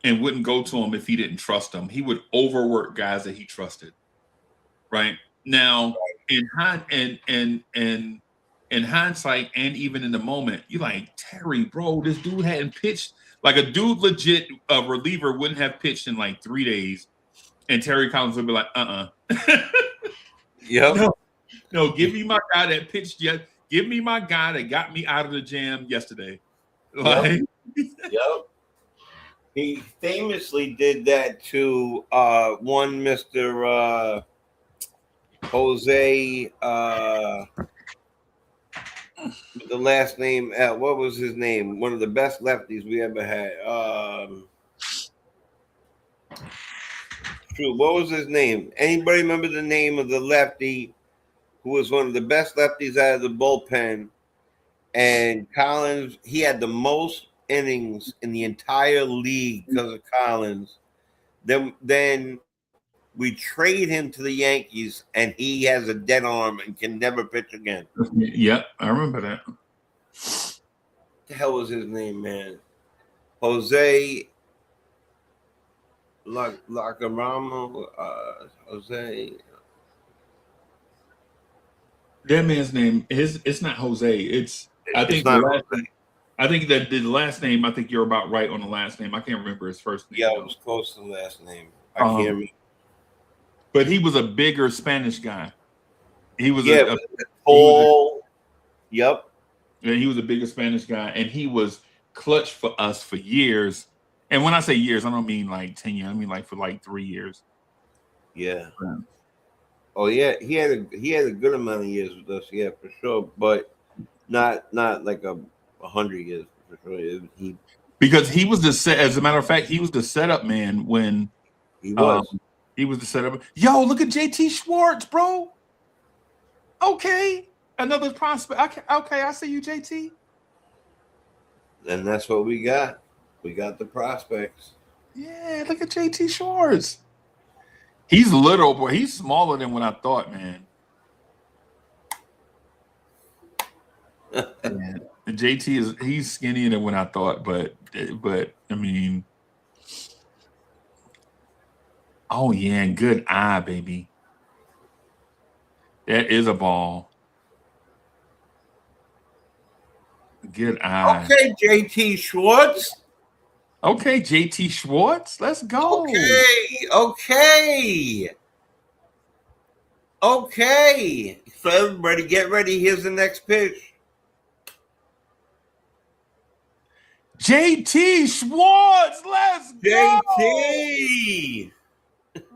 and wouldn't go to him if he didn't trust them. He would overwork guys that he trusted. Right now, in hindsight, and even in the moment, you're like, Terry, bro, this dude hadn't pitched. Like a dude legit reliever wouldn't have pitched in like 3 days, and Terry Collins would be like, Yep. No, give me my guy that pitched yet. Give me my guy that got me out of the jam yesterday. Like, yep. He famously did that to one Mr. Jose. The last name, what was his name? One of the best lefties we ever had. What was his name? Anybody remember the name of the lefty who was one of the best lefties out of the bullpen? And Collins, he had the most innings in the entire league because of Collins. Then we trade him to the Yankees, and he has a dead arm and can never pitch again. Yep, I remember that. What the hell was his name, man? Jose Lacaramo. Jose. That man's name it's not Jose. I think that the last name. I think you're about right on the last name. I can't remember his first name. Yeah, it was close to the last name. I can't remember. But he was a bigger Spanish guy. He was tall. Yep. And he was a bigger Spanish guy, and he was clutch for us for years. And when I say years, I don't mean like 10 years. I mean like for like 3 years. Yeah. Oh yeah, he had a good amount of years with us, yeah, for sure. But not like 100 years for sure. Because he was as a matter of fact, he was the setup man when he was. He was the setup. Yo, look at JT Schwartz, bro. Okay. Another prospect. Okay, I see you, JT. And that's what we got. We got the prospects. Yeah, look at JT Schwartz. He's little, boy. He's smaller than what I thought, man. Yeah. JT he's skinnier than what I thought, but I mean, oh yeah, good eye, baby. That is a ball. Good eye. Okay, JT Schwartz. Okay, JT Schwartz. Let's go. Okay. So everybody get ready. Here's the next pitch. JT Schwartz. Let's go. JT.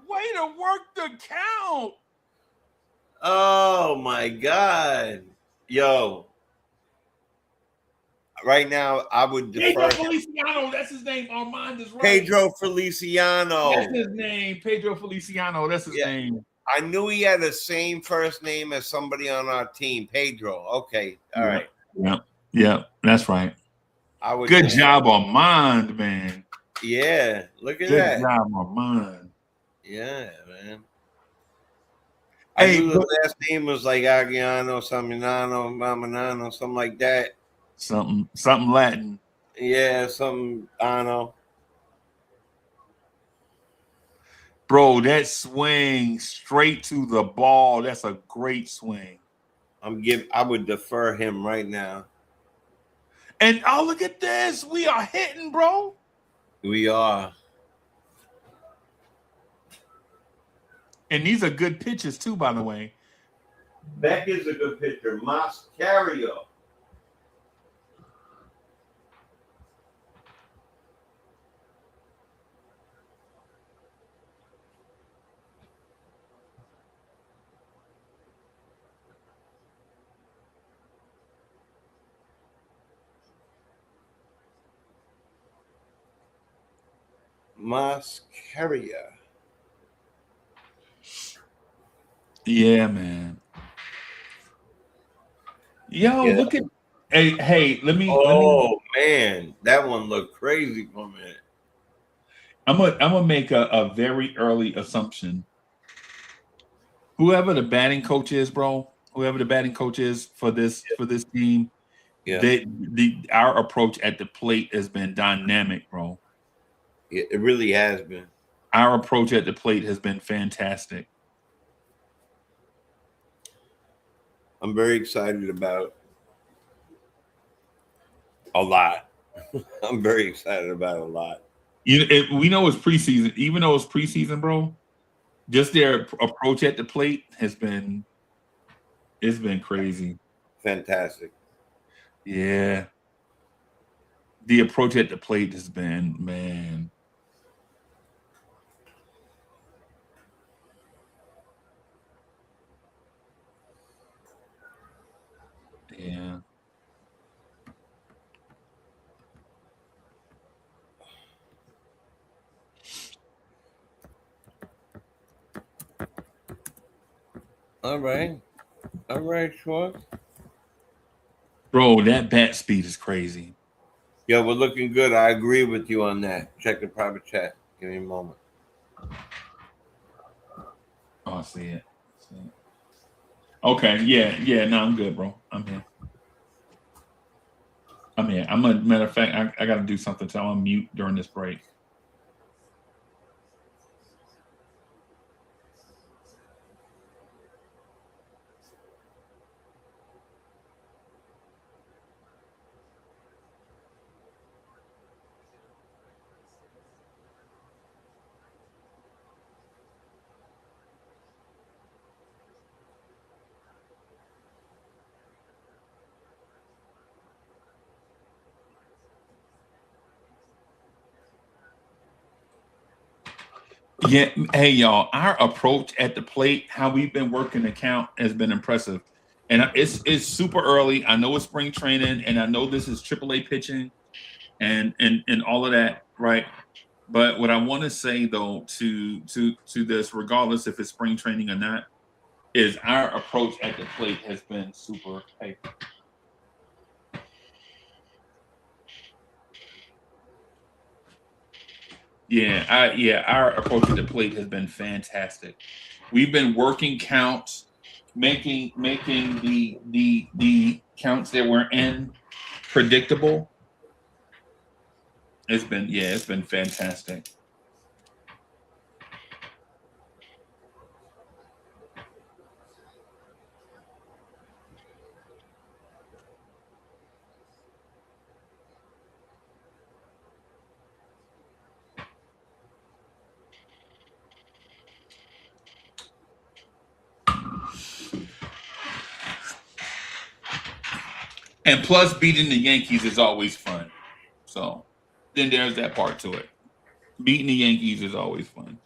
Way to work the count. Oh my God. Yo. Right now, I would defer. Pedro Feliciano, that's his name. Armand is right. Pedro Feliciano. That's his name. Pedro Feliciano, that's his name. I knew he had the same first name as somebody on our team, Pedro. Okay, all right. Yeah, that's right. Good job, Armand, man. Yeah, look at that. Good job, Armand. Yeah, man. I knew the last name was like Aguiano, Saminano, Mamanano, something like that. Something Latin. Yeah, something, I don't know. Bro, that swing straight to the ball. That's a great swing. I would defer him right now. And oh, look at this. We are hitting, bro. We are. And these are good pitches, too, by the way. Beck is a good pitcher. Mascario. Mascaria. Yeah, man. Yo, look at hey, let me man, that one looked crazy for a minute. I'm gonna make a very early assumption. Whoever the batting coach is, bro, whoever the batting coach is for this team, our approach at the plate has been dynamic, bro. It really has been. Our approach at the plate has been fantastic. I'm very excited about a lot. I'm very excited about a lot. We know it's preseason, even though it's preseason, bro. Just their approach at the plate it's been crazy. Fantastic. Yeah. The approach at the plate has been, man. Yeah. All right, Schwartz. Bro, that bat speed is crazy. Yeah, we're looking good. I agree with you on that. Check the private chat. Give me a moment. Oh, I see it. Okay, yeah. No, I'm good, bro. I'm here. I'm a matter of fact, I got to do something, so I'm on mute during this break. Yeah, hey y'all, our approach at the plate, how we've been working the count has been impressive. And it's super early. I know it's spring training, and I know this is AAA pitching and all of that, right? But what I want to say though to this, regardless if it's spring training or not, is our approach at the plate has been super. Hey. Our approach at the plate has been fantastic. We've been working counts, making the counts that we're in predictable. It's been fantastic. And plus, beating the Yankees is always fun. So then there's that part to it. Beating the Yankees is always fun.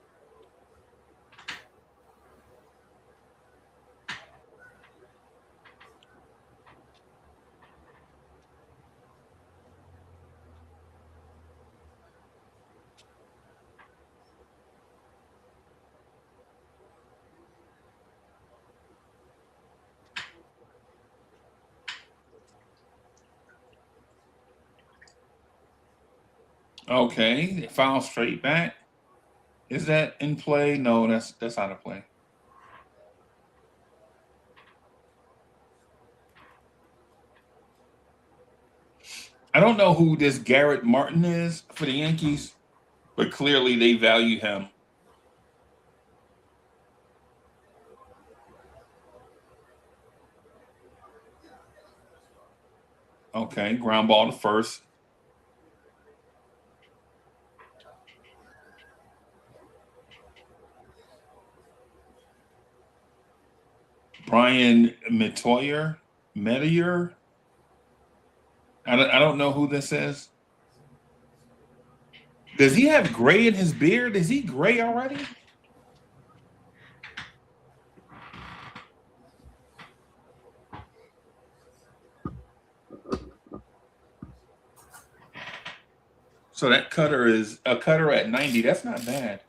Okay, foul straight back. Is that in play? No, that's out of play. I don't know who this Garrett Martin is for the Yankees, but clearly they value him. Okay, ground ball to first. Brian Metoyer. I don't know who this is. Does he have gray in his beard? Is he gray already? So that cutter is a cutter at 90. That's not bad.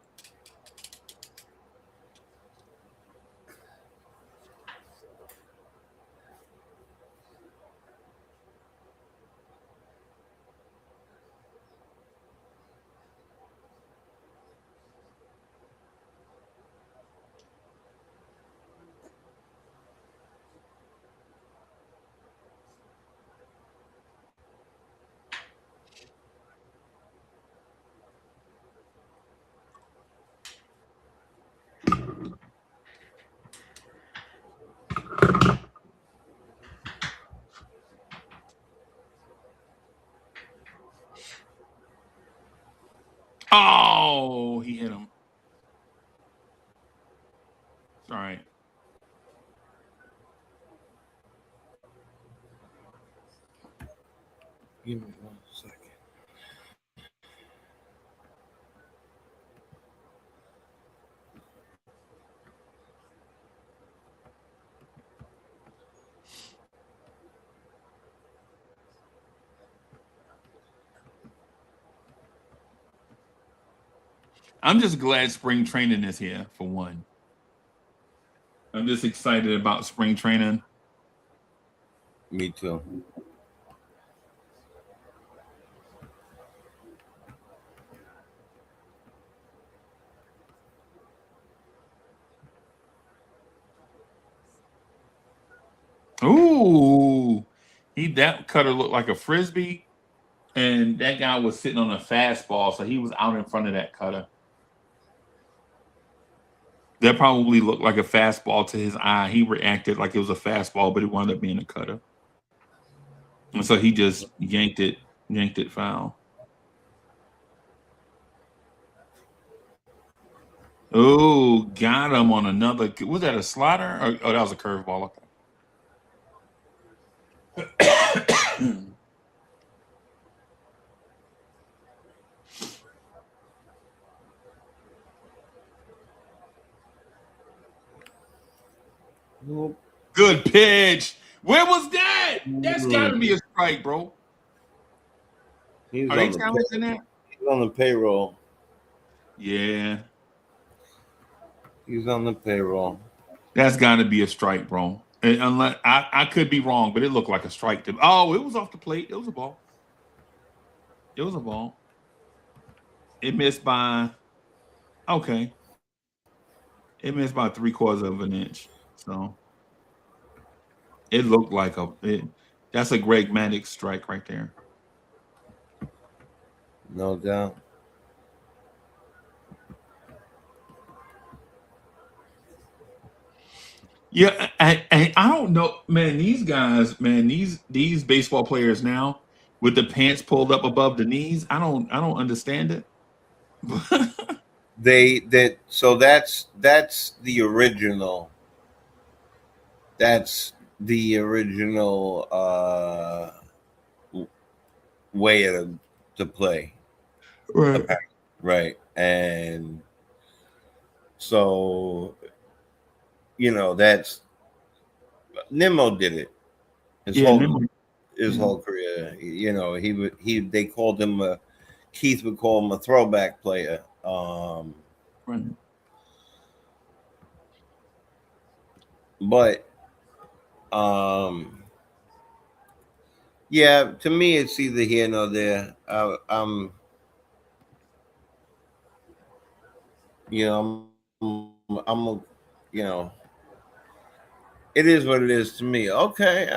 Oh, he hit him. All right. Give me 1 second. I'm just glad spring training is here for one. I'm just excited about spring training. Me too. Ooh, that cutter looked like a frisbee, and that guy was sitting on a fastball, so he was out in front of that cutter. That probably looked like a fastball to his eye. He reacted like it was a fastball, but it wound up being a cutter, and so he just yanked it foul. Oh, got him on another. Was that a slider? Oh, that was a curveball. Okay. Nope. Good pitch. Where was that? That's got to be a strike, bro. He's Are they challenging that? He's on the payroll. Yeah. He's on the payroll. That's got to be a strike, bro. Unless I could be wrong, but it looked like a strike to. Oh, it was off the plate. It was a ball. It was a ball. It missed by. Okay. It missed by 3/4 of an inch. So it looked like that's a Greg Maddux strike right there. No doubt. Yeah, I don't know, man. These guys, man, these baseball players now with the pants pulled up above the knees. I don't understand it. So that's the original. That's the original way to play. Right. Right. And so that's Nimmo did it. His whole career. They called him Keith would call him a throwback player. Right. But yeah, to me it's either here nor there. I'm it is what it is to me. Okay.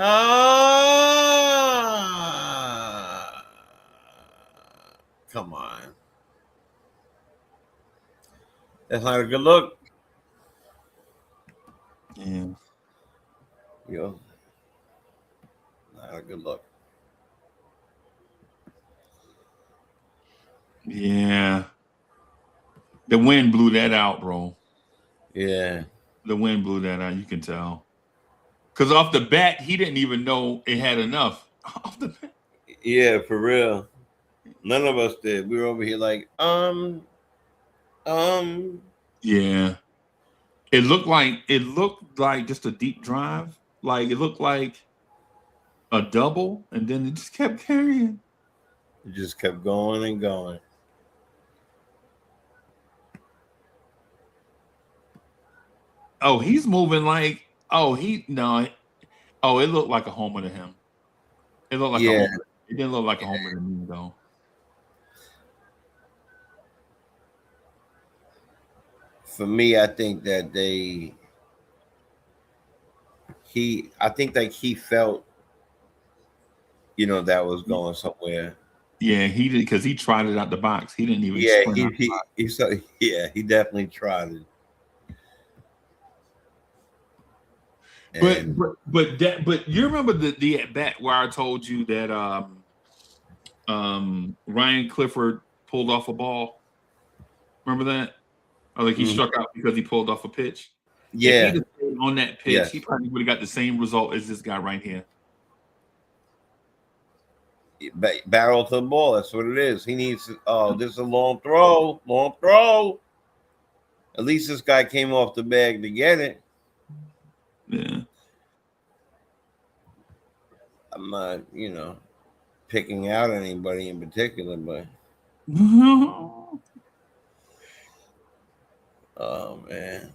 Come on. That's not a good look. Yeah. Not a good look. Yeah. The wind blew that out, bro. Yeah. The wind blew that out. You can tell. Because off the bat, he didn't even know it had enough. Off the bat. Yeah, for real. None of us did. We were over here like, Yeah. It looked like just a deep drive. Like it looked like a double, and then it just kept carrying. It just kept going and going. Oh, he's moving like he no. Oh, it looked like a homer to him. It looked like a Yeah. homer. It didn't look like a homer to me though. For me, I think that I think like he felt, that was going somewhere. Yeah, he did because he tried it out the box. He didn't even Yeah, sprint out. he definitely tried it. But And but you remember the at bat where I told you that Ryan Clifford pulled off a ball? Remember that? Or like he mhm, struck out because he pulled off a pitch. If he'd yeah, have stayed on that pitch, he yes, probably would have got the same result as this guy right here. barrel to the ball. That's what it is. He needs. Oh, this is a long throw. Long throw. At least this guy came off the bag to get it. Yeah. I'm not, picking out anybody in particular, but oh man,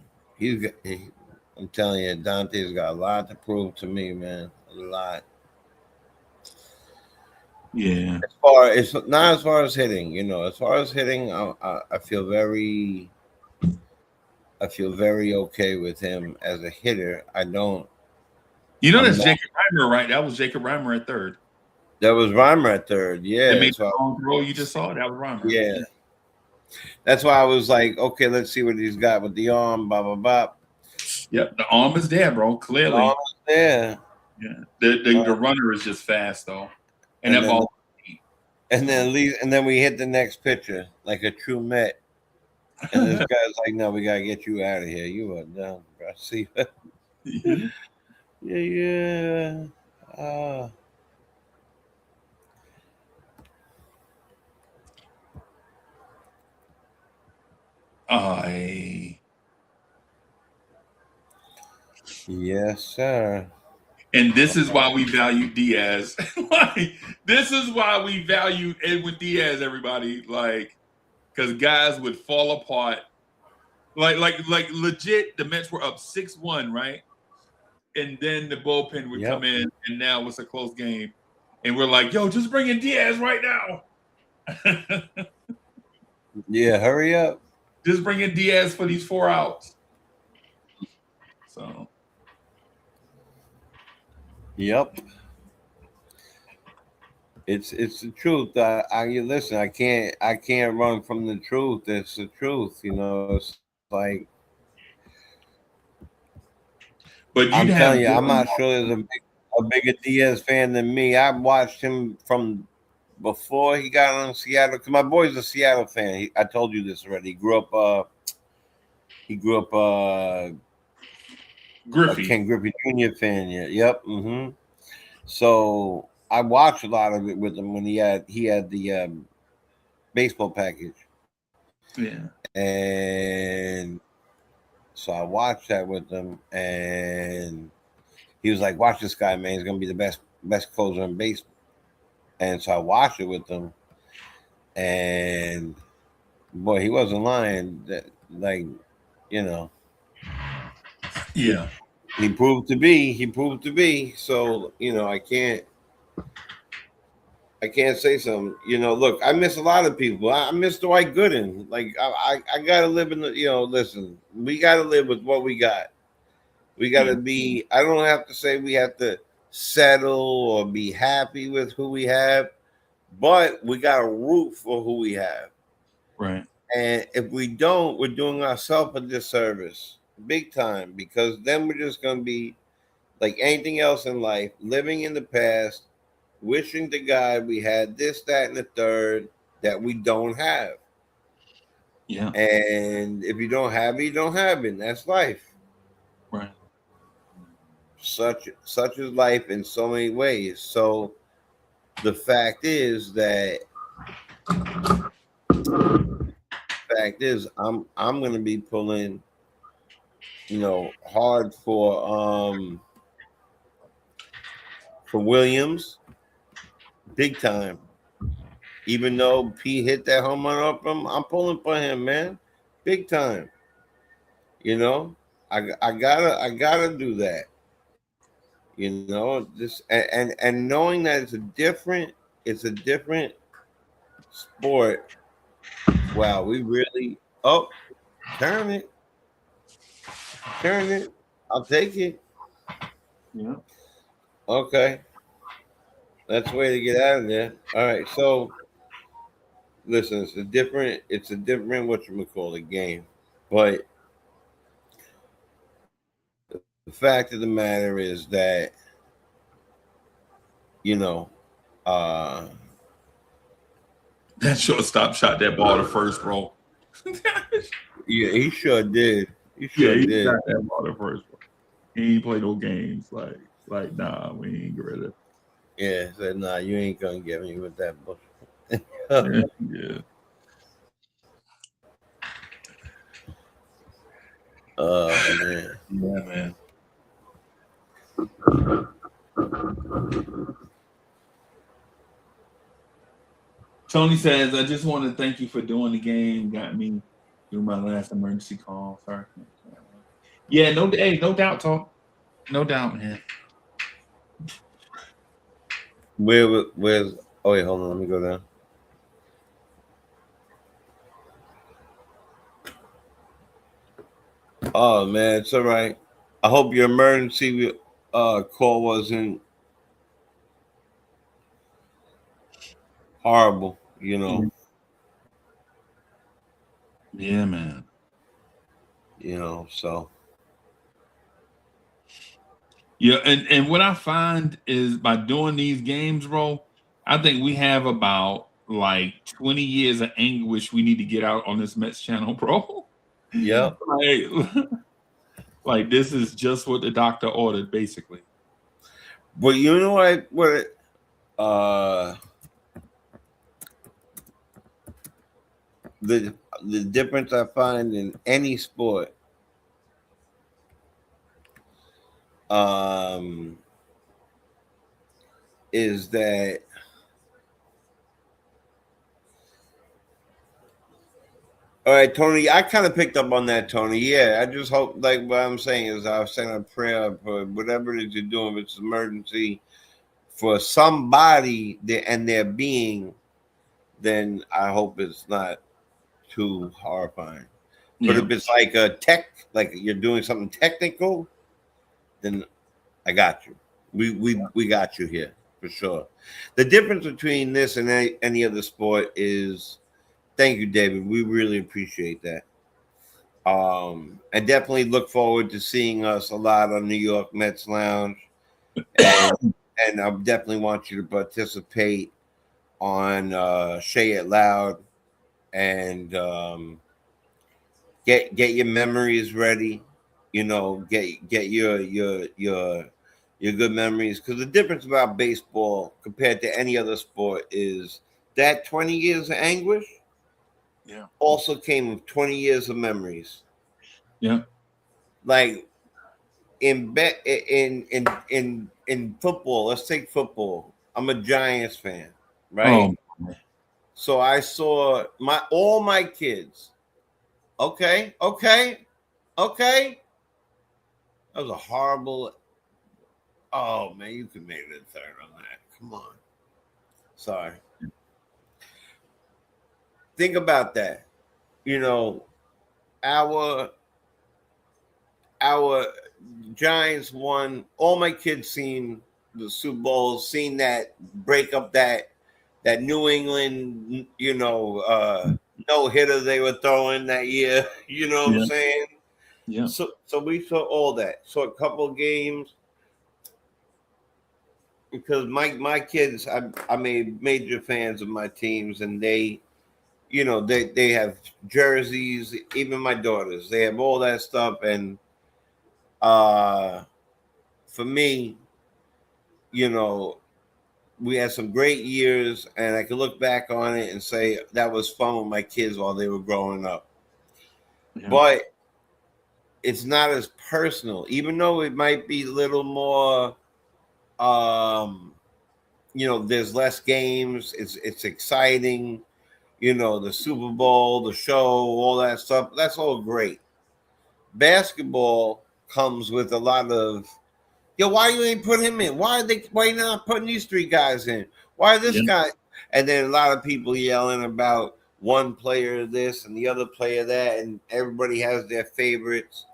I'm telling you, Dante's got a lot to prove to me, man. A lot. Yeah. It's not as far as hitting, As far as hitting, I feel very okay with him as a hitter. I don't. You know I'm that's not. Jacob Reimer, right? That was Jacob Reimer at third. That was Reimer at third. That Yeah, made that's the why. long throw you just saw. That was Reimer. Yeah, that's why I was like, okay, let's see what he's got with the arm. Blah blah blah. Yep. The arm is there, bro. The arm Clearly. is there. Yeah. The runner is just fast though. And And that then ball. and then we hit the next pitcher like a true Met. And this guy's like, "No, we gotta get you out of here. You are done, bro. See, yeah. Uh, I yes, sir. And this is why we value Diaz. Like, this is why we value Edwin Diaz, everybody. Like, because guys would fall apart. Like legit, the Mets were up 6-1, right? And then the bullpen would come Yep. in, and now it's a close game. And we're like, yo, just bring in Diaz right now. Yeah, hurry up. Just bring in Diaz for these 4 outs. So Yep. It's the truth. You listen. I can't run from the truth. It's the truth. It's like but you'd I'm telling have you. I'm not sure there's a bigger Diaz fan than me. I watched him from before he got on Seattle. Cause my boy's a Seattle fan. I told you this already. He grew up. A Griffey. Ken Griffey Jr. fan. Yeah. Yep. Mm-hmm. So I watched a lot of it with him when he had the baseball package. Yeah. And so I watched that with him, and he was like, "Watch this guy, man. He's gonna be the best closer in baseball." And so I watched it with him, and boy, he wasn't lying. Like, you know, Yeah. he proved to be. He proved to be. So I can't say something. Look, I miss a lot of people. I miss Dwight Gooden. Like I gotta live in the. Listen, we gotta live with what we got. We gotta be. I don't have to say we have to settle or be happy with who we have, but we got to root for who we have. Right. And if we don't, we're doing ourselves a disservice, big time, because then we're just gonna be like anything else in life, living in the past, wishing to God we had this, that, and the third, that we don't have. Yeah. And if you don't have it, you don't have it. That's life. Right. Such is life in so many ways. So the fact is, I'm gonna be pulling, hard for Williams, big time. Even though P hit that home run up him, I'm pulling for him, man, big time. I gotta do that. Just and knowing that it's a different sport. Wow, we really turn it, turn it. I'll take it. Yeah. Okay, that's the way to get out of there. All right, so listen, it's a different whatchamacallit game, but the fact of the matter is that you know, uh, That shortstop shot that ball to first, bro. yeah, he sure did. He Yeah, sure he did. shot that ball to first, bro. He ain't play no games. Like, nah, we ain't get rid of Yeah, said, nah, you ain't gonna get me with that book. it. Yeah. Oh man. Yeah, man. Tony says, I just want to thank you for doing the game. Got me through my last emergency call. Sorry. Yeah, no doubt, talk. No doubt, man. Where's oh wait, hold on, let me go down. Oh man, it's all right. I hope your emergency call wasn't horrible, Yeah, man. So Yeah, and what I find is by doing these games, bro, I think we have about like 20 years of anguish we need to get out on this Mets channel, bro. yep. like, like this is just what the doctor ordered, basically. But you know what uh the difference I find in any sport um is that all right, Tony, I kind of picked up on that, Tony. Yeah, I just hope, like what I'm saying is I was saying a prayer for whatever it is you're doing, if it's an emergency for somebody and their being, then I hope it's not too horrifying. But Yeah. if it's like like you're doing something technical, then I got you. We got you here for sure. The difference between this and any other sport is, thank you, David. We really appreciate that. I definitely look forward to seeing us a lot on New York Mets Lounge, and I definitely want you to participate on Say It Loud and get your memories ready. Get your good memories, because the difference about baseball compared to any other sport is that 20 years of anguish Yeah. also came with 20 years of memories. Yeah. Like in football, let's take football. I'm a Giants fan, right? Oh, So I saw all my kids. Okay, okay, okay. That was a horrible. Oh man, you could make it a third on that. Come on. Sorry. Think about that. You know, our our Giants won. All my kids seen the Super Bowl, seen that break up that New England, no hitter they were throwing that year. You know what I'm yeah. saying? Yeah. So we saw all that. Saw a couple of games because my kids, I made major fans of my teams, and they you know, they have jerseys. Even my daughters, they have all that stuff. And for me, you know, we had some great years, and I can look back on it and say that was fun with my kids while they were growing up. Yeah. But it's not as personal, even though it might be a little more. You know, there's less games. It's exciting. You know, the Super Bowl, the show, all that stuff. That's all great. Basketball comes with a lot of, yo, why you ain't put him in? Why you not putting these three guys in? Why this Yeah. guy? And then a lot of people yelling about one player this and the other player that, and everybody has their favorites.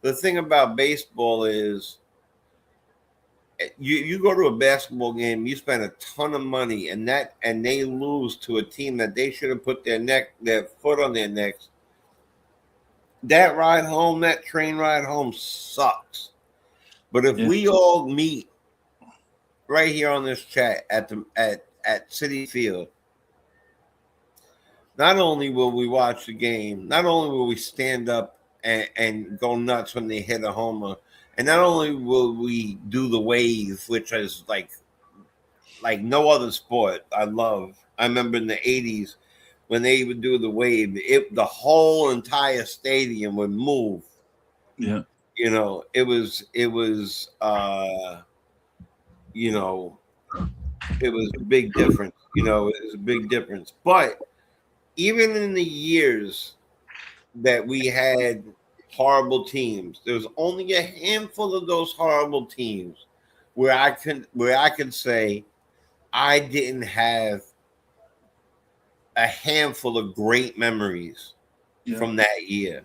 The thing about baseball is you go to a basketball game, you spend a ton of money, and they lose to a team that they should have put their foot on their necks. That ride home, that train ride home sucks. But if Yeah. we all meet right here on this chat at City Field, not only will we watch the game, not only will we stand up and go nuts when they hit a homer, and not only will we do the wave, which is like no other sport. I remember in the 80s when they would do the wave, the whole entire stadium would move. Yeah. You know, it was you know, it was a big difference. You know, it was a big difference. But even in the years that we had horrible teams, there was only a handful of those horrible teams where I can say I didn't have a handful of great memories from that year,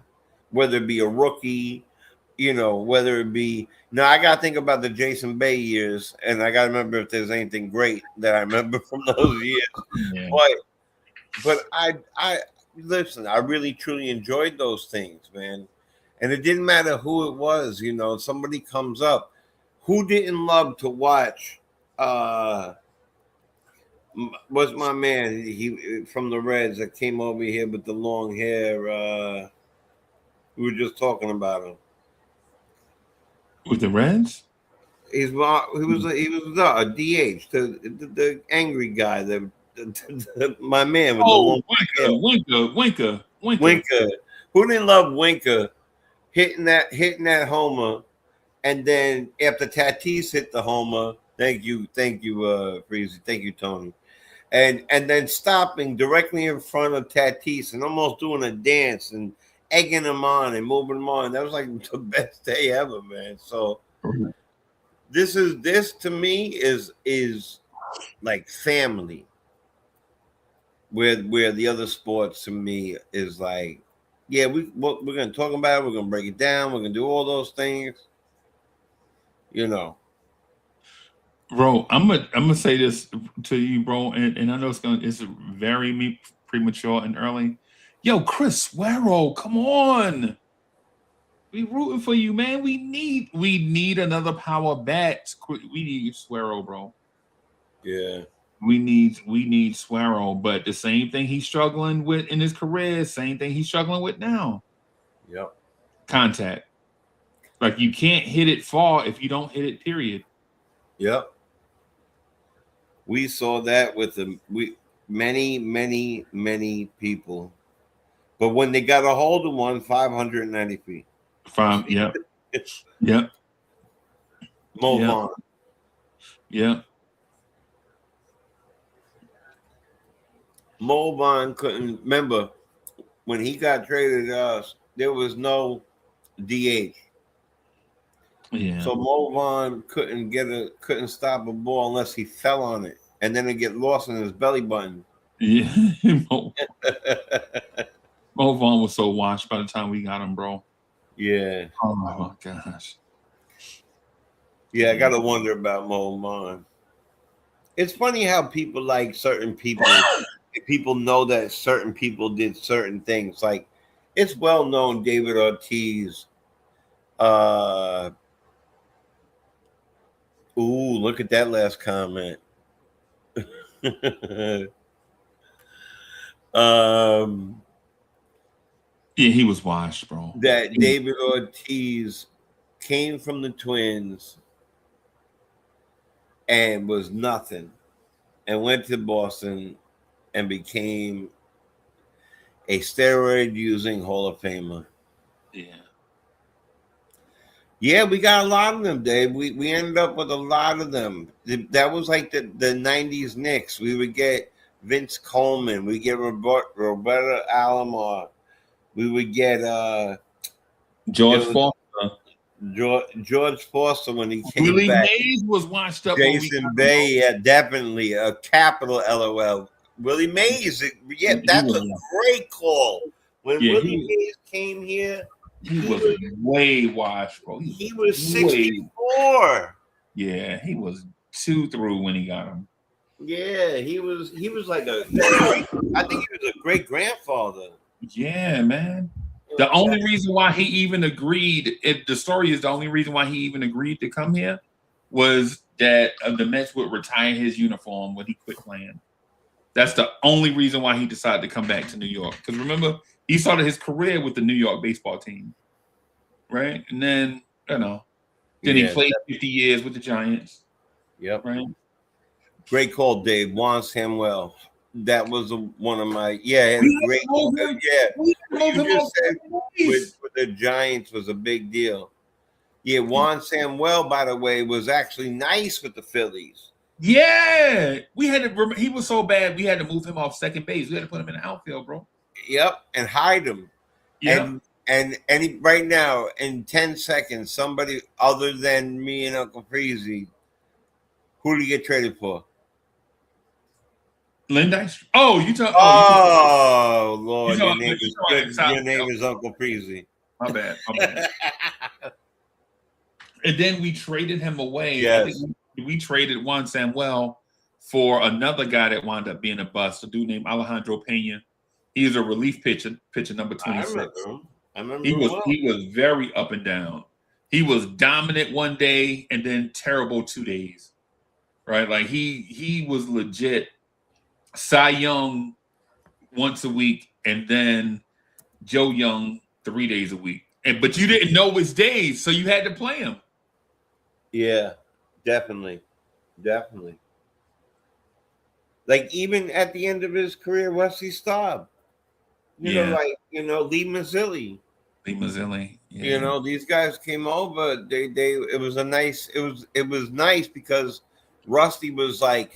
whether it be a rookie, you know, whether it be now I gotta think about the Jason Bay years, and I gotta remember if there's anything great that I remember from those years. Yeah. But I listen, I really truly enjoyed those things, man. And it didn't matter who it was, you know, somebody comes up. Who didn't love to watch what's my man? He from the Reds that came over here with the long hair. We were just talking about him. With the Reds? He was a DH, the angry guy, my man with the Oh, long hair. Winker. Winker. Who didn't love Winker hitting that homer, and then after Tatis hit the homer, thank you, Freezy, thank you, Tony. And then stopping directly in front of Tatis and almost doing a dance and egging him on and moving him on. That was like the best day ever, man. So this to me is like family. Where the other sports to me is like, yeah, we're gonna talk about it, we're gonna break it down, we're gonna do all those things, you know. Bro, I'm gonna say this to you, bro, and I know it's very premature and early. Yo, Chris Swerro, come on. We rooting for you, man. We need another power bat. We need Swerro, bro. Yeah. We need Swerro, but the same thing he's struggling with in his career, same thing he's struggling with now. Yep. Contact. Like you can't hit it far if you don't hit it, period. Yep. We saw that with many people. But when they got a hold of one, 590 feet. Yep. Yep. Mo Yep. Vaughn. Yep. Mo Vaughn couldn't remember when he got traded to us, there was no DH. Yeah. So Mo Vaughn couldn't stop a ball unless he fell on it. And then it get lost in his belly button. Yeah. Mo Vaughn was so washed by the time we got him, bro. Yeah. Oh my gosh. Yeah, I gotta wonder about Mo Vaughn. It's funny how people like certain people. People know that certain people did certain things. Like it's well known David Ortiz. Ooh, look at that last comment. Yeah, he was washed, bro. That David Ortiz came from the Twins and was nothing, and went to Boston and became a steroid using Hall of Famer. Yeah. Yeah, we got a lot of them, Dave. We ended up with a lot of them. That was like the 90s Knicks. We would get Vince Coleman. We get Roberto Alomar. We would get George Foster. George Foster when he came Willie back. Mays was washed up. Jason Bay, yeah, definitely a capital LOL. Willie Mays, yeah, that's a great call. When Willie Mays came here, he was way washed, bro. He was 64. Yeah, he was 2 through when he got him. Yeah, he was like I think he was a great grandfather. Yeah, man. The only reason why he even agreed, the story is the only reason why he even agreed to come here was that the Mets would retire his uniform when he quit playing. That's the only reason why he decided to come back to New York. Because remember, he started his career with the New York baseball team, right? And then, then he played 50 years with the Giants. Yep. Right. Great call, Dave. Juan Samuel. That was one of my great call. Yeah, what you just said with the Giants was a big deal. Yeah, Juan Samuel, by the way, was actually nice with the Phillies. Yeah, we had to. He was so bad, we had to move him off second base. We had to put him in the outfield, bro. Yep, and hide him. Yeah, and right now in 10 seconds, somebody other than me and Uncle Freezy, who do you get traded for? Lindyce? Oh, you talk. Oh, Lord, your name is Uncle Freezy. My bad. And then we traded him away. Yes. I think we traded Juan Samuel for another guy that wound up being a bust, a dude named Alejandro Pena. He was a relief pitcher number 26. I remember he was very up and down. He was dominant one day and then terrible 2 days. Right? Like he was legit Cy Young once a week and then Joe Young 3 days a week. But you didn't know his days, so you had to play him. Yeah, definitely. Like even at the end of his career, Wesley Staub. Lee Mazzilli. Yeah. These guys came over. It was nice because Rusty was like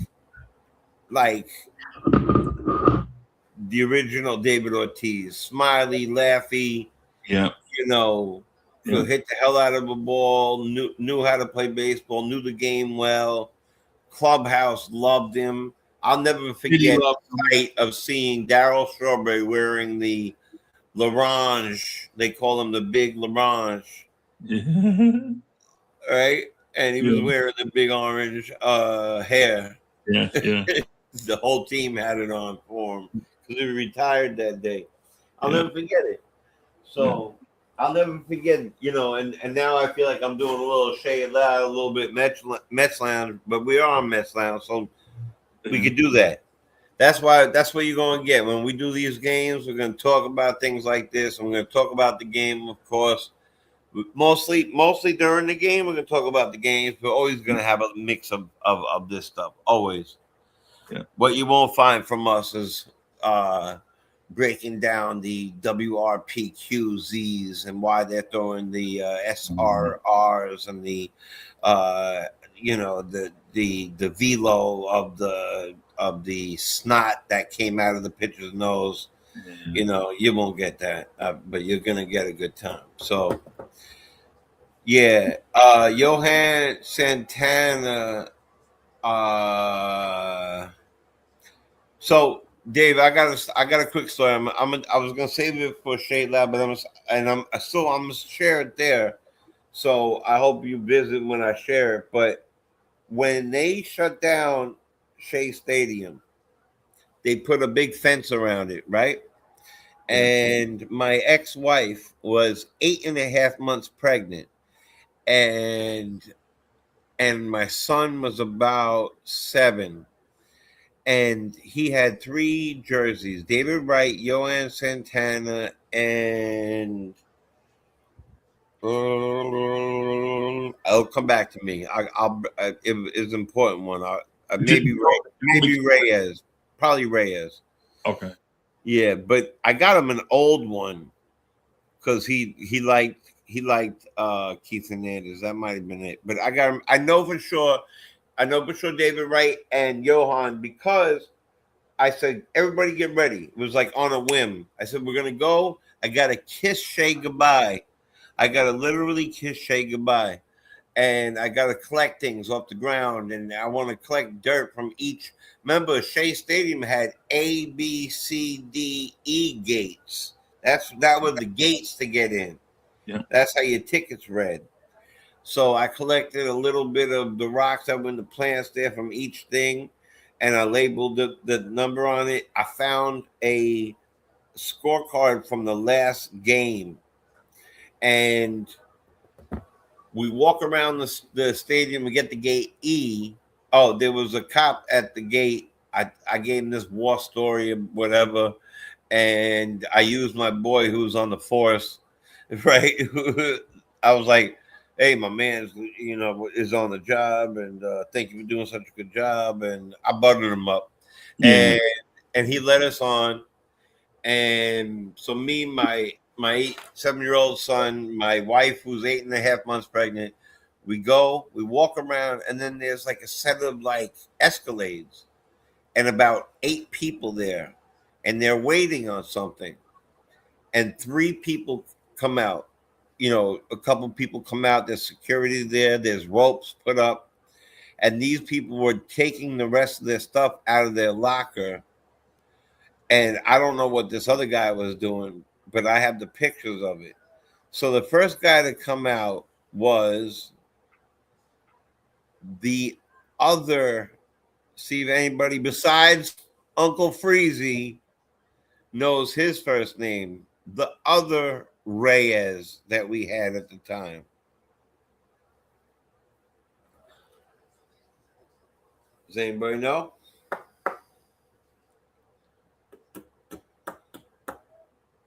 the original David Ortiz, smiley, laughy. Yeah. Could hit the hell out of a ball, knew how to play baseball, knew the game well. Clubhouse loved him. I'll never forget the sight of seeing Darryl Strawberry wearing the L'Orange. They call him the big L'Orange. Right? And he was wearing the big orange hair. Yeah. The whole team had it on for him because he retired that day. I'll never forget it. So I'll never forget, and now I feel like I'm doing a little shade loud, a little bit Mets Lounge, but we are on Mets Lounge, so we could do that. That's what you're going to get. When we do these games, we're going to talk about things like this. I'm going to talk about the game, of course. Mostly during the game, we're going to talk about the games. We're always going to have a mix of this stuff, always. Yeah. What you won't find from us is breaking down the WRPQZs and why they're throwing the SRRs and the the velo of the snot that came out of the pitcher's nose. You won't get that, but you're gonna get a good time. So Johan Santana. So Dave, I got a quick story. I was gonna save it for Shade Lab, but I'm gonna share it there. So I hope you visit when I share it. But when they shut down Shea Stadium, they put a big fence around it, right? And my ex-wife was 8.5 months pregnant, and my son was about 7. and he had 3 jerseys: David Wright, Johan Santana, and it'll come back to me. It's an important one. Maybe Reyes, probably Reyes. Okay. Yeah, but I got him an old one because he liked Keith Hernandez. That might have been it. But I got him. I know for sure David Wright and Johan, because I said, everybody get ready. It was like on a whim. I said, we're gonna go. I gotta kiss Shea goodbye. I gotta literally kiss Shea goodbye. And I gotta collect things off the ground, and I want to collect dirt from each. Remember, Shea Stadium had A, B, C, D, E gates. That was the gates to get in. Yeah. That's how your tickets read. So I collected a little bit of the rocks that were in the plants there from each thing, and I labeled the number on it. I found a scorecard from the last game, and we walk around the stadium and get the gate E. Oh, there was a cop at the gate. I gave him this war story or whatever, and I used my boy who's on the force, right? I was like, hey, my man, is on the job, and thank you for doing such a good job. And I buttered him up, Yeah. and he let us on. And so me, my 7-year-old son, my wife who's 8.5 months pregnant, we walk around, and then there's like a set of like Escalades, and about 8 people there, and they're waiting on something, and 3 people come out. A couple people come out. There's security there. There's ropes put up, and these people were taking the rest of their stuff out of their locker. And I don't know what this other guy was doing, but I have the pictures of it. So the first guy to come out was the other. See if anybody besides Uncle Freezy knows his first name. The other Reyes that we had at the time. Does anybody know?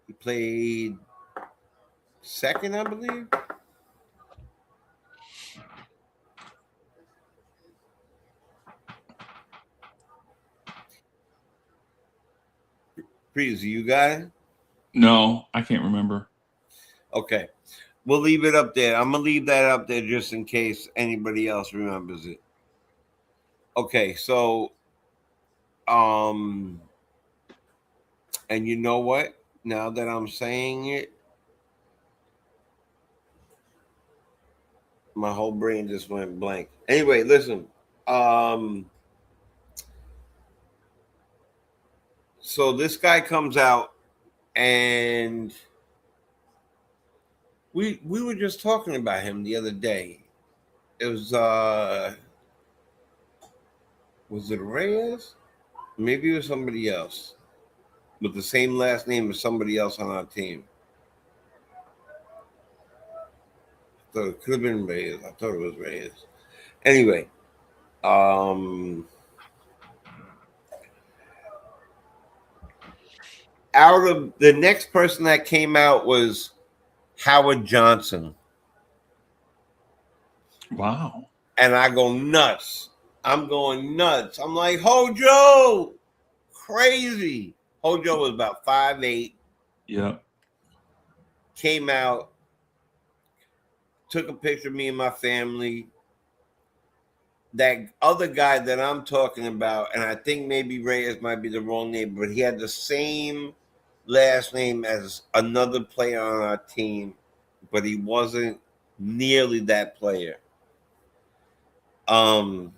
He played second, I believe. Freezy, you got it? No, I can't remember. Okay. We'll leave it up there. I'm going to leave that up there just in case anybody else remembers it. Okay, so and you know what? Now that I'm saying it, my whole brain just went blank. Anyway, listen. So this guy comes out, and we were just talking about him the other day. It was it Reyes? Maybe it was somebody else with the same last name as somebody else on our team. I thought it could have been Reyes. I thought it was Reyes. Anyway, out of the next person that came out was Howard Johnson. Wow. And I go nuts. I'm going nuts. I'm like, Hojo, crazy. Hojo was about 5'8". Yeah. Came out, took a picture of me and my family. That other guy that I'm talking about, and I think maybe Reyes might be the wrong name, but he had the same last name as another player on our team, but he wasn't nearly that player. And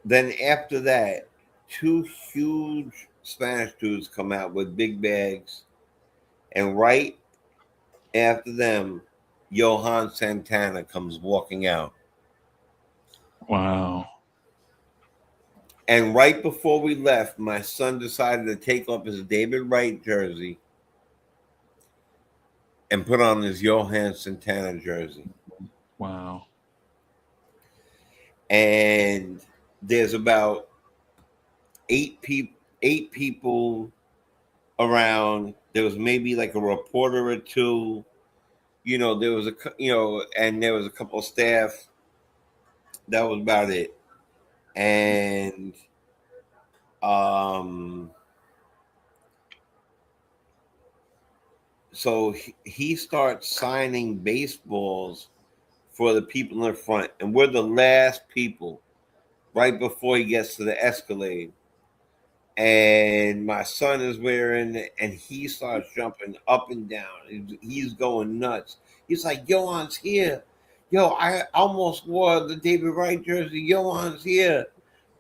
then after that, 2 huge Spanish dudes come out with big bags, and right after them, Johan Santana comes walking out. Wow. And right before we left, my son decided to take off his David Wright jersey and put on his Johan Santana jersey. Wow. And there's about eight people around. There was maybe like a reporter or two. There was and there was a couple of staff. That was about it. And so he starts signing baseballs for the people in the front, and we're the last people right before he gets to the Escalade. And my son is wearing it, and he starts jumping up and down. He's going nuts. He's like, Johan's here. Yo, I almost wore the David Wright jersey. Johan's here.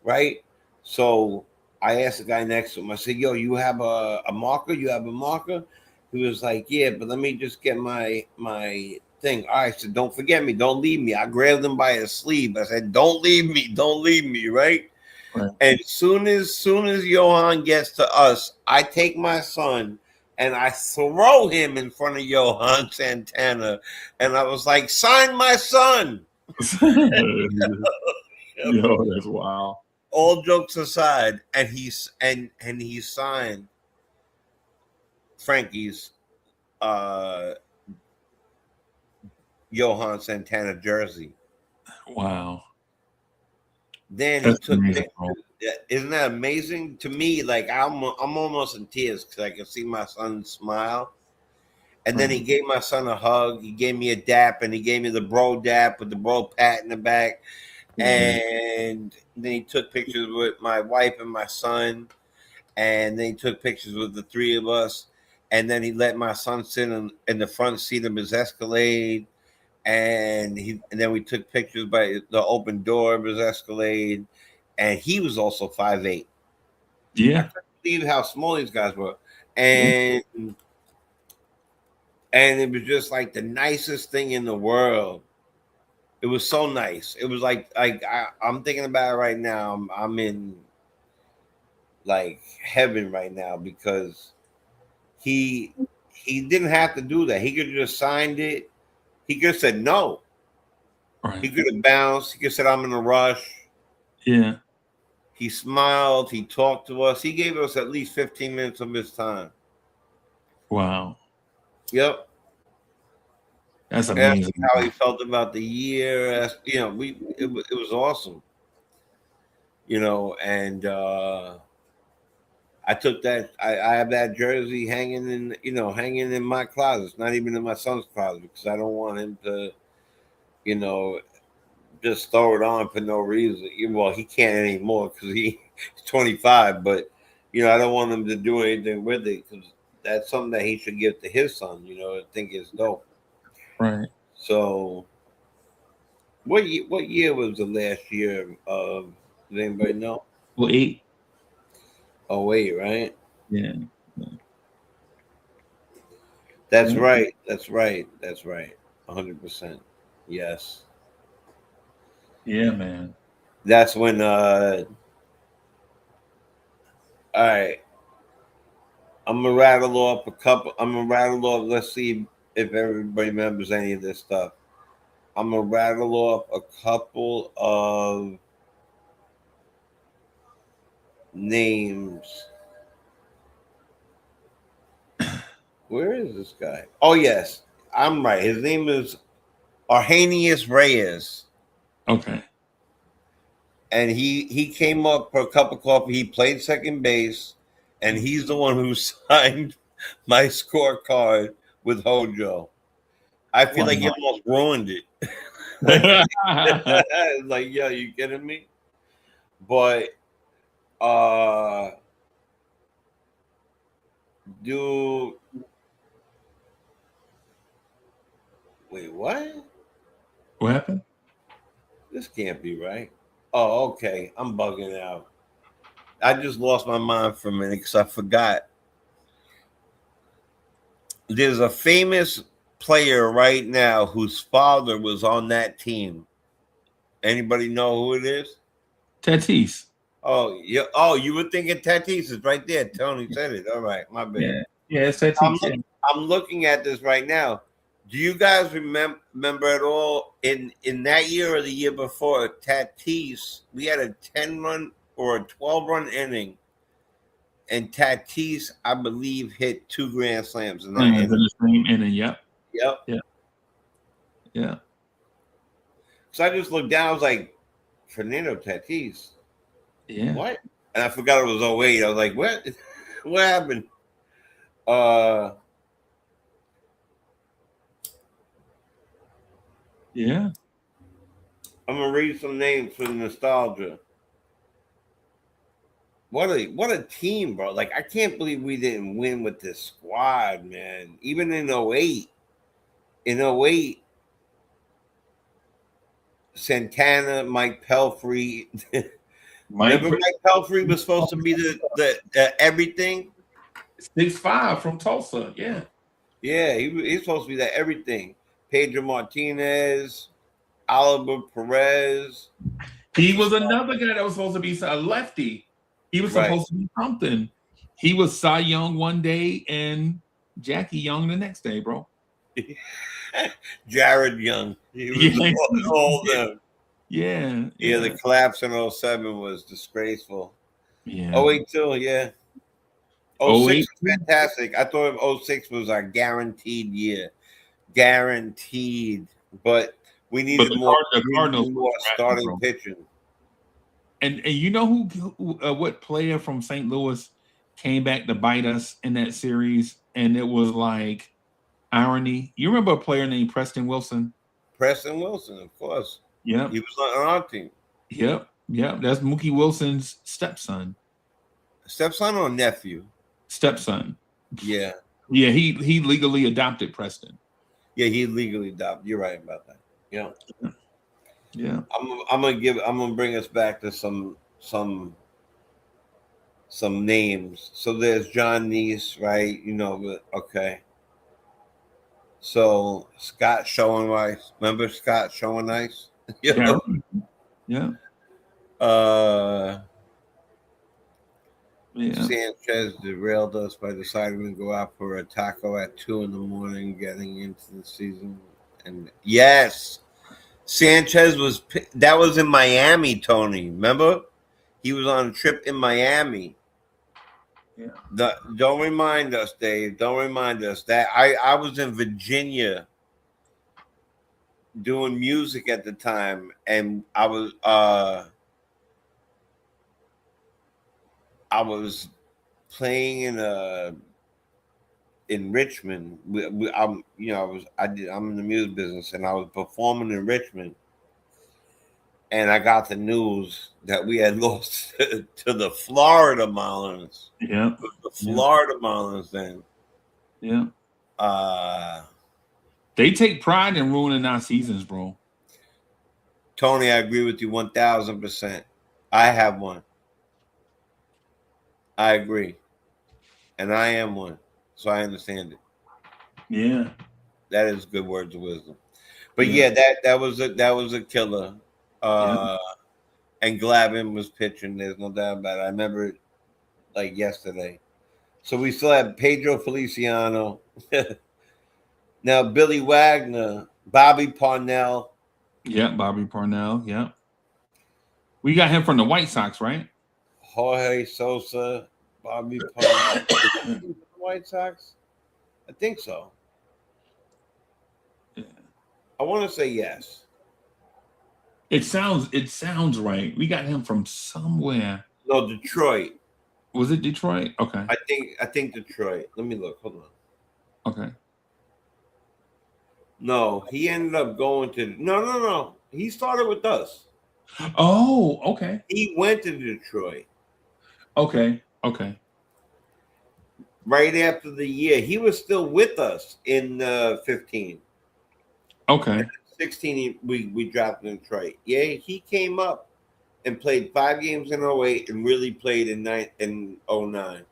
Right? So I asked the guy next to him, I said, yo, you have a marker? You have a marker? He was like, yeah, but let me just get my thing. All right, so don't forget me. Don't leave me. I grabbed him by his sleeve. I said, don't leave me. Don't leave me, right? Right. And soon as Johan gets to us, I take my son and I throw him in front of Johan Santana. And I was like, sign my son. Yo, that's wild. All jokes aside, and he signed Frankie's Johan Santana jersey. Wow. Then he took pictures. Isn't that amazing? To me, like I'm almost in tears because I can see my son smile. And then he gave my son a hug. He gave me a dap, and he gave me the bro dap with the bro pat in the back. And then he took pictures with my wife and my son. And then he took pictures with the three of us. And then he let my son sit in the front seat of his Escalade. And then we took pictures by the open door of his Escalade. And he was also 5'8". Yeah. I couldn't believe how small these guys were. And it was just like the nicest thing in the world. It was so nice. It was like I'm thinking about it right now. I'm in like heaven right now because he didn't have to do that. He could have just signed it. He could have said no. Right. He could have bounced. He could have said, I'm in a rush. Yeah. He smiled. He talked to us. He gave us at least 15 minutes of his time. Wow. Yep. That's amazing. Asked how he felt about the year. Asked, it was awesome. And I took that. I have that jersey hanging in my closet. It's not even in my son's closet because I don't want him to, just throw it on for no reason. Well, he can't anymore because he's 25. But I don't want him to do anything with it because that's something that he should give to his son. I think it's dope. Right. So, what year was the last year? Does anybody know? Well, 8. Oh, 8, right? Yeah. That's right. That's right. 100%. Yes. Yeah, man. That's when. All right. I'm gonna rattle off a couple. Let's see if everybody remembers any of this stuff. I'm gonna rattle off a couple of names. Where is this guy? Oh, yes, I'm right. His name is Arrhenius Reyes. Okay. And he came up for a cup of coffee. He played second base, and he's the one who signed my scorecard with Hojo. I feel like he almost ruined it. Like, yeah, you kidding me? But dude, wait, what? What happened? This can't be right. Oh, okay. I'm bugging out. I just lost my mind for a minute because I forgot. There's a famous player right now whose father was on that team. Anybody know who it is? Tatis. Oh, yeah. Oh, you were thinking Tatis is right there. Tony said it. All right, my bad. Yeah, it's Tatis. I'm looking at this right now. Do you guys remember at all in that year or the year before, Tatis? We had a 10-run or a 12-run inning, and Tatis, I believe, hit 2 grand slams in that In inning. the same inning. Yep. Yep. Yeah. Yeah. So I just looked down. I was like, Fernando Tatis. Yeah. What? And I forgot it was 08. I was like, what? What happened? Yeah. I'm gonna read some names for the nostalgia. What a team, bro. Like, I can't believe we didn't win with this squad, man. Even in 08. In 08, Santana, Mike Pelfrey. Remember Mike Pelfrey was supposed to be the everything? 6'5" from Tulsa. Yeah. Yeah, he's supposed to be that everything. Pedro Martinez, Oliver Perez. He was another guy that was supposed to be a lefty. He was supposed to be something. He was Cy Young one day and Jackie Young the next day, bro. Jared Young. He was all them. Yeah. Yeah, the collapse in 07 was disgraceful. Yeah. 08 too, yeah. 06 was fantastic. I thought 06 was our guaranteed year. Guaranteed. But we needed more starting pitching. And you know who what player from St. Louis came back to bite us in that series? And it was like irony. You remember a player named Preston Wilson? Preston Wilson, of course. Yeah. He was on our team. Yep. Yep. That's Mookie Wilson's stepson. Stepson or nephew? Stepson. Yeah. Yeah, he legally adopted Preston. Yeah, he legally adopted. You're right about that. Yeah. Yeah. I'm gonna bring us back to some names. So there's John Neese, right? You know, okay. So Scott Schoenweiss. Remember Scott Schoenweiss? Yeah. Sanchez derailed us by deciding to go out for a taco at 2 a.m, getting into the season. And yes, Sanchez was in Miami, Tony. Remember? He was on a trip in Miami. Yeah. Don't remind us, Dave. Don't remind us that I was in Virginia doing music at the time, and I was playing in Richmond. I'm in the music business, and I was performing in Richmond, and I got the news that we had lost to the Florida Marlins. Yeah, the Florida Marlins then. Yeah. They take pride in ruining our seasons, bro. Tony, I agree with you 1,000%. I have one. I agree. And I am one. So I understand it. Yeah. That is good words of wisdom. But yeah, that was a killer. And Glavine was pitching. There's no doubt about it. I remember it like yesterday. So we still have Pedro Feliciano. Now Billy Wagner, Bobby Parnell. Yeah, Bobby Parnell. Yeah. We got him from the White Sox, right? Jorge Sosa, Bobby Parnell. White Sox? I think so. Yeah. I want to say yes. It sounds right. We got him from somewhere. No, Detroit. Was it Detroit? Okay. I think Detroit. Let me look. Hold on. Okay. No, he ended up going to no. He started with us. Oh, okay. He went to Detroit. Okay. Right after the year. He was still with us in 15. Okay. 16 we dropped in Detroit. Yeah, he came up and played 5 games in 08 and really played in 09.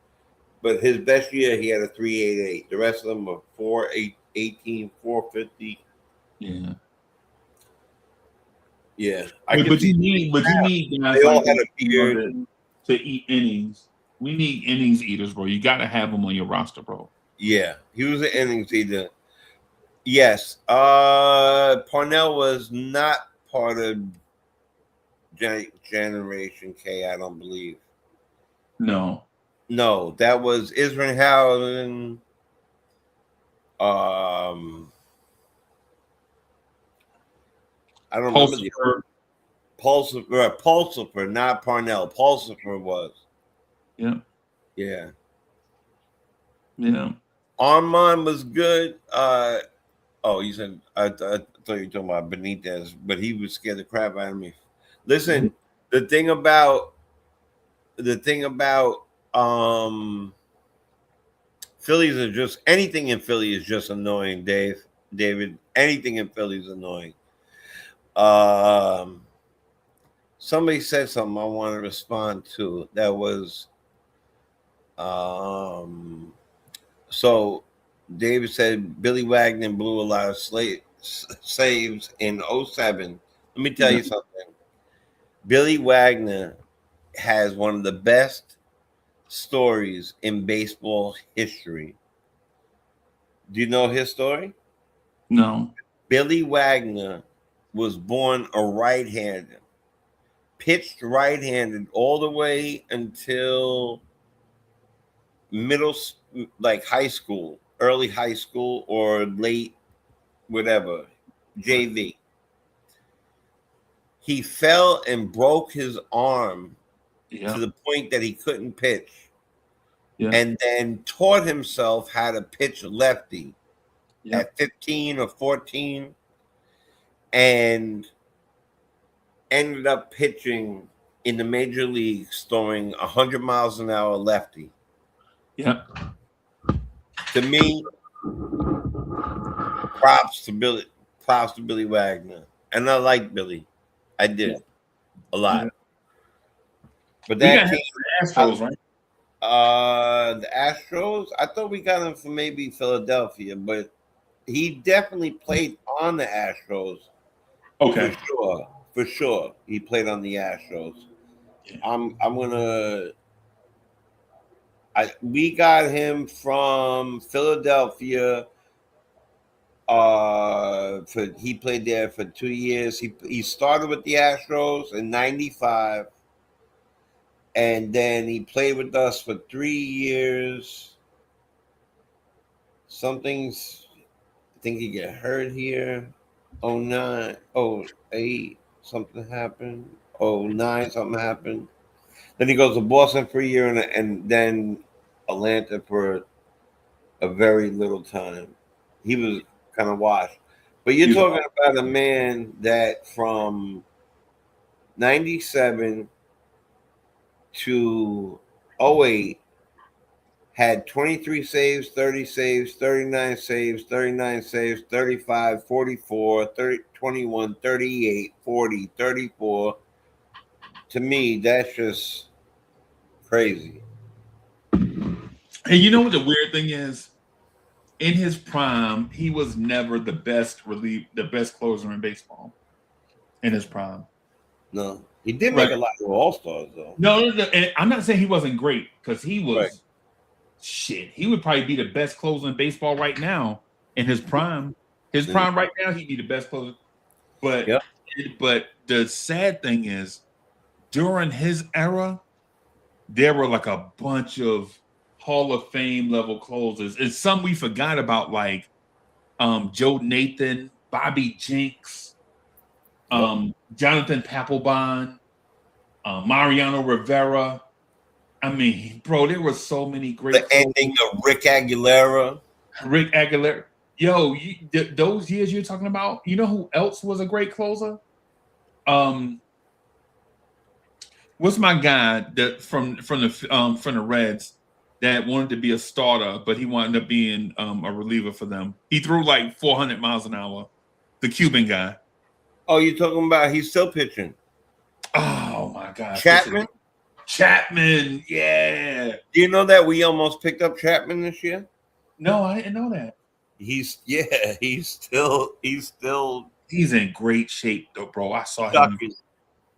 But his best year, he had a 3.88. The rest of them were 4.18, 4.50. Yeah. Yeah. But you need guys they all had a beard to eat innings. We need innings eaters, bro. You got to have them on your roster, bro. Yeah, he was an innings eater. Yes. Parnell was not part of Generation K, I don't believe. No. No, that was Israel Howland. I don't remember the Pulsifer, not Parnell. Pulsifer was. Yeah. Yeah. Yeah. Armand was good. You said I thought you were talking about Benitez, but he would scare the crap out of me. Listen, the thing about Phillies are just anything in Philly is just annoying, David. Anything in Philly is annoying. Somebody said something I want to respond to. That was so David said Billy Wagner blew a lot of saves in 07. Let me tell you something. Billy Wagner has one of the best stories in baseball history. Do you know his story? No. Billy Wagner was born a right-hander, pitched right-handed all the way until like high school, early high school or late whatever, JV. He fell and broke his arm to the point that he couldn't pitch. Yeah. And then taught himself how to pitch lefty at 15 or 14 and ended up pitching in the major leagues throwing 100 miles an hour lefty. Yeah. To me, props to Billy Wagner. And I like Billy. I did a lot. Yeah. But that came the Astros, right? The Astros, I thought we got him from maybe Philadelphia, but he definitely played on the Astros. Okay. For sure. He played on the Astros. Yeah. We got him from Philadelphia. He played there for 2 years. He started with the Astros in '95, and then he played with us for 3 years. I think he got hurt here. 09, 08, something happened. 09, something happened. Then he goes to Boston for a year and then Atlanta for a very little time. He was kind of washed. But you're talking about a man that from 97 to 08 had 23 saves, 30 saves, 39 saves, 39 saves, 35, 44, 30, 21, 38, 40, 34. To me, that's just crazy. And you know what the weird thing is? In his prime, he was never the best closer in baseball. In his prime. No. He did make a lot of all-stars, though. No, and I'm not saying he wasn't great, because he was shit. He would probably be the best closer in baseball right now in his prime. His prime right now, he'd be the best closer. But the sad thing is, during his era, there were like a bunch of Hall of Fame level closers. And some we forgot about, like Joe Nathan, Bobby Jenks, Jonathan Papelbon, Mariano Rivera. I mean, bro, there were so many great. The ending of Rick Aguilera. Yo, those years you're talking about. You know who else was a great closer? What's my guy that from the Reds that wanted to be a starter, but he wound up being a reliever for them. He threw like 400 miles an hour. The Cuban guy. Oh, you're talking about he's still pitching. Oh my God, Chapman, yeah. Do you know that we almost picked up Chapman this year? No, I didn't know that. He's still he's in great shape though, bro. I saw him.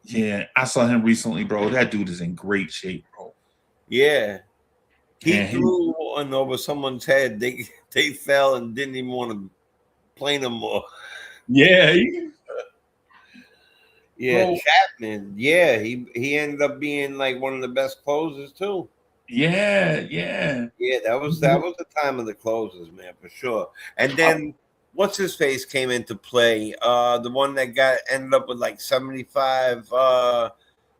Yeah, I saw him recently, bro. That dude is in great shape, bro. Yeah. He threw one over someone's head. They fell and didn't even want to play no more. Yeah. Yeah, bro. Chapman. Yeah, he ended up being like one of the best closers too. Yeah. Yeah, that was the time of the closers, man, for sure. And then what's his face came into play? The one that ended up with like 75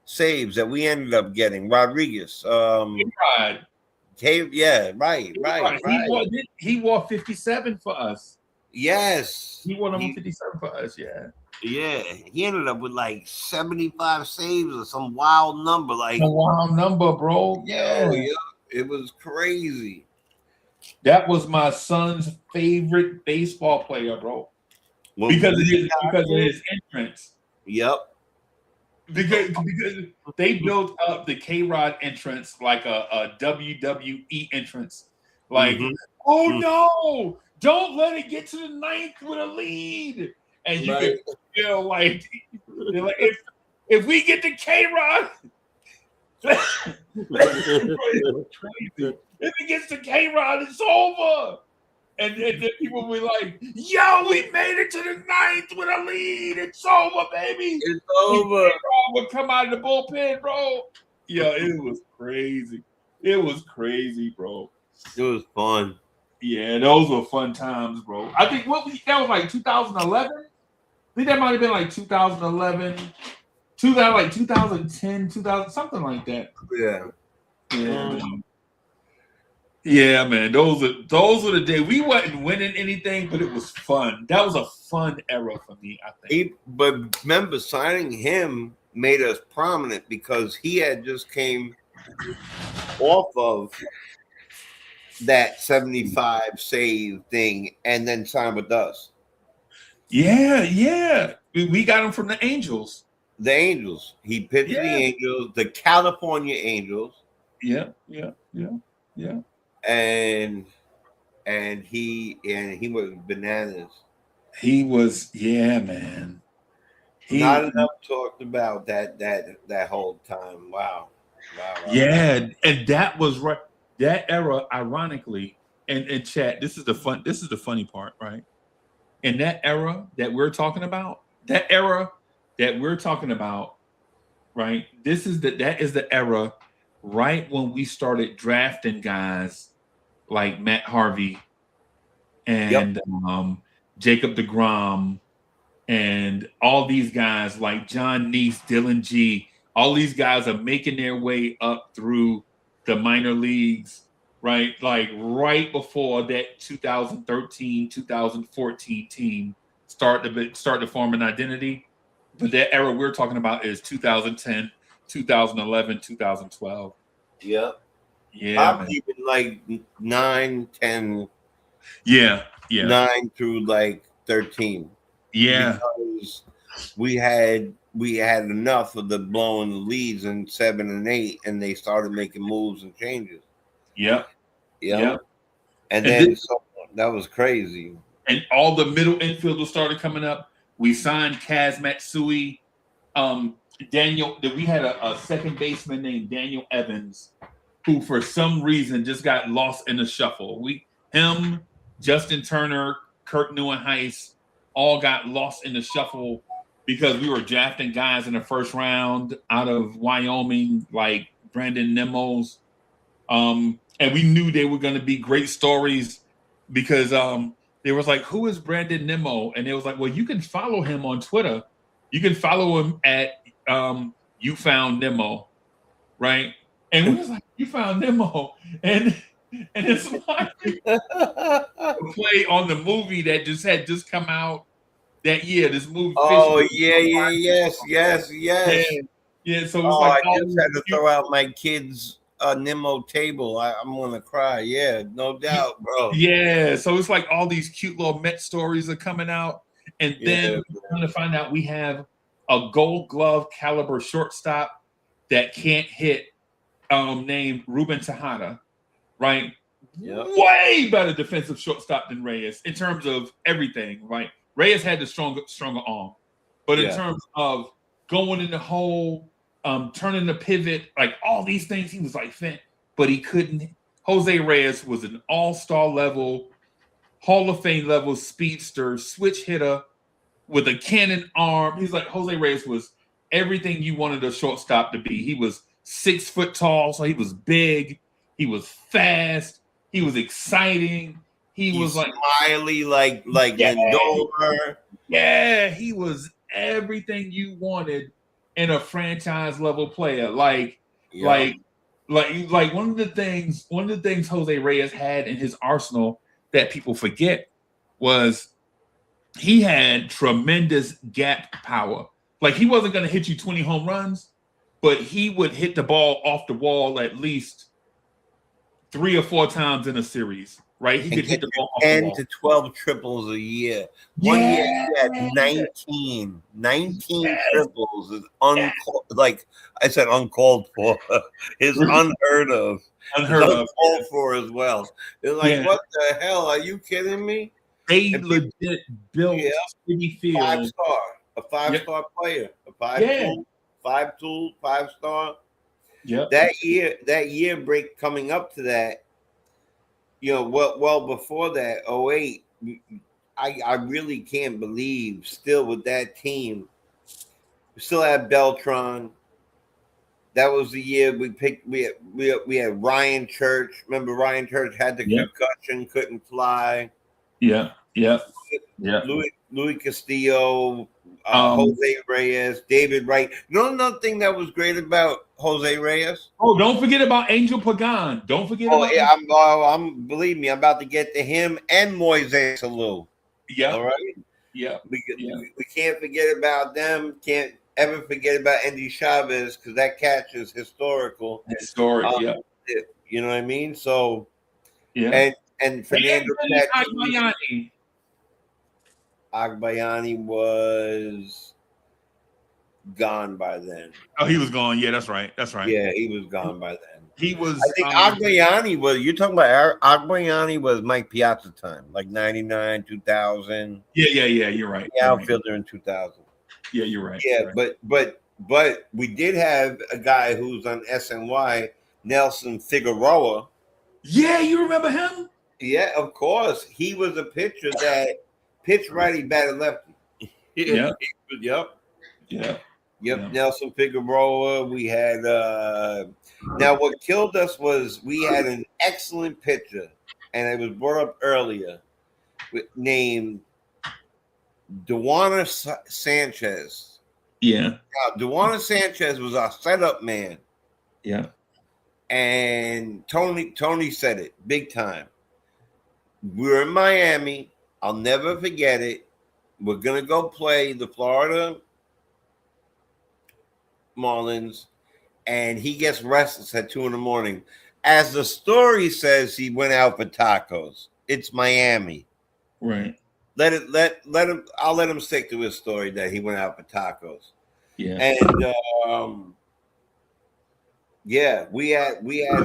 saves that we ended up getting, Rodriguez. Yeah, right. He wore 57 for us. Yes. He wore number 57 for us, yeah. Yeah, he ended up with like 75 saves or some wild number. Like a wild number, bro. Yeah. Oh, yeah. It was crazy. That was my son's favorite baseball player, bro. Because of his entrance. Yep. Because they built up the K-Rod entrance like a WWE entrance. Like, oh no, don't let it get to the ninth with a lead. And you can feel like if we get the K-Rod, crazy. If it gets to K-Rod, it's over. And then people will be like, yo, we made it to the ninth with a lead. It's over, baby. It's over. K-Rod would come out of the bullpen, bro. Yeah, it was crazy. It was crazy, bro. It was fun. Yeah, those were fun times, bro. I think that was like 2011. I think that might have been like 2011, 2010, 2000, something like that. Yeah. Man. Yeah, man. Those are the days. We wasn't winning anything, but it was fun. That was a fun era for me, I think. But remember, signing him made us prominent because he had just came off of that 75 save thing and then signed with us. Yeah. We got him from the Angels. The Angels. He pitched the Angels, the California Angels. Yeah. And he was bananas. He was, man. Not enough talked about that whole time. Wow. Yeah, and that was right. That era, ironically, and chat, this is the funny part, right? In that era that we're talking about, right? That is the era right when we started drafting guys like Matt Harvey and Jacob deGrom and all these guys like John Neese, Dylan G. All these guys are making their way up through the minor leagues, right? Like right before that 2013, 2014 team start to form an identity. But that era we're talking about is 2010, 2011, 2012. Yep. Yeah. I'm even like 9, 10. Yeah. 9 through like 13. Yeah. Because we had enough of the blowing the leads in 7 and 8, and they started making moves and changes. Yep. And then so that was crazy. And all the middle infielders started coming up. We signed Kaz Matsui, Daniel. We had a second baseman named Daniel Evans, who for some reason just got lost in the shuffle. Him, Justin Turner, Kirk Neuenhuis all got lost in the shuffle because we were drafting guys in the first round out of Wyoming, like Brandon Nimmo's. And we knew they were going to be great stories because they was like, who is Brandon Nimmo? And it was like, well, you can follow him on Twitter. You can follow him at You Found Nimmo, right? And we was like, you found Nimmo. And it's like play on the movie that had just come out that year. This movie. Oh, yes. Yeah. So it's like I just had to throw out my kids' Nimmo table. I'm gonna cry. Yeah, no doubt, bro. Yeah, so it's like all these cute little Met stories are coming out, and then we're going to find out we have a Gold Glove caliber shortstop that can't hit, named Ruben Tejada, right? Yep. Way better defensive shortstop than Reyes in terms of everything, right? Reyes had the stronger arm, but in terms of going in the hole, turning the pivot, like all these things, he was like fit, but he couldn't Jose Reyes was an all-star level, Hall of Fame level speedster, switch hitter with a cannon arm. He's like Jose Reyes was everything you wanted a shortstop to be. He was 6 foot tall, so he was big. He was fast. He was exciting. He was like smiley, like Lindor. Yeah, he was everything you wanted in a franchise level player. Like one of the things Jose Reyes had in his arsenal that people forget was he had tremendous gap power. Like he wasn't going to hit you 20 home runs, but he would hit the ball off the wall at least 3 or 4 times in a series, right? He could hit the ball off 10 the wall. to 12 triples a year. One year he had 19 triples. Is like I said, uncalled for. Is unheard of. Uncalled for as well. It's like, what the hell? Are you kidding me? They legit built Citi Field. A 5-star player. A 5-star. Yeah. That year break coming up to that, well before that, 08, I really can't believe still with that team. We still had Beltran. That was the year we picked. We had Ryan Church. Remember, Ryan Church had the concussion, couldn't fly. Yeah. Louis Castillo, Jose Reyes, David Wright. Another thing that was great about Jose Reyes. Oh, don't forget about Angel Pagan. Don't forget. I'm believe me, I'm about to get to him and Moises Alou. Yeah. All right. Yeah. We can't forget about them. Can't ever forget about Andy Chavez because that catch is historical. Yeah. You know what I mean? So yeah. And Fernando Agbayani was gone by then. Oh, he was gone. Yeah, that's right. Yeah, he was gone by then. He was. I think Agbayani was. You're talking about Agbayani was Mike Piazza time, like 99, 2000. Yeah. You're right. Outfielder in 2000. Yeah, you're right. Yeah, but we did have a guy who's on SNY, Nelson Figueroa. Yeah, you remember him? Yeah, of course. He was a pitcher that pitched righty, batted lefty. Yeah. Yep. Nelson Figueroa. We had now what killed us was we had an excellent pitcher, and it was brought up earlier, named Duana Sanchez. Yeah. Now, Duana Sanchez was our setup man. Yeah. And Tony said it big time. We were in Miami. I'll never forget it. We're gonna go play the Florida Marlins, and he gets restless at 2 a.m. As the story says, he went out for tacos. It's Miami, right? Let him. I'll let him stick to his story that he went out for tacos. Yeah, and we had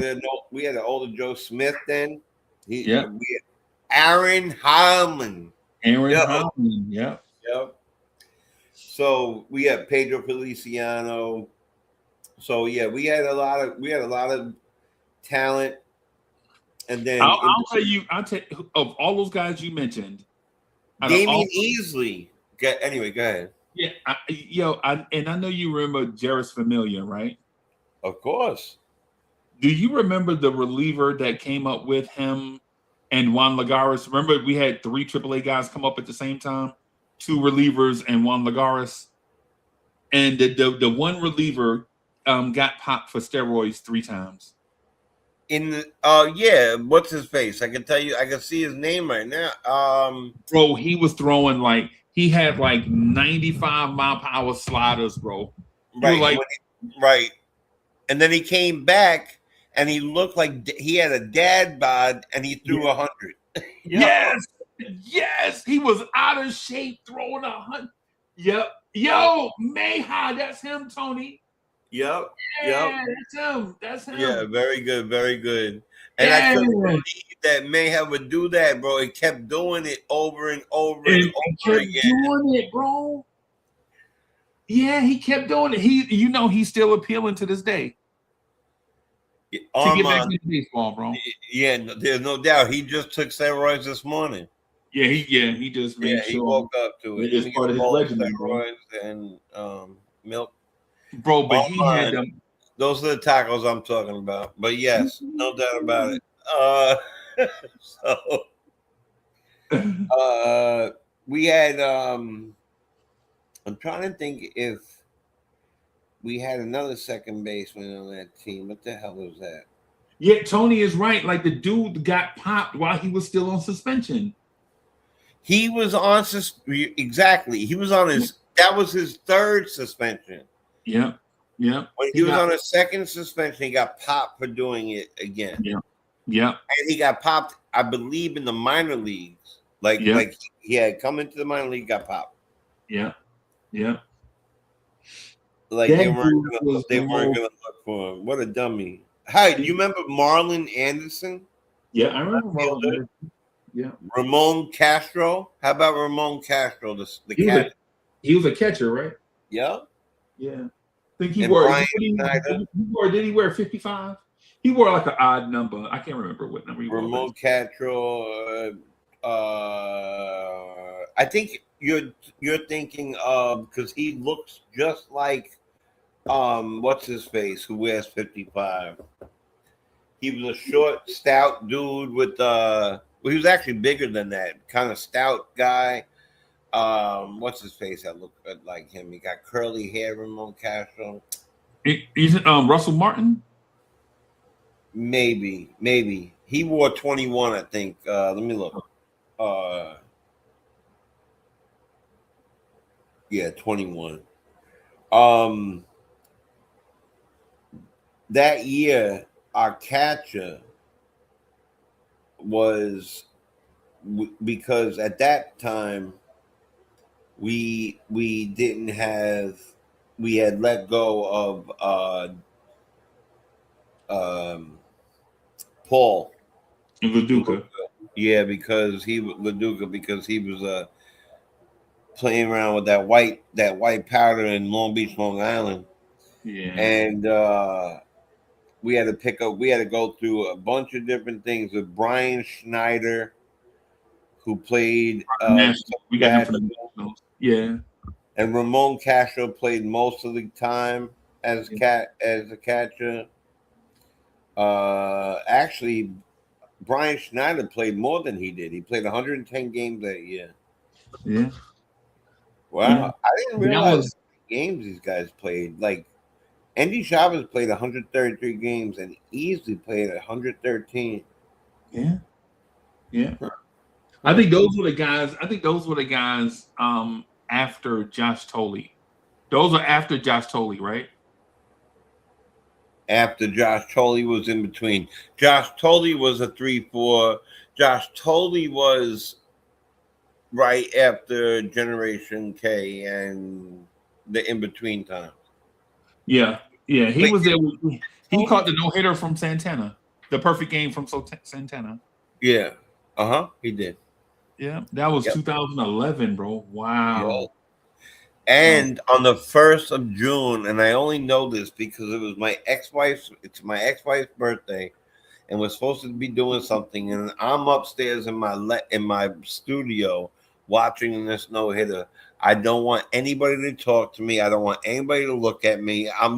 an older Joe Smith then. We had Aaron Heilman. Yep. So we had Pedro Feliciano. So we had a lot of talent. And then I'll tell you of all those guys you mentioned, Damian Easley. Anyway, go ahead. Yeah, I know you remember Jarvis Familia, right? Of course. Do you remember the reliever that came up with him and Juan Lagares? Remember we had 3 AAA guys come up at the same time, 2 relievers and Juan Lagares, and the one reliever got popped for steroids 3 times. In the what's his face? I can tell you, I can see his name right now. Bro, he was throwing he had 95-mile-per-hour sliders, bro. Right. And then he came back and he looked like he had a dad bod and he threw 100. Yes, he was out of shape throwing 100. Yep. Yo, Mayha, that's him, Tony. Yep. That's him. Yeah, very good. And I couldn't believe that Mayhem would do that, bro. He kept doing it over and over and over again. Doing it, bro. Yeah, he kept doing it. He's still appealing to this day. to get back into baseball, bro. Yeah, there's no doubt. He just took steroids this morning. Yeah, he just made sure he woke up to it. it's part of his regimen, bro. And milk, Bro, but he had them. Those are the tacos I'm talking about. But yes, no doubt about it. We had. I'm trying to think if we had another second baseman on that team. What the hell was that? Yeah, Tony is right. Like the dude got popped while he was still on suspension. He was on exactly. He was on his. That was his third suspension. Yeah. When he was on a second suspension, he got popped for doing it again. Yeah. And he got popped, I believe, in the minor leagues. Like he had come into the minor league, got popped. Yeah. Like they weren't gonna look for him. What a dummy! Hi, do you remember Marlon Anderson? Yeah, I remember Marlon Anderson. Yeah. Ramon Castro. How about Ramon Castro? The catcher. He was a catcher, right? Yeah. I think he wore. Did he wear 55? He wore like an odd number. I can't remember what number he wore. Ramon Castro. I think you're thinking of, because he looks just like what's his face, who wears 55. He was a short, stout dude with he was actually bigger than that, kind of stout guy. What's his face that looked like him? He got curly hair, Ramon Castro. Isn't Russell Martin? Maybe. He wore 21, I think. Let me look. 21. That year, our catcher was, because at that time we had let go of Paul Laduca. Yeah, because he was playing around with that white powder in Long Beach, Long Island. Yeah. And we had to go through a bunch of different things with Brian Schneider, who played we got him from the Nationals. Yeah. And Ramon Castro played most of the time as a catcher. Actually, Brian Schneider played more than he did. He played 110 games that year. Yeah. Wow. Yeah. I didn't realize the games these guys played. Like, Andy Chavez played 133 games and easily played 113. Yeah. I think those were the guys. After Josh Tolle. Those are after Josh Tolle, right? After Josh Tolle was in between. Josh Tolle was a 3-4. Josh Tolle was right after Generation K and the in-between time. Yeah. He was there. He caught the no-hitter from Santana. The perfect game from Santana. Yeah. He did. Yeah. That was 2011, bro. Wow. Yeah. And on the 1st of June, and I only know this because it was my ex-wife's birthday, and we're supposed to be doing something, and I'm upstairs in my studio watching this no-hitter. I don't want anybody to talk to me. I don't want anybody to look at me. I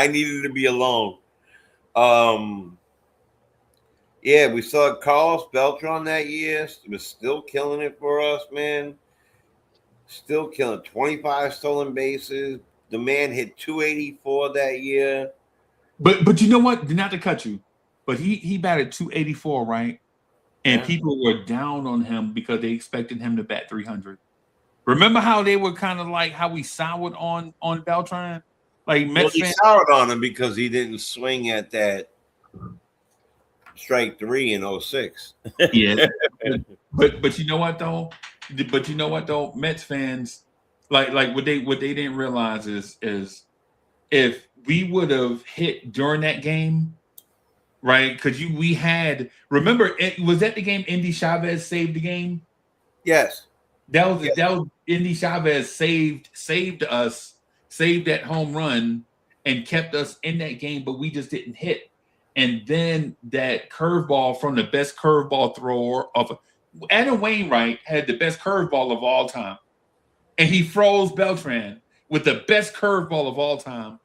needed to be alone. Yeah, we saw Carlos Beltran that year. He was still killing it for us, man. Still killing 25 stolen bases. The man hit 284 that year. But you know what? Not to cut you, but he batted 284, right? And people were down on him because they expected him to bat 300. Remember how they were kind of like how we soured on Beltran? Like Mets fans soured on him because he didn't swing at that strike 3 in 06. Yeah. But you know what though? Mets fans like what they didn't realize is if we would have hit during that game, right? Because we had, remember, was that the game Andy Chavez saved the game? Yes. That was Andy Chavez saved us, saved that home run, and kept us in that game, but we just didn't hit. And then that curveball from the best curveball thrower of Adam Wainwright had the best curveball of all time, and he froze Beltran with the best curveball of all time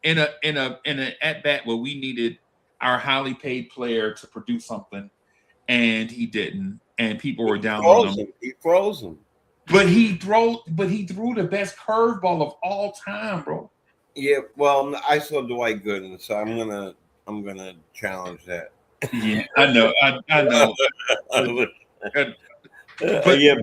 in an at bat where we needed our highly paid player to produce something, and he didn't, and people were down on him. He froze him. But he threw the best curveball of all time, bro. Yeah, well, I saw Dwight Gooden, so I'm gonna challenge that. Yeah, I know. Yeah,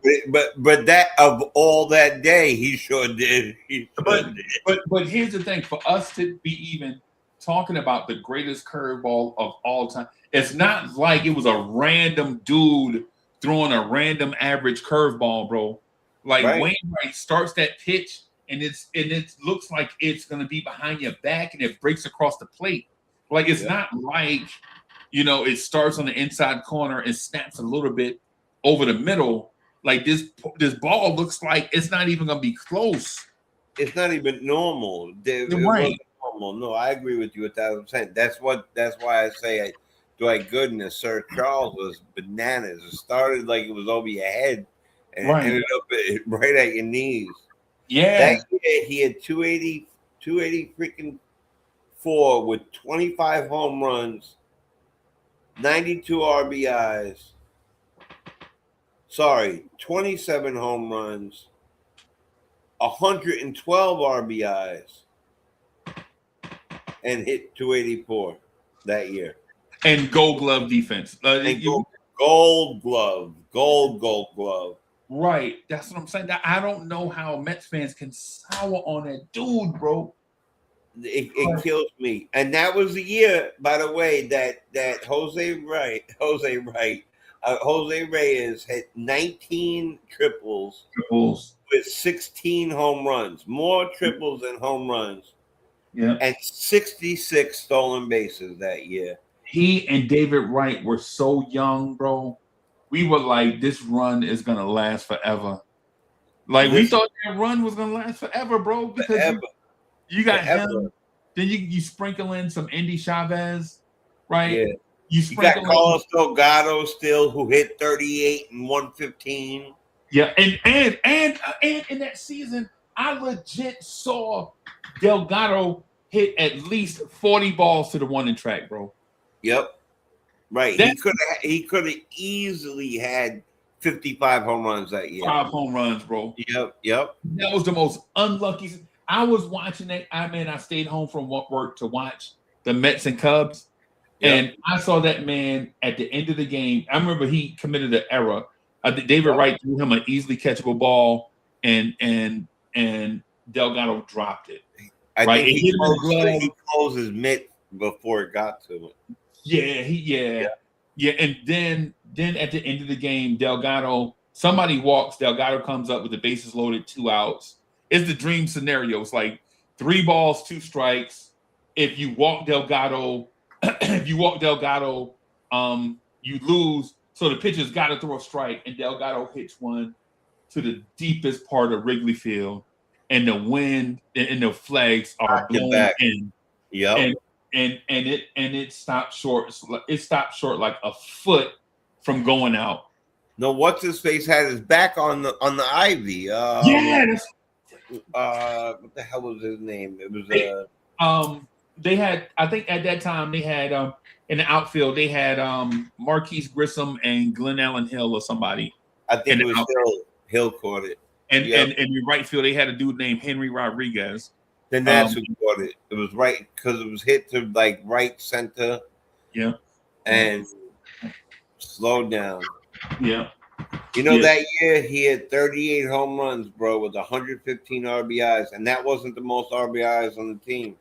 but that of all that day, he sure did. But here's the thing: for us to be even talking about the greatest curveball of all time, it's not like it was a random dude throwing a random average curveball, bro. Like Right. Wainwright starts that pitch, and it looks like it's gonna be behind your back, and it breaks across the plate. Like it's not like it starts on the inside corner and snaps a little bit over the middle. Like this ball looks like it's not even gonna be close. It's not even normal. It Right. wasn't normal. No, I agree with you 1,000%. That's why I say Dwight Gooden and Sir Charles was bananas. It started like it was over your head and it ended up right at your knees. Yeah. That year he had 280 freaking 4 with 25 home runs, 92 RBIs. Sorry, 27 home runs, 112 RBIs, and hit 284 that year. And Gold Glove defense. Gold glove. Right. That's what I'm saying. I don't know how Mets fans can sour on that dude, bro. It kills me. And that was the year, by the way, that Jose Reyes had 19 triples with 16 home runs, more triples than home runs. Yeah. And 66 stolen bases that year. He and David Wright were so young, bro. We were like, this run is gonna last forever. Like we thought that run was gonna last forever, bro. Because you got him. Then you sprinkle in some Andy Chavez, right? Yeah. You got Carlos Delgado still, who hit 38 and 115. Yeah, and in that season, I legit saw Delgado hit at least 40 balls to the one track, bro. Yep. Right. He could have easily had 55 home runs that year. 5 home runs, bro. Yep. That was the most unlucky. I was watching it. I stayed home from work to watch the Mets and Cubs. Yep. And I saw that man at the end of the game. I remember he committed an error. David Wright threw him an easily catchable ball, and Delgado dropped it. I think he closed his mitt before it got to him. Yeah. And then at the end of the game, somebody walks. Delgado comes up with the bases loaded, 2 outs. It's the dream scenario. It's like 3 balls, 2 strikes. If you walk Delgado, you lose. So the pitcher's got to throw a strike, and Delgado hits one to the deepest part of Wrigley Field, and the wind and the flags are blown in. Yep. And it stopped short. It stopped short like a foot from going out. No, what's his face had his back on the ivy. What the hell was his name? It was they had, I think at that time they had in the outfield they had Marquise Grissom and Glenn Allen Hill or somebody. I think it was Hill caught it. And in right field they had a dude named Henry Rodriguez. Then that's who caught it. It was right because it was hit to like right center. Yeah. And slowed down. Yeah. That year he had 38 home runs, bro, with 115 RBIs, and that wasn't the most RBIs on the team.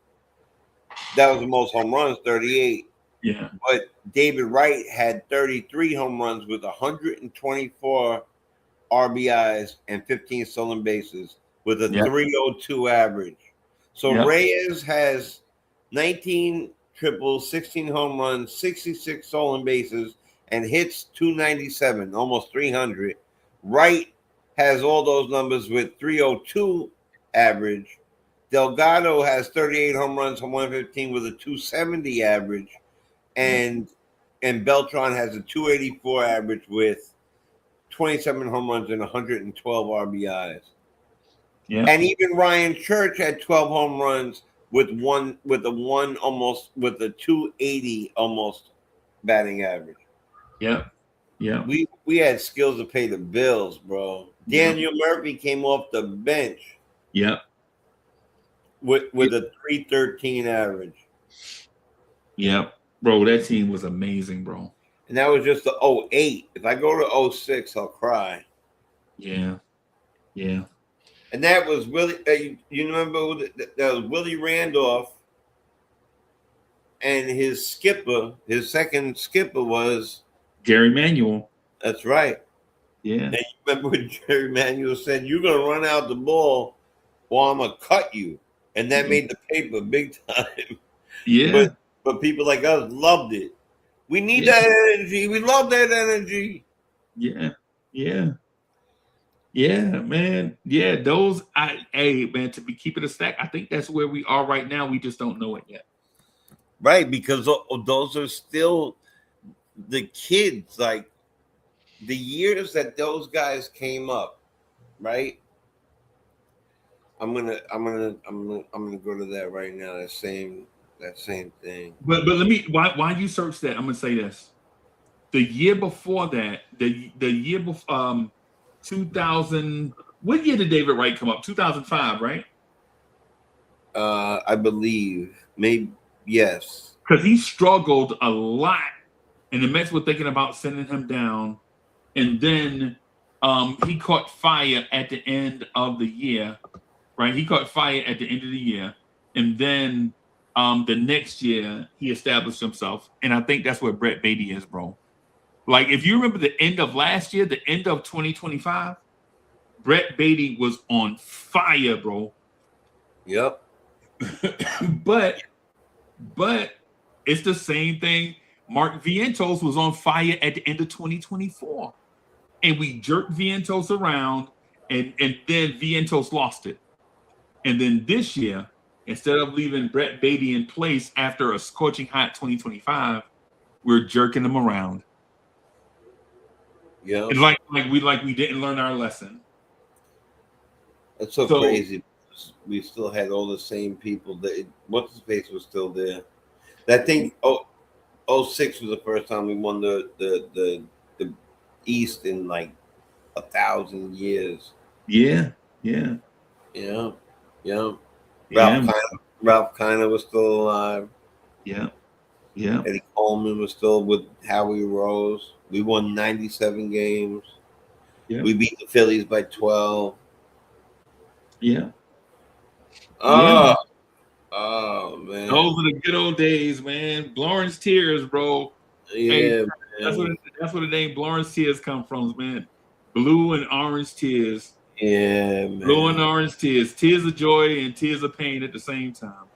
That was the most home runs, 38. Yeah. But David Wright had 33 home runs with 124 RBIs and 15 stolen bases with a 302 average. So Reyes has 19 triples, 16 home runs, 66 stolen bases, and hits 297, almost 300. Wright has all those numbers with 302 average, Delgado has 38 home runs from 115 with a 270 average, and Beltran has a 284 average with 27 home runs and 112 RBIs. Yeah. And even Ryan Church had 12 home runs with a 280 almost batting average. Yeah. Yeah. We had skills to pay the bills, bro. Daniel Murphy came off the bench. Yeah. With a 313 average. Yeah. Bro, that team was amazing, bro. And that was just the 08. If I go to 06, I'll cry. Yeah. Yeah. And that was Willie. You remember that was Willie Randolph, and his second skipper was Gary Manuel. That's right. Yeah. And you remember when Jerry Manuel said, "You're gonna run out the ball, or I'm gonna cut you," and that made the paper big time. Yeah. But people like us loved it. We need that energy. We love that energy. Yeah. Yeah. Yeah, man. Yeah, hey, man, to be keeping a stack, I think that's where we are right now. We just don't know it yet. Right, because those are still the kids, like the years that those guys came up, right? I'm gonna go to that right now. That same thing. But let me why you search that? I'm gonna say this. The year before that, the year before 2000. What year did David Wright come up? 2005, right? I believe maybe yes. Because he struggled a lot, and the Mets were thinking about sending him down, and then he caught fire at the end of the year, right? He caught fire at the end of the year, and then the next year he established himself, and I think that's where Brett Beatty is, bro. Like, if you remember the end of last year, the end of 2025, Brett Beatty was on fire, bro. Yep. but it's the same thing. Mark Vientos was on fire at the end of 2024. And we jerked Vientos around, and then Vientos lost it. And then this year, instead of leaving Brett Beatty in place after a scorching hot 2025, we're jerking him around. Yeah, it's like we didn't learn our lesson. That's so crazy. We still had all the same people. What's his face was still there. That thing. 06 was the first time we won the East in like 1,000 years. Yeah. Ralph Kiner was still alive. Yeah. Eddie Coleman was still with Howie Rose. We won 97 games. Yeah. We beat the Phillies by 12. Yeah. Oh man. Those are the good old days, man. Lawrence Tears, bro. Yeah, hey, that's where the name Lawrence Tears come from, man. Blue and orange tears. Yeah, man. Blue and orange tears. Tears of joy and tears of pain at the same time.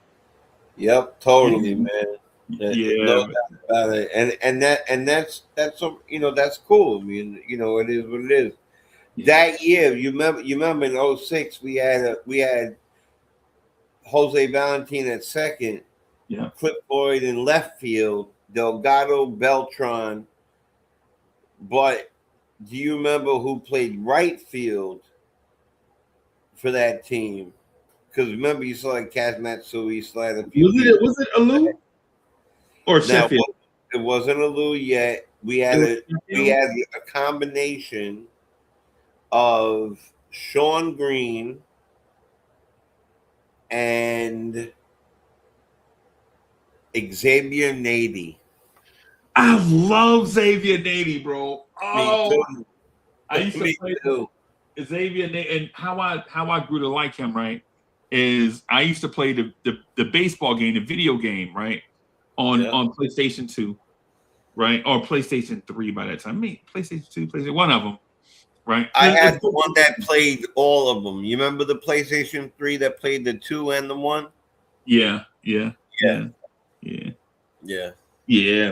Yep, totally, man. Yeah, no doubt about it. And that's that's cool. I mean, it is what it is. Yeah. That year, you remember in 06 we had Jose Valentin at second, Clip Boyd in left field, Delgado, Beltran. But do you remember who played right field for that team? Because remember, you saw like Kaz Matsui, you still had a few. Was it Alou? Or Sheffield? It wasn't Alou yet. We had a combination of Sean Green and Xavier Nady. I love Xavier Nady, bro. Oh, I used to play Xavier Nady, and how I grew to like him, right? Is I used to play the baseball game, the video game, right? On PlayStation 2, right? Or PlayStation 3 by that time. I mean, PlayStation 2, PlayStation, one of them, right? I had the one that played all of them. You remember the PlayStation 3 that played the 2 and the 1? Yeah,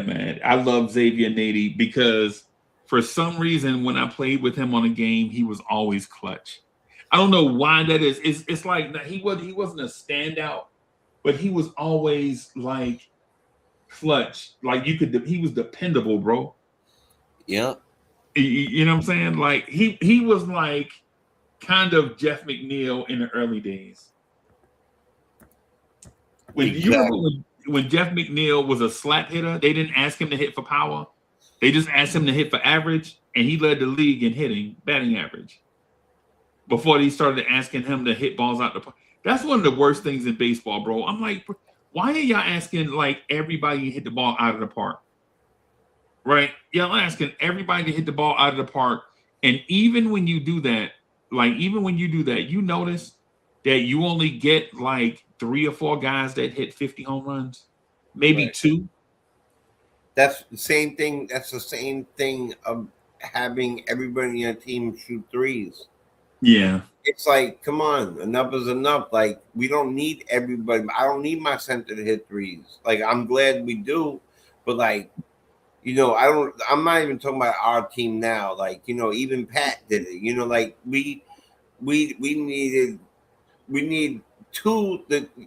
man. I love Xavier Nady because for some reason when I played with him on a game, he was always clutch. I don't know why that is. It's like he wasn't a standout, but he was always like clutch. Like he was dependable, bro. Yeah. You know what I'm saying? Like he was like kind of Jeff McNeil in the early days. When you remember Exactly. when Jeff McNeil was a slap hitter, they didn't ask him to hit for power. They just asked him to hit for average, and he led the league in batting average. Before they started asking him to hit balls out the park. That's one of the worst things in baseball, bro. I'm like, why are y'all asking like everybody to hit the ball out of the park? Right? Y'all asking everybody to hit the ball out of the park. And even when you do that, you notice that you only get like 3 or 4 guys that hit 50 home runs, maybe Right. 2. That's the same thing. That's the same thing of having everybody on your team shoot threes. Yeah. It's like, come on, enough is enough. Like, we don't need everybody. I don't need my center to hit threes. Like, I'm glad we do, but like, I'm not even talking about our team now. Like, even Pat did it. Like we need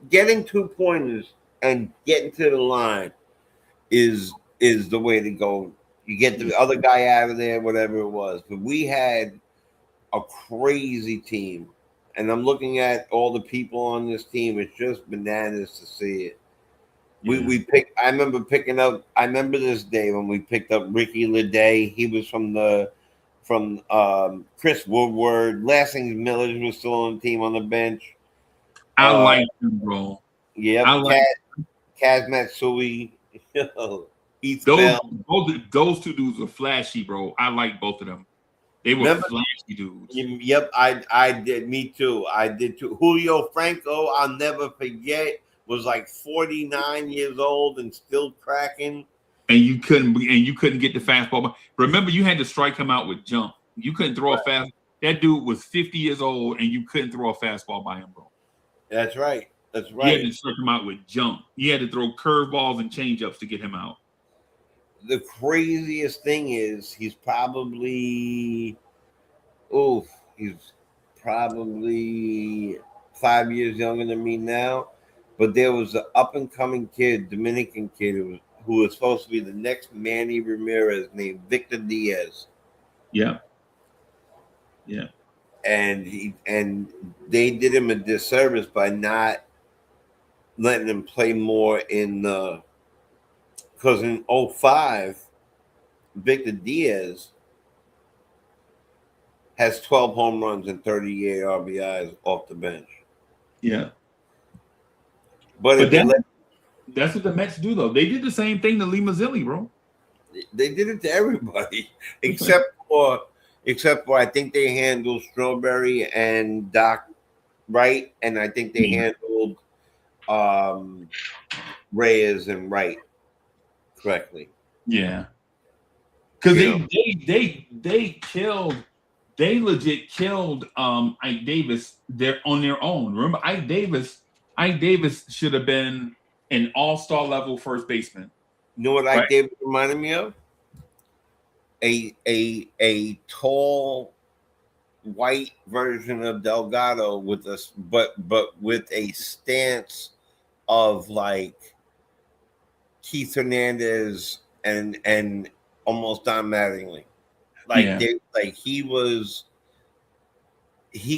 getting 2 pointers and getting to the line is the way to go. You get the other guy out of there, whatever it was. But we had a crazy team, and I'm looking at all the people on this team. It's just bananas to see it. Yeah. We picked. I remember picking up. I remember this day when we picked up Ricky Leday. He was from Chris Woodward. Lassings Millers was still on the team on the bench. I like him, bro. Yep. I like Kaz Matsui. Heath those, Bell. those 2 dudes were flashy, bro. I like both of them. They were flashy dudes. Yep, I did. Me too. I did too. Julio Franco, I'll never forget, was like 49 years old and still cracking. And you couldn't get the fastball. Remember, you had to strike him out with jump. You couldn't throw a fast. That dude was 50 years old, and you couldn't throw a fastball by him, bro. That's right. That's You right. had to strike him out with jump. You had to throw curveballs and changeups to get him out. The craziest thing is he's probably 5 years younger than me now. But there was an up and coming kid, Dominican kid, who was supposed to be the next Manny Ramirez, named Victor Diaz. Yeah. Yeah. And they did him a disservice by not letting him play more because in 05, Victor Diaz has 12 home runs and 38 RBIs off the bench. Yeah. But that's what the Mets do, though. They did the same thing to Lee Mazzilli, bro. They did it to everybody except for I think they handled Strawberry and Doc right, and I think they handled Reyes and Wright correctly. Yeah, because they legit killed Ike Davis on their own. Remember, Ike Davis should have been an all-star level first baseman. You know what Ike Davis reminded me of? A tall white version of Delgado with us, but with a stance of like Keith Hernandez and almost Don Mattingly. Like he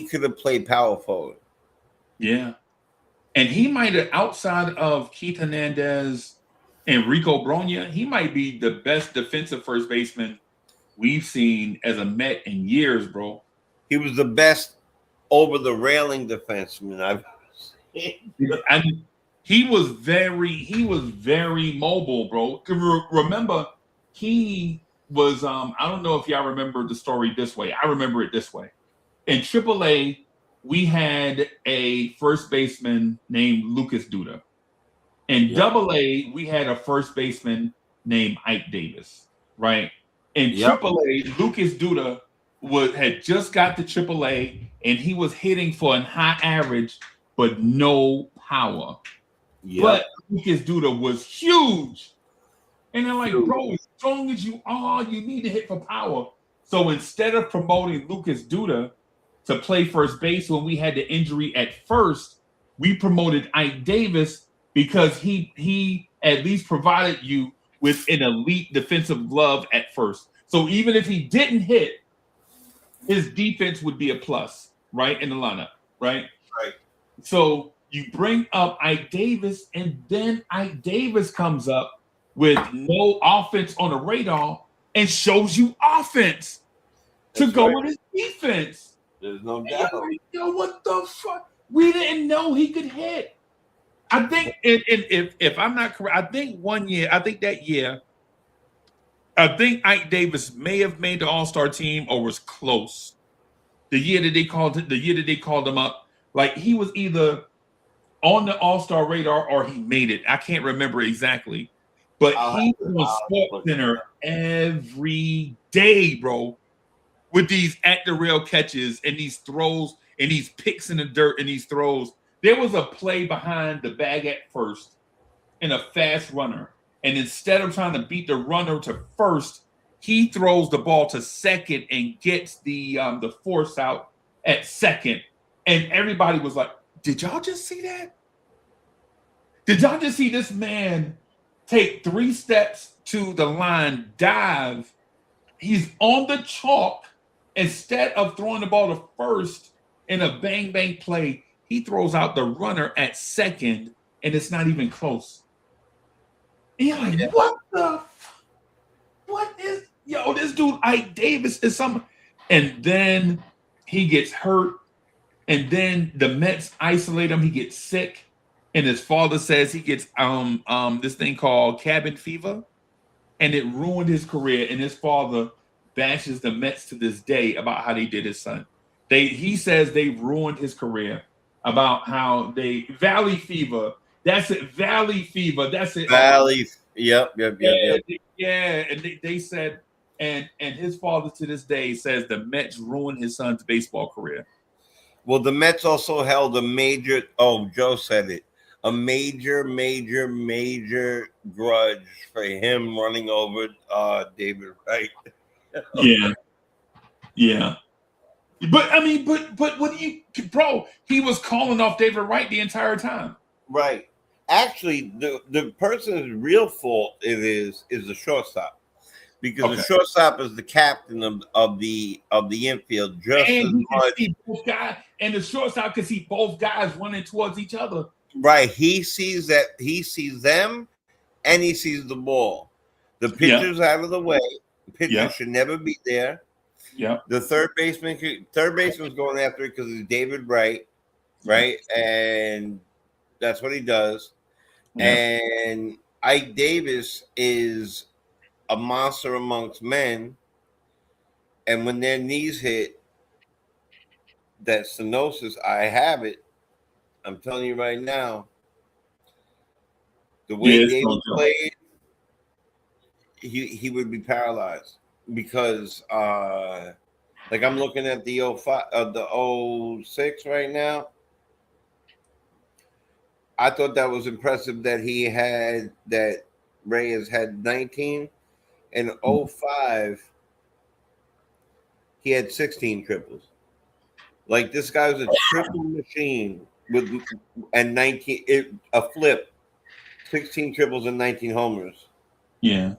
could have played power forward. Yeah. And he might have, outside of Keith Hernandez and Rico Bronya, he might be the best defensive first baseman we've seen as a Met in years, bro. He was the best over the railing defenseman I've seen. He was very mobile, bro. Remember, he was I don't know if y'all remember the story this way. I remember it this way. In AAA, we had a first baseman named Lucas Duda. In AA, we had a first baseman named Ike Davis, right? In AAA, Lucas Duda had just got to AAA, and he was hitting for a high average, but no power. But Lucas Duda was huge. And they're like, bro, as strong as you are, you need to hit for power. So instead of promoting Lucas Duda to play first base when we had the injury at first, we promoted Ike Davis because he at least provided you with an elite defensive glove at first. So even if he didn't hit, his defense would be a plus, right, in the lineup, right? Right. So you bring up Ike Davis, and then Ike Davis comes up with no offense on the radar and shows you offense to go with his defense. There's no doubt. Yo, what the fuck? We didn't know he could hit. I think, if I'm not correct, I think that year, I think Ike Davis may have made the All-Star team or was close. The year that they called him up, like he was either on the All-Star radar or he made it. I can't remember exactly, but he was on SportsCenter every day, bro, with these at the rail catches and these throws and these picks in the dirt and these throws. There was a play behind the bag at first and a fast runner. And instead of trying to beat the runner to first, he throws the ball to second and gets the force out at second. And everybody was like, did y'all just see that? Did y'all just see this man take 3 steps to the line, dive? He's on the chalk. Instead of throwing the ball to first in a bang play, he throws out the runner at second, and it's not even close. And you're like, what is, this dude Ike Davis is something. And then he gets hurt, and then the Mets isolate him. He gets sick, and his father says he gets this thing called cabin fever, and it ruined his career. And his father bashes the Mets to this day about how they did his son. He says they ruined his career about how they Valley fever. That's it. Valley fever. That's it. Valley. Yep. Yeah. And they said, and his father to this day says the Mets ruined his son's baseball career. Well, the Mets also held a major. Oh, Joe said it. A major grudge for him running over David Wright. Yeah. But I mean, but what do you, bro? He was calling off David Wright the entire time. Right. Actually, the person's real fault is the shortstop, because the shortstop is the captain of the infield just as much. And the shortstop can see both guys running towards each other. Right. He sees that. He sees them, and he sees the ball. The pitcher's out of the way. The pitcher should never be there. Yeah. The third baseman's going after it because it's David Wright, right? And that's what he does. Yeah. And Ike Davis is a monster amongst men. And when their knees hit that stenosis, I have it. I'm telling you right now, the way David played, he would be paralyzed. Because like I'm looking at the 05 the 06 right now. I thought that was impressive that Reyes had 19. In 05 he had 16 triples. Like, this guy was a triple machine and 19 a flip, 16 triples and 19 homers. Yeah.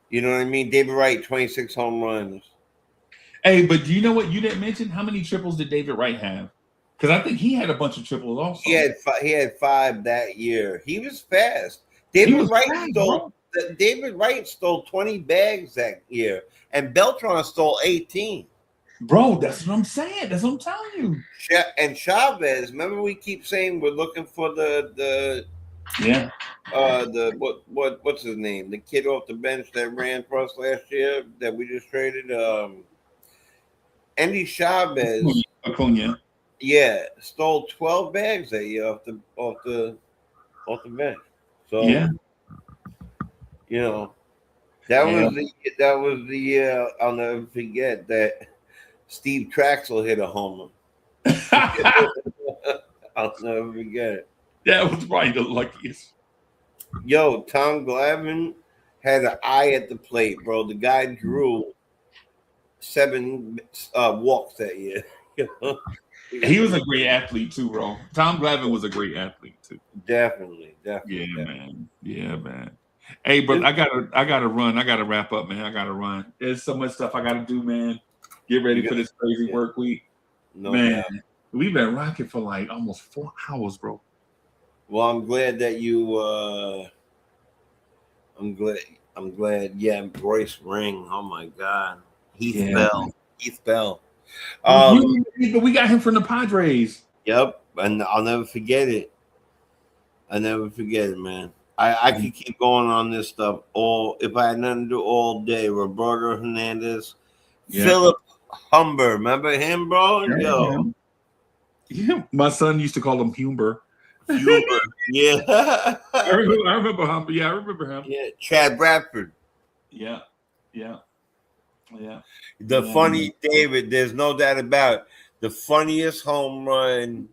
You know what I mean? David Wright, 26 home runs. Hey, but do you know what you didn't mention? How many triples did David Wright have? Because I think he had a bunch of triples also. He had 5 that year. He was fast. David Wright stole 20 bags that year, and Beltran stole 18. Bro, that's what I'm saying. That's what I'm telling you. And Chavez, remember we keep saying we're looking for the what's his name? The kid off the bench that ran for us last year that we just traded. Andy Chavez. Acuna. Yeah, stole 12 bags that year off the bench. So that was the year I'll never forget that Steve Traxel hit a homer. I'll never forget it. That was probably the luckiest. Yo, Tom Glavine had an eye at the plate, bro. The guy drew 7 walks that year. He was a great athlete too, bro. Tom Glavine was a great athlete too. Definitely. Yeah, man. Yeah, man. Hey, but I gotta run. I gotta wrap up, man. I gotta run. There's so much stuff I gotta do, man. Get ready for this crazy work week. No Man, doubt. we've been rocking for like almost 4 hours, bro. Well, I'm glad that you. I'm glad. Yeah, Bryce Ring. Oh my God, Heath Bell. Man. Heath Bell. But we got him from the Padres. Yep, and I'll never forget it. I never forget it, man. I could keep going on this stuff all if I had nothing to do all day. Roberto Hernandez, Philip Humber, remember him, bro? Yo, yeah. My son used to call him Humber. Humber, yeah. I remember Humber. Yeah, I remember him. Yeah, Chad Bradford. Yeah. The funny David. There's no doubt about it. The funniest home run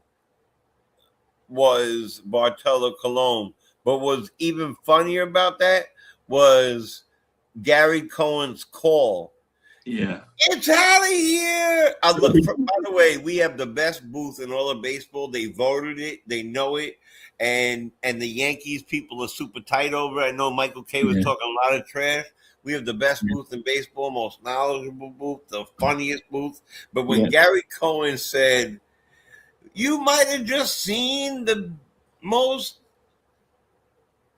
was Bartolo Colon. But what's even funnier about that was Gary Cohen's call. Yeah. It's out of here. By the way, we have the best booth in all of baseball. They voted it. They know it. And the Yankees people are super tight over it. I know Michael K was talking a lot of trash. We have the best booth in baseball, most knowledgeable booth, the funniest booth. But when Gary Cohen said, you might have just seen the most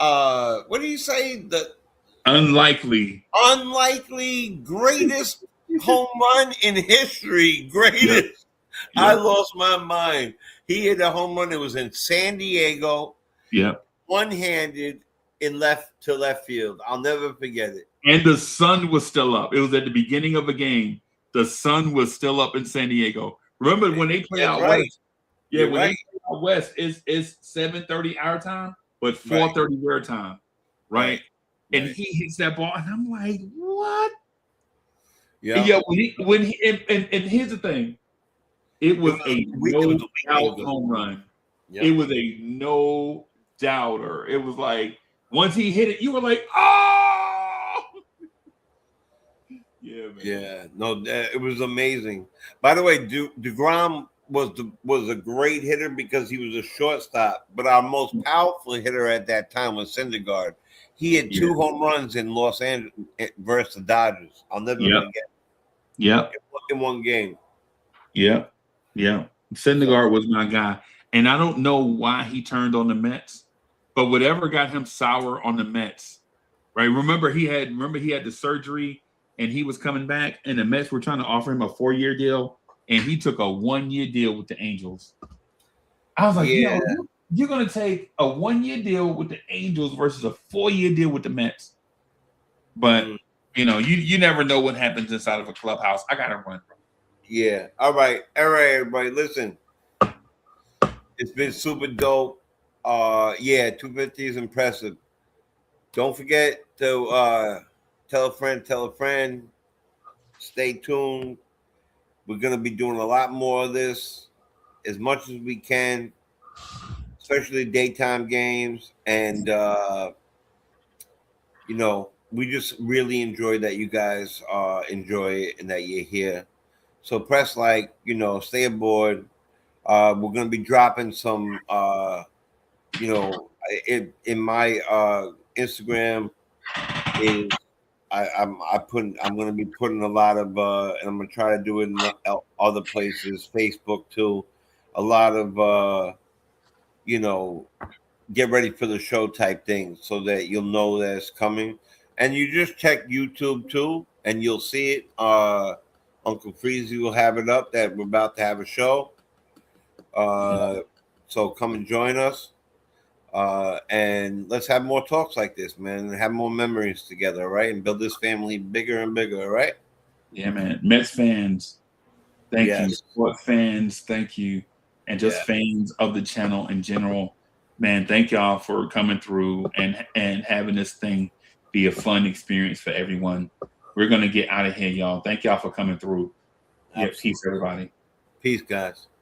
what do you say? The unlikely greatest home run in history. Greatest. I lost my mind. He hit a home run. It was in San Diego. One-handed in left field. I'll never forget it. And the sun was still up. It was at the beginning of a game. The sun was still up in San Diego. Remember when they play out west? Yeah, when they play out west, it's 7:30 our time, but 4:30 their time, right? And he hits that ball, and I'm like, what? Yeah. When he and here's the thing, it was a no doubt home run. It was a no doubter. It was like once he hit it, you were like, oh, yeah, man. Yeah, no, it was amazing. By the way, DeGrom was a great hitter because he was a shortstop, but our most powerful hitter at that time was Syndergaard. He had 2 home runs in Los Angeles versus the Dodgers. I'll never forget. In one game. Yeah. Syndergaard was my guy, and I don't know why he turned on the Mets, but whatever got him sour on the Mets, right? Remember he had the surgery, and he was coming back, and the Mets were trying to offer him a 4-year deal, and he took a 1-year deal with the Angels. I was like, you're going to take a 1-year deal with the Angels versus a 4-year deal with the Mets. But, you never know what happens inside of a clubhouse. I got to run, bro. Yeah. All right, everybody. Listen, it's been super dope. 250 is impressive. Don't forget to tell a friend. Stay tuned. We're going to be doing a lot more of this as much as we can, especially daytime games. And, we just really enjoy that you guys enjoy it and that you're here. So press like, stay aboard. We're going to be dropping some, in my Instagram is I'm going to be putting a lot of, and I'm going to try to do it in other places, Facebook too. A lot of, get ready for the show type things so that you'll know that it's coming. And you just check YouTube too, and you'll see it. Uncle Freezy will have it up that we're about to have a show. So come and join us. And let's have more talks like this, man, and have more memories together, right? And build this family bigger and bigger, right? Yeah, man. Mets fans, thank you. Sports fans, thank you. And just fans of the channel in general, man, thank y'all for coming through and having this thing be a fun experience for everyone. We're going to get out of here, y'all. Thank y'all for coming through. Yeah, peace, everybody. Peace, guys.